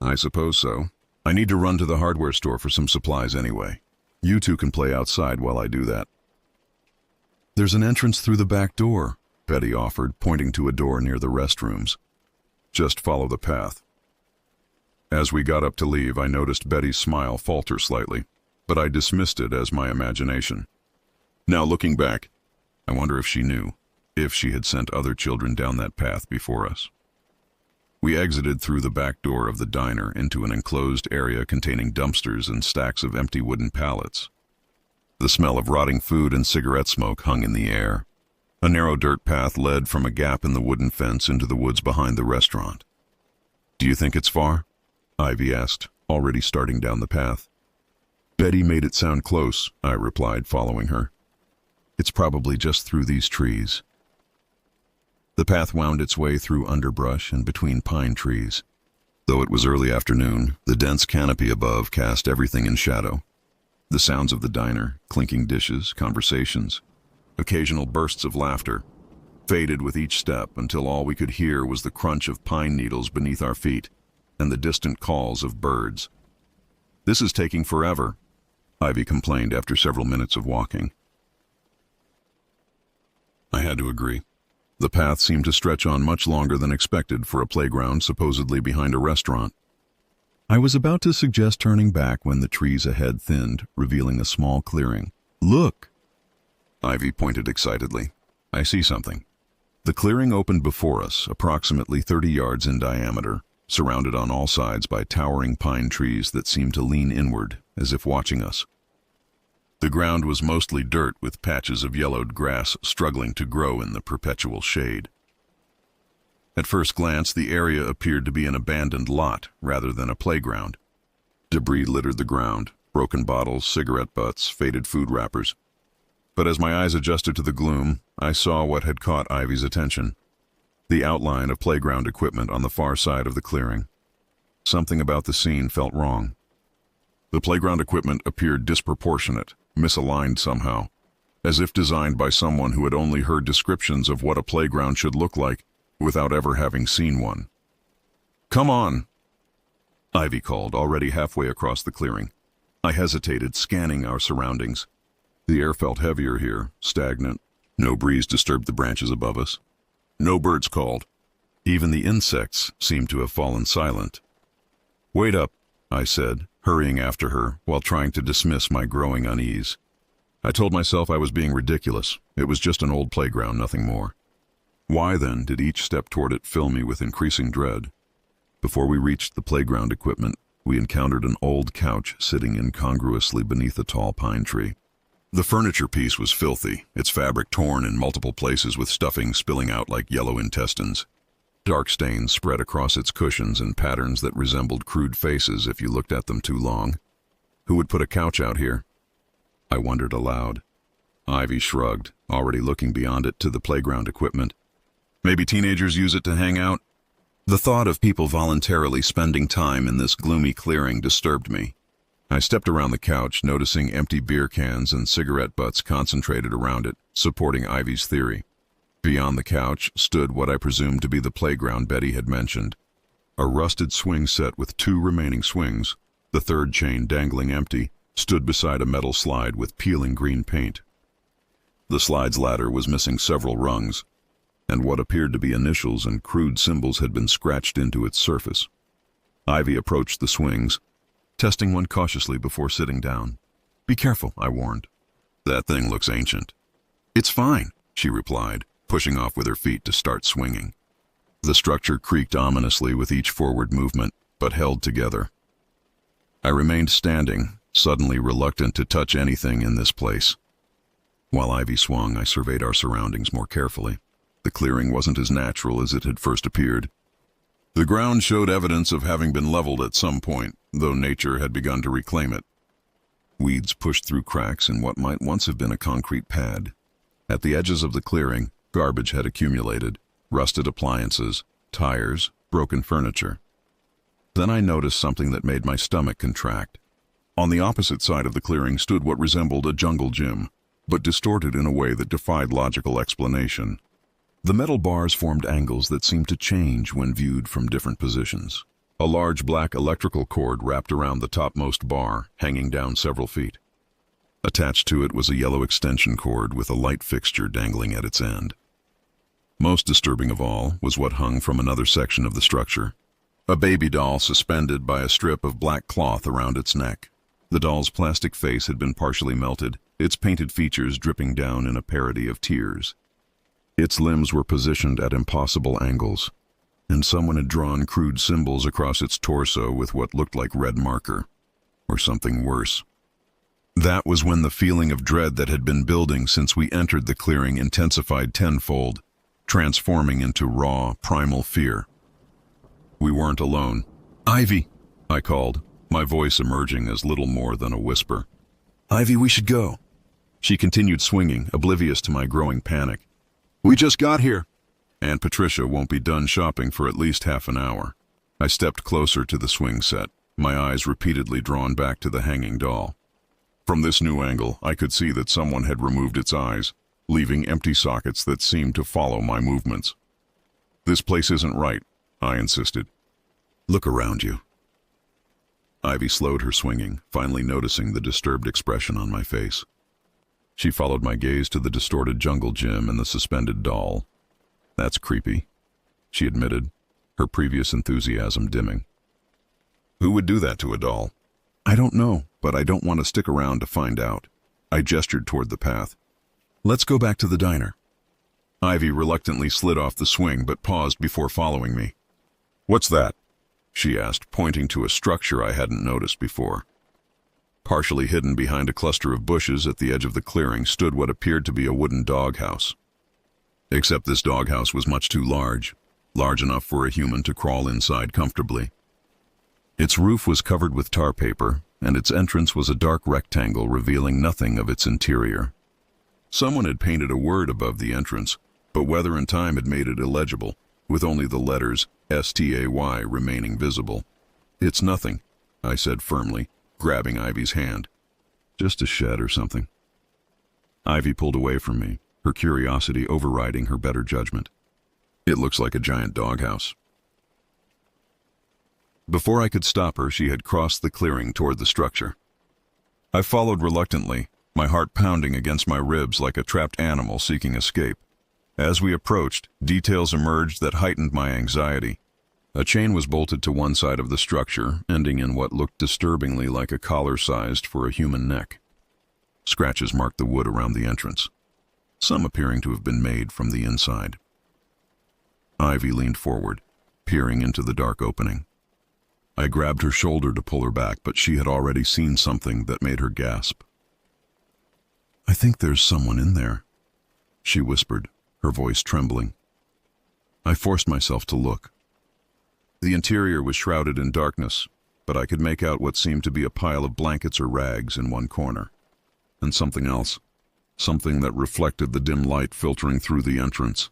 I suppose so. I need to run to the hardware store for some supplies anyway. You two can play outside while I do that. There's an entrance through the back door, Betty offered, pointing to a door near the restrooms. Just follow the path. As we got up to leave, I noticed Betty's smile falter slightly, but I dismissed it as my imagination. Now looking back, I wonder if she knew, if she had sent other children down that path before us. We exited through the back door of the diner into an enclosed area containing dumpsters and stacks of empty wooden pallets. The smell of rotting food and cigarette smoke hung in the air. A narrow dirt path led from a gap in the wooden fence into the woods behind the restaurant. Do you think it's far? Ivy asked, already starting down the path. Betty made it sound close, I replied, following her. It's probably just through these trees. The path wound its way through underbrush and between pine trees. Though it was early afternoon, the dense canopy above cast everything in shadow. The sounds of the diner, clinking dishes, conversations, occasional bursts of laughter, faded with each step until all we could hear was the crunch of pine needles beneath our feet and the distant calls of birds. This is taking forever, Ivy complained after several minutes of walking. I had to agree. The path seemed to stretch on much longer than expected for a playground supposedly behind a restaurant. I was about to suggest turning back when the trees ahead thinned, revealing a small clearing. Look! Ivy pointed excitedly. I see something. The clearing opened before us, approximately 30 yards in diameter, surrounded on all sides by towering pine trees that seemed to lean inward, as if watching us. The ground was mostly dirt with patches of yellowed grass struggling to grow in the perpetual shade. At first glance, the area appeared to be an abandoned lot rather than a playground. Debris littered the ground, broken bottles, cigarette butts, faded food wrappers. But as my eyes adjusted to the gloom, I saw what had caught Ivy's attention. The outline of playground equipment on the far side of the clearing. Something about the scene felt wrong. The playground equipment appeared disproportionate, misaligned somehow, as if designed by someone who had only heard descriptions of what a playground should look like without ever having seen one. Come on, Ivy called, already halfway across the clearing. I hesitated, scanning our surroundings. The air felt heavier here, stagnant. No breeze disturbed the branches above us. No birds called. Even the insects seemed to have fallen silent. Wait up, I said, hurrying after her while trying to dismiss my growing unease. I told myself I was being ridiculous. It was just an old playground, nothing more. Why, then, did each step toward it fill me with increasing dread? Before we reached the playground equipment, we encountered an old couch sitting incongruously beneath a tall pine tree. The furniture piece was filthy, its fabric torn in multiple places with stuffing spilling out like yellow intestines. Dark stains spread across its cushions in patterns that resembled crude faces if you looked at them too long. Who would put a couch out here? I wondered aloud. Ivy shrugged, already looking beyond it to the playground equipment. Maybe teenagers use it to hang out? The thought of people voluntarily spending time in this gloomy clearing disturbed me. I stepped around the couch, noticing empty beer cans and cigarette butts concentrated around it, supporting Ivy's theory. Beyond the couch stood what I presumed to be the playground Betty had mentioned. A rusted swing set with 2 remaining swings, the third chain dangling empty, stood beside a metal slide with peeling green paint. The slide's ladder was missing several rungs, and what appeared to be initials and crude symbols had been scratched into its surface. Ivy approached the swings, testing one cautiously before sitting down. Be careful, I warned. That thing looks ancient. It's fine, she replied, pushing off with her feet to start swinging. The structure creaked ominously with each forward movement, but held together. I remained standing, suddenly reluctant to touch anything in this place. While Ivy swung, I surveyed our surroundings more carefully. The clearing wasn't as natural as it had first appeared. The ground showed evidence of having been leveled at some point, though nature had begun to reclaim it. Weeds pushed through cracks in what might once have been a concrete pad. At the edges of the clearing, garbage had accumulated, rusted appliances, tires, broken furniture. Then I noticed something that made my stomach contract. On the opposite side of the clearing stood what resembled a jungle gym, but distorted in a way that defied logical explanation. The metal bars formed angles that seemed to change when viewed from different positions. A large black electrical cord wrapped around the topmost bar, hanging down several feet. Attached to it was a yellow extension cord with a light fixture dangling at its end. Most disturbing of all was what hung from another section of the structure. A baby doll suspended by a strip of black cloth around its neck. The doll's plastic face had been partially melted, its painted features dripping down in a parody of tears. Its limbs were positioned at impossible angles, and someone had drawn crude symbols across its torso with what looked like red marker, or something worse. That was when the feeling of dread that had been building since we entered the clearing intensified tenfold, transforming into raw, primal fear. We weren't alone. "Ivy," I called, my voice emerging as little more than a whisper. "Ivy, we should go." She continued swinging, oblivious to my growing panic. "We just got here. Aunt Patricia won't be done shopping for at least half an hour." I stepped closer to the swing set, my eyes repeatedly drawn back to the hanging doll. From this new angle, I could see that someone had removed its eyes, leaving empty sockets that seemed to follow my movements. "This place isn't right," I insisted. "Look around you." Ivy slowed her swinging, finally noticing the disturbed expression on my face. She followed my gaze to the distorted jungle gym and the suspended doll. "That's creepy," she admitted, her previous enthusiasm dimming. "Who would do that to a doll?" "I don't know, but I don't want to stick around to find out." I gestured toward the path. "Let's go back to the diner." Ivy reluctantly slid off the swing but paused before following me. "What's that?" she asked, pointing to a structure I hadn't noticed before. Partially hidden behind a cluster of bushes at the edge of the clearing stood what appeared to be a wooden doghouse. Except this doghouse was much too large enough for a human to crawl inside comfortably. Its roof was covered with tar paper, and its entrance was a dark rectangle revealing nothing of its interior. Someone had painted a word above the entrance, but weather and time had made it illegible, with only the letters STAY remaining visible. "It's nothing," I said firmly, grabbing Ivy's hand. "Just a shed or something." Ivy pulled away from me, her curiosity overriding her better judgment. "It looks like a giant doghouse." Before I could stop her, she had crossed the clearing toward the structure. I followed reluctantly, my heart pounding against my ribs like a trapped animal seeking escape. As we approached, details emerged that heightened my anxiety. A chain was bolted to one side of the structure, ending in what looked disturbingly like a collar sized for a human neck. Scratches marked the wood around the entrance, some appearing to have been made from the inside. Ivy leaned forward, peering into the dark opening. I grabbed her shoulder to pull her back, but she had already seen something that made her gasp. "I think there's someone in there," she whispered, her voice trembling. I forced myself to look. The interior was shrouded in darkness, but I could make out what seemed to be a pile of blankets or rags in one corner. And something else, something that reflected the dim light filtering through the entrance.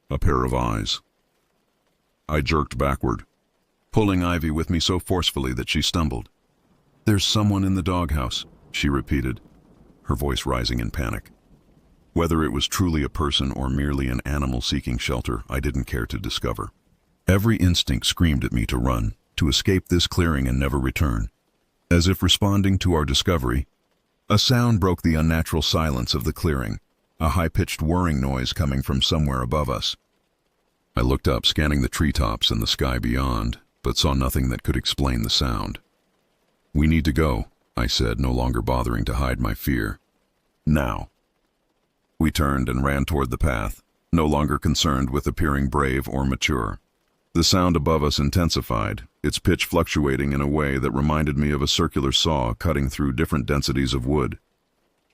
A pair of eyes. I jerked backward, pulling Ivy with me so forcefully that she stumbled. "There's someone in the doghouse," she repeated, her voice rising in panic. Whether it was truly a person or merely an animal seeking shelter, I didn't care to discover. Every instinct screamed at me to run, to escape this clearing and never return. As if responding to our discovery, a sound broke the unnatural silence of the clearing, a high-pitched whirring noise coming from somewhere above us. I looked up, scanning the treetops and the sky beyond, but saw nothing that could explain the sound. "We need to go," I said, no longer bothering to hide my fear. "Now." We turned and ran toward the path, no longer concerned with appearing brave or mature. The sound above us intensified, its pitch fluctuating in a way that reminded me of a circular saw cutting through different densities of wood.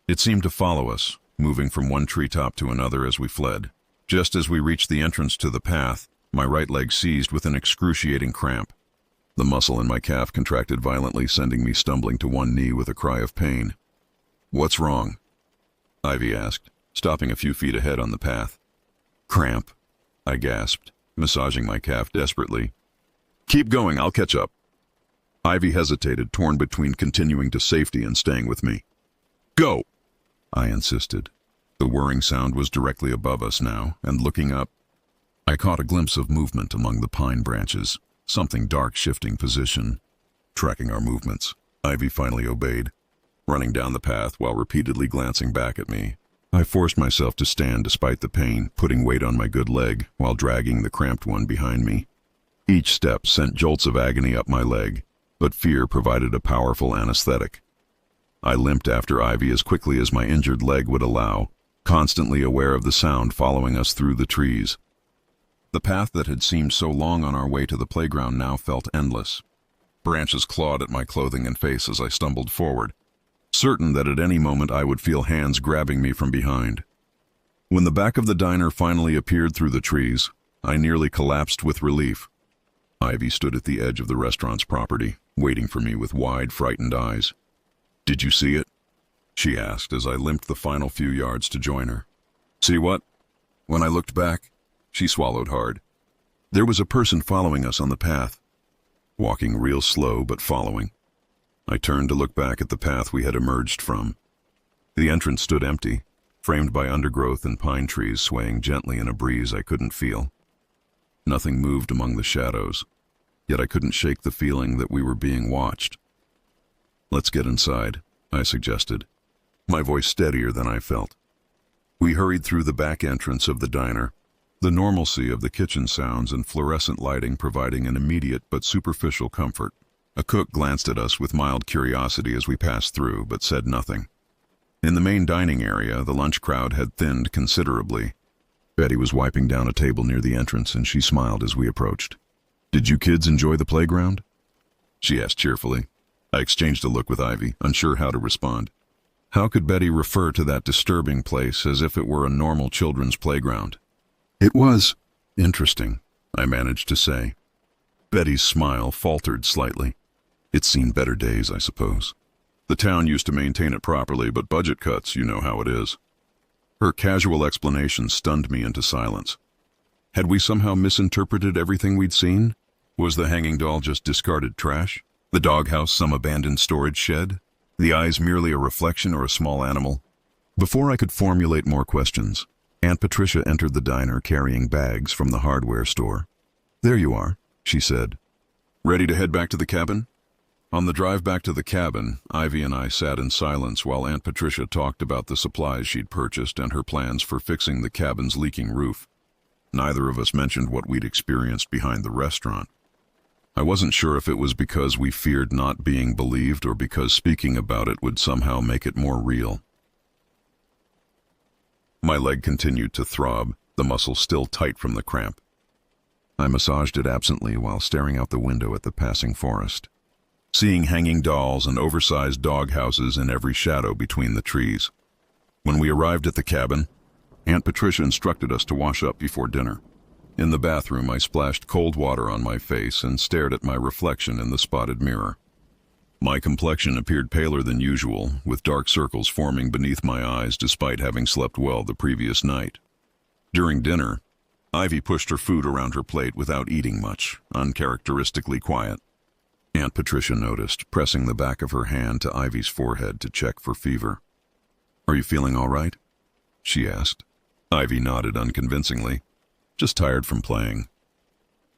It seemed to follow us, moving from one treetop to another as we fled. Just as we reached the entrance to the path, my right leg seized with an excruciating cramp. The muscle in my calf contracted violently, sending me stumbling to one knee with a cry of pain. "What's wrong?" Ivy asked, stopping a few feet ahead on the path. "Cramp," I gasped, massaging my calf desperately. "Keep going, I'll catch up." Ivy hesitated, torn between continuing to safety and staying with me. "Go," I insisted. The whirring sound was directly above us now, and looking up, I caught a glimpse of movement among the pine branches, something dark shifting position, tracking our movements. Ivy finally obeyed, running down the path while repeatedly glancing back at me. I forced myself to stand despite the pain, putting weight on my good leg while dragging the cramped one behind me. Each step sent jolts of agony up my leg, but fear provided a powerful anesthetic. I limped after Ivy as quickly as my injured leg would allow, constantly aware of the sound following us through the trees. The path that had seemed so long on our way to the playground now felt endless. Branches clawed at my clothing and face as I stumbled forward, certain that at any moment I would feel hands grabbing me from behind. When the back of the diner finally appeared through the trees, I nearly collapsed with relief. Ivy stood at the edge of the restaurant's property, waiting for me with wide, frightened eyes. "Did you see it?" she asked as I limped the final few yards to join her. "See what?" When I looked back, she swallowed hard. There was a person following us on the path, walking real slow but following. I turned to look back at the path we had emerged from. The entrance stood empty, framed by undergrowth and pine trees swaying gently in a breeze I couldn't feel. Nothing moved among the shadows, yet I couldn't shake the feeling that we were being watched. "Let's get inside," I suggested, my voice steadier than I felt. We hurried through the back entrance of the diner, the normalcy of the kitchen sounds and fluorescent lighting providing an immediate but superficial comfort. A cook glanced at us with mild curiosity as we passed through, but said nothing. In the main dining area, the lunch crowd had thinned considerably. Betty was wiping down a table near the entrance, and she smiled as we approached. "Did you kids enjoy the playground?" she asked cheerfully. I exchanged a look with Ivy, unsure how to respond. How could Betty refer to that disturbing place as if it were a normal children's playground? "It was interesting," I managed to say. Betty's smile faltered slightly. "It's seen better days, I suppose. The town used to maintain it properly, but budget cuts, you know how it is." Her casual explanation stunned me into silence. Had we somehow misinterpreted everything we'd seen? Was the hanging doll just discarded trash? The doghouse some abandoned storage shed? The eyes merely a reflection or a small animal? Before I could formulate more questions, Aunt Patricia entered the diner carrying bags from the hardware store. "There you are," she said. "Ready to head back to the cabin?" On the drive back to the cabin, Ivy and I sat in silence while Aunt Patricia talked about the supplies she'd purchased and her plans for fixing the cabin's leaking roof. Neither of us mentioned what we'd experienced behind the restaurant. I wasn't sure if it was because we feared not being believed or because speaking about it would somehow make it more real. My leg continued to throb, the muscle still tight from the cramp. I massaged it absently while staring out the window at the passing forest, seeing hanging dolls and oversized dog houses in every shadow between the trees. When we arrived at the cabin, Aunt Patricia instructed us to wash up before dinner. In the bathroom, I splashed cold water on my face and stared at my reflection in the spotted mirror. My complexion appeared paler than usual, with dark circles forming beneath my eyes despite having slept well the previous night. During dinner, Ivy pushed her food around her plate without eating much, uncharacteristically quiet. Aunt Patricia noticed, pressing the back of her hand to Ivy's forehead to check for fever. "Are you feeling all right?" she asked. Ivy nodded unconvincingly. "Just tired from playing."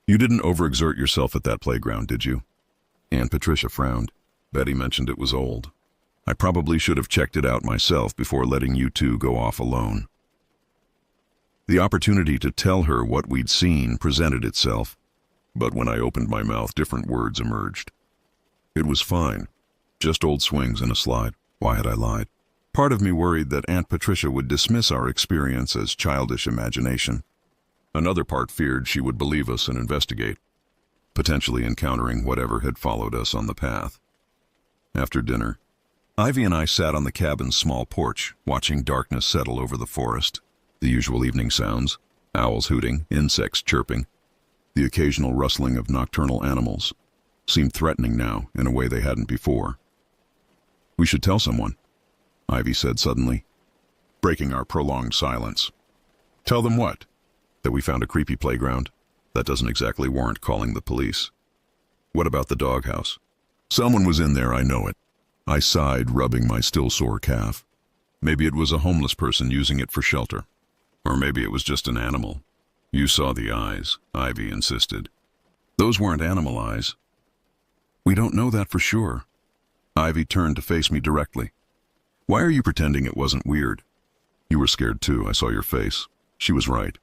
"You didn't overexert yourself at that playground, did you?" Aunt Patricia frowned. "Betty mentioned it was old. I probably should have checked it out myself before letting you two go off alone." The opportunity to tell her what we'd seen presented itself, but when I opened my mouth, different words emerged. It was fine. Just old swings and a slide. Why had I lied? Part of me worried that Aunt Patricia would dismiss our experience as childish imagination. Another part feared she would believe us and investigate, potentially encountering whatever had followed us on the path. After dinner, Ivy and I sat on the cabin's small porch, watching darkness settle over the forest. The usual evening sounds, owls hooting, insects chirping, the occasional rustling of nocturnal animals, seemed threatening now in a way they hadn't before. "We should tell someone," Ivy said suddenly, breaking our prolonged silence. "Tell them what?" "That we found a creepy playground. That doesn't exactly warrant calling the police." "What about the doghouse?" "Someone was in there, I know it." I sighed, rubbing my still sore calf. Maybe it was a homeless person using it for shelter. Or maybe it was just an animal. You saw the eyes, Ivy insisted. Those weren't animal eyes. We don't know that for sure. Ivy turned to face me directly. Why are you pretending it wasn't weird? You were scared too, I saw your face. She was right.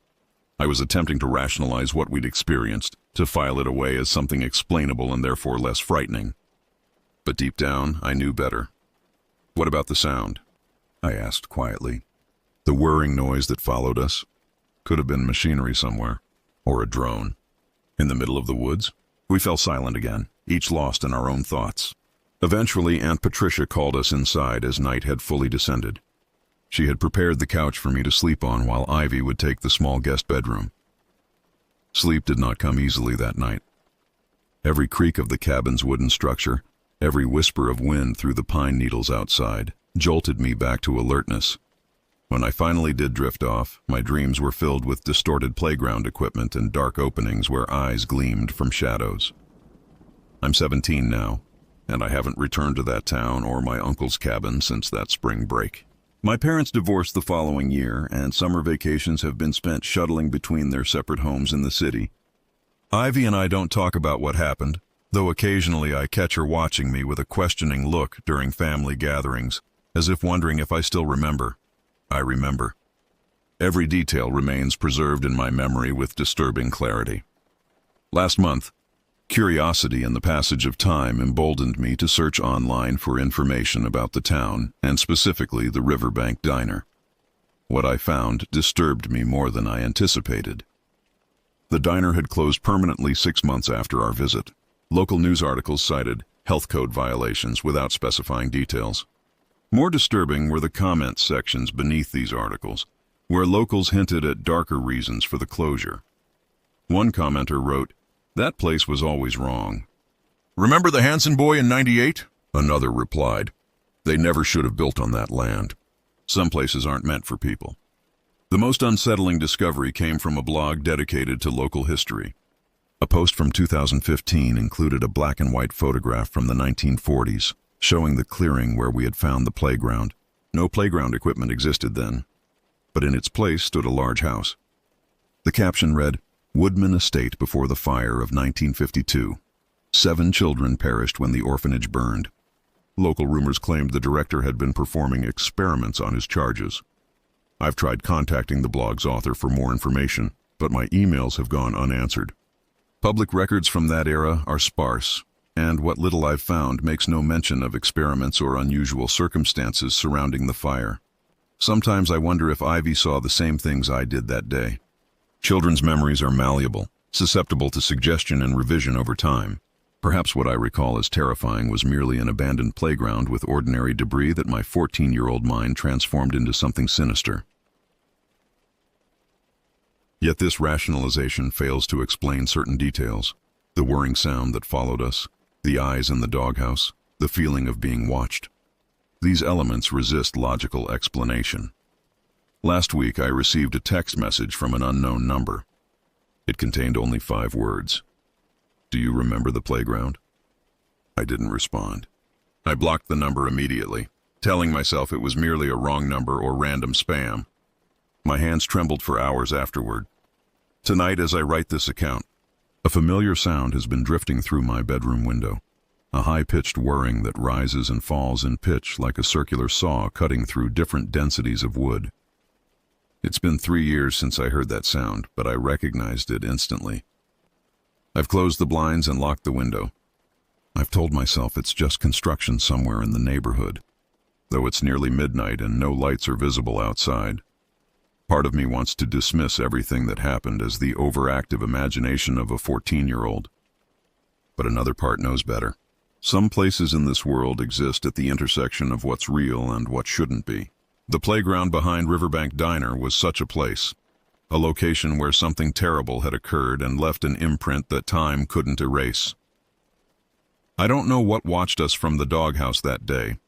I was attempting to rationalize what we'd experienced, to file it away as something explainable and therefore less frightening. But deep down, I knew better. What about the sound? I asked quietly. The whirring noise that followed us? Could have been machinery somewhere. Or a drone. In the middle of the woods? We fell silent again, each lost in our own thoughts. Eventually, Aunt Patricia called us inside as night had fully descended. She had prepared the couch for me to sleep on while Ivy would take the small guest bedroom. Sleep did not come easily that night. Every creak of the cabin's wooden structure, every whisper of wind through the pine needles outside, jolted me back to alertness. When I finally did drift off, my dreams were filled with distorted playground equipment and dark openings where eyes gleamed from shadows. I'm 17 now, and I haven't returned to that town or my uncle's cabin since that spring break. My parents divorced the following year, and summer vacations have been spent shuttling between their separate homes in the city. Ivy and I don't talk about what happened, though occasionally I catch her watching me with a questioning look during family gatherings, as if wondering if I still remember. I remember. Every detail remains preserved in my memory with disturbing clarity. Last month, curiosity and the passage of time emboldened me to search online for information about the town, and specifically the Riverbank Diner. What I found disturbed me more than I anticipated. The diner had closed permanently 6 months after our visit. Local news articles cited health code violations without specifying details. More disturbing were the comment sections beneath these articles, where locals hinted at darker reasons for the closure. One commenter wrote, "That place was always wrong." "Remember the Hanson boy in '98? Another replied, "They never should have built on that land. Some places aren't meant for people." The most unsettling discovery came from a blog dedicated to local history. A post from 2015 included a black and white photograph from the 1940s, showing the clearing where we had found the playground. No playground equipment existed then, but in its place stood a large house. The caption read, "Woodman Estate before the fire of 1952. 7 children perished when the orphanage burned." Local rumors claimed the director had been performing experiments on his charges. I've tried contacting the blog's author for more information, but my emails have gone unanswered. Public records from that era are sparse, and what little I've found makes no mention of experiments or unusual circumstances surrounding the fire. Sometimes I wonder if Ivy saw the same things I did that day. Children's memories are malleable, susceptible to suggestion and revision over time. Perhaps what I recall as terrifying was merely an abandoned playground with ordinary debris that my 14-year-old mind transformed into something sinister. Yet this rationalization fails to explain certain details. The whirring sound that followed us, the eyes in the doghouse, the feeling of being watched. These elements resist logical explanation. Last week I received a text message from an unknown number. It contained only 5 words. "Do you remember the playground?" I didn't respond. I blocked the number immediately, telling myself it was merely a wrong number or random spam. My hands trembled for hours afterward. Tonight, as I write this account, a familiar sound has been drifting through my bedroom window. A high-pitched whirring that rises and falls in pitch like a circular saw cutting through different densities of wood. It's been 3 years since I heard that sound, but I recognized it instantly. I've closed the blinds and locked the window. I've told myself it's just construction somewhere in the neighborhood, though it's nearly midnight and no lights are visible outside. Part of me wants to dismiss everything that happened as the overactive imagination of a 14-year-old. But another part knows better. Some places in this world exist at the intersection of what's real and what shouldn't be. The playground behind Riverbank Diner was such a place, a location where something terrible had occurred and left an imprint that time couldn't erase. I don't know what watched us from the doghouse that day,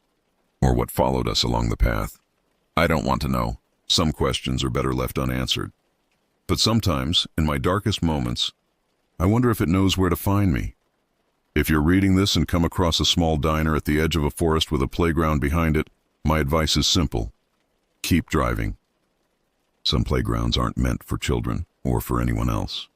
or what followed us along the path. I don't want to know. Some questions are better left unanswered. But sometimes, in my darkest moments, I wonder if it knows where to find me. If you're reading this and come across a small diner at the edge of a forest with a playground behind it, my advice is simple. Keep driving. Some playgrounds aren't meant for children or for anyone else.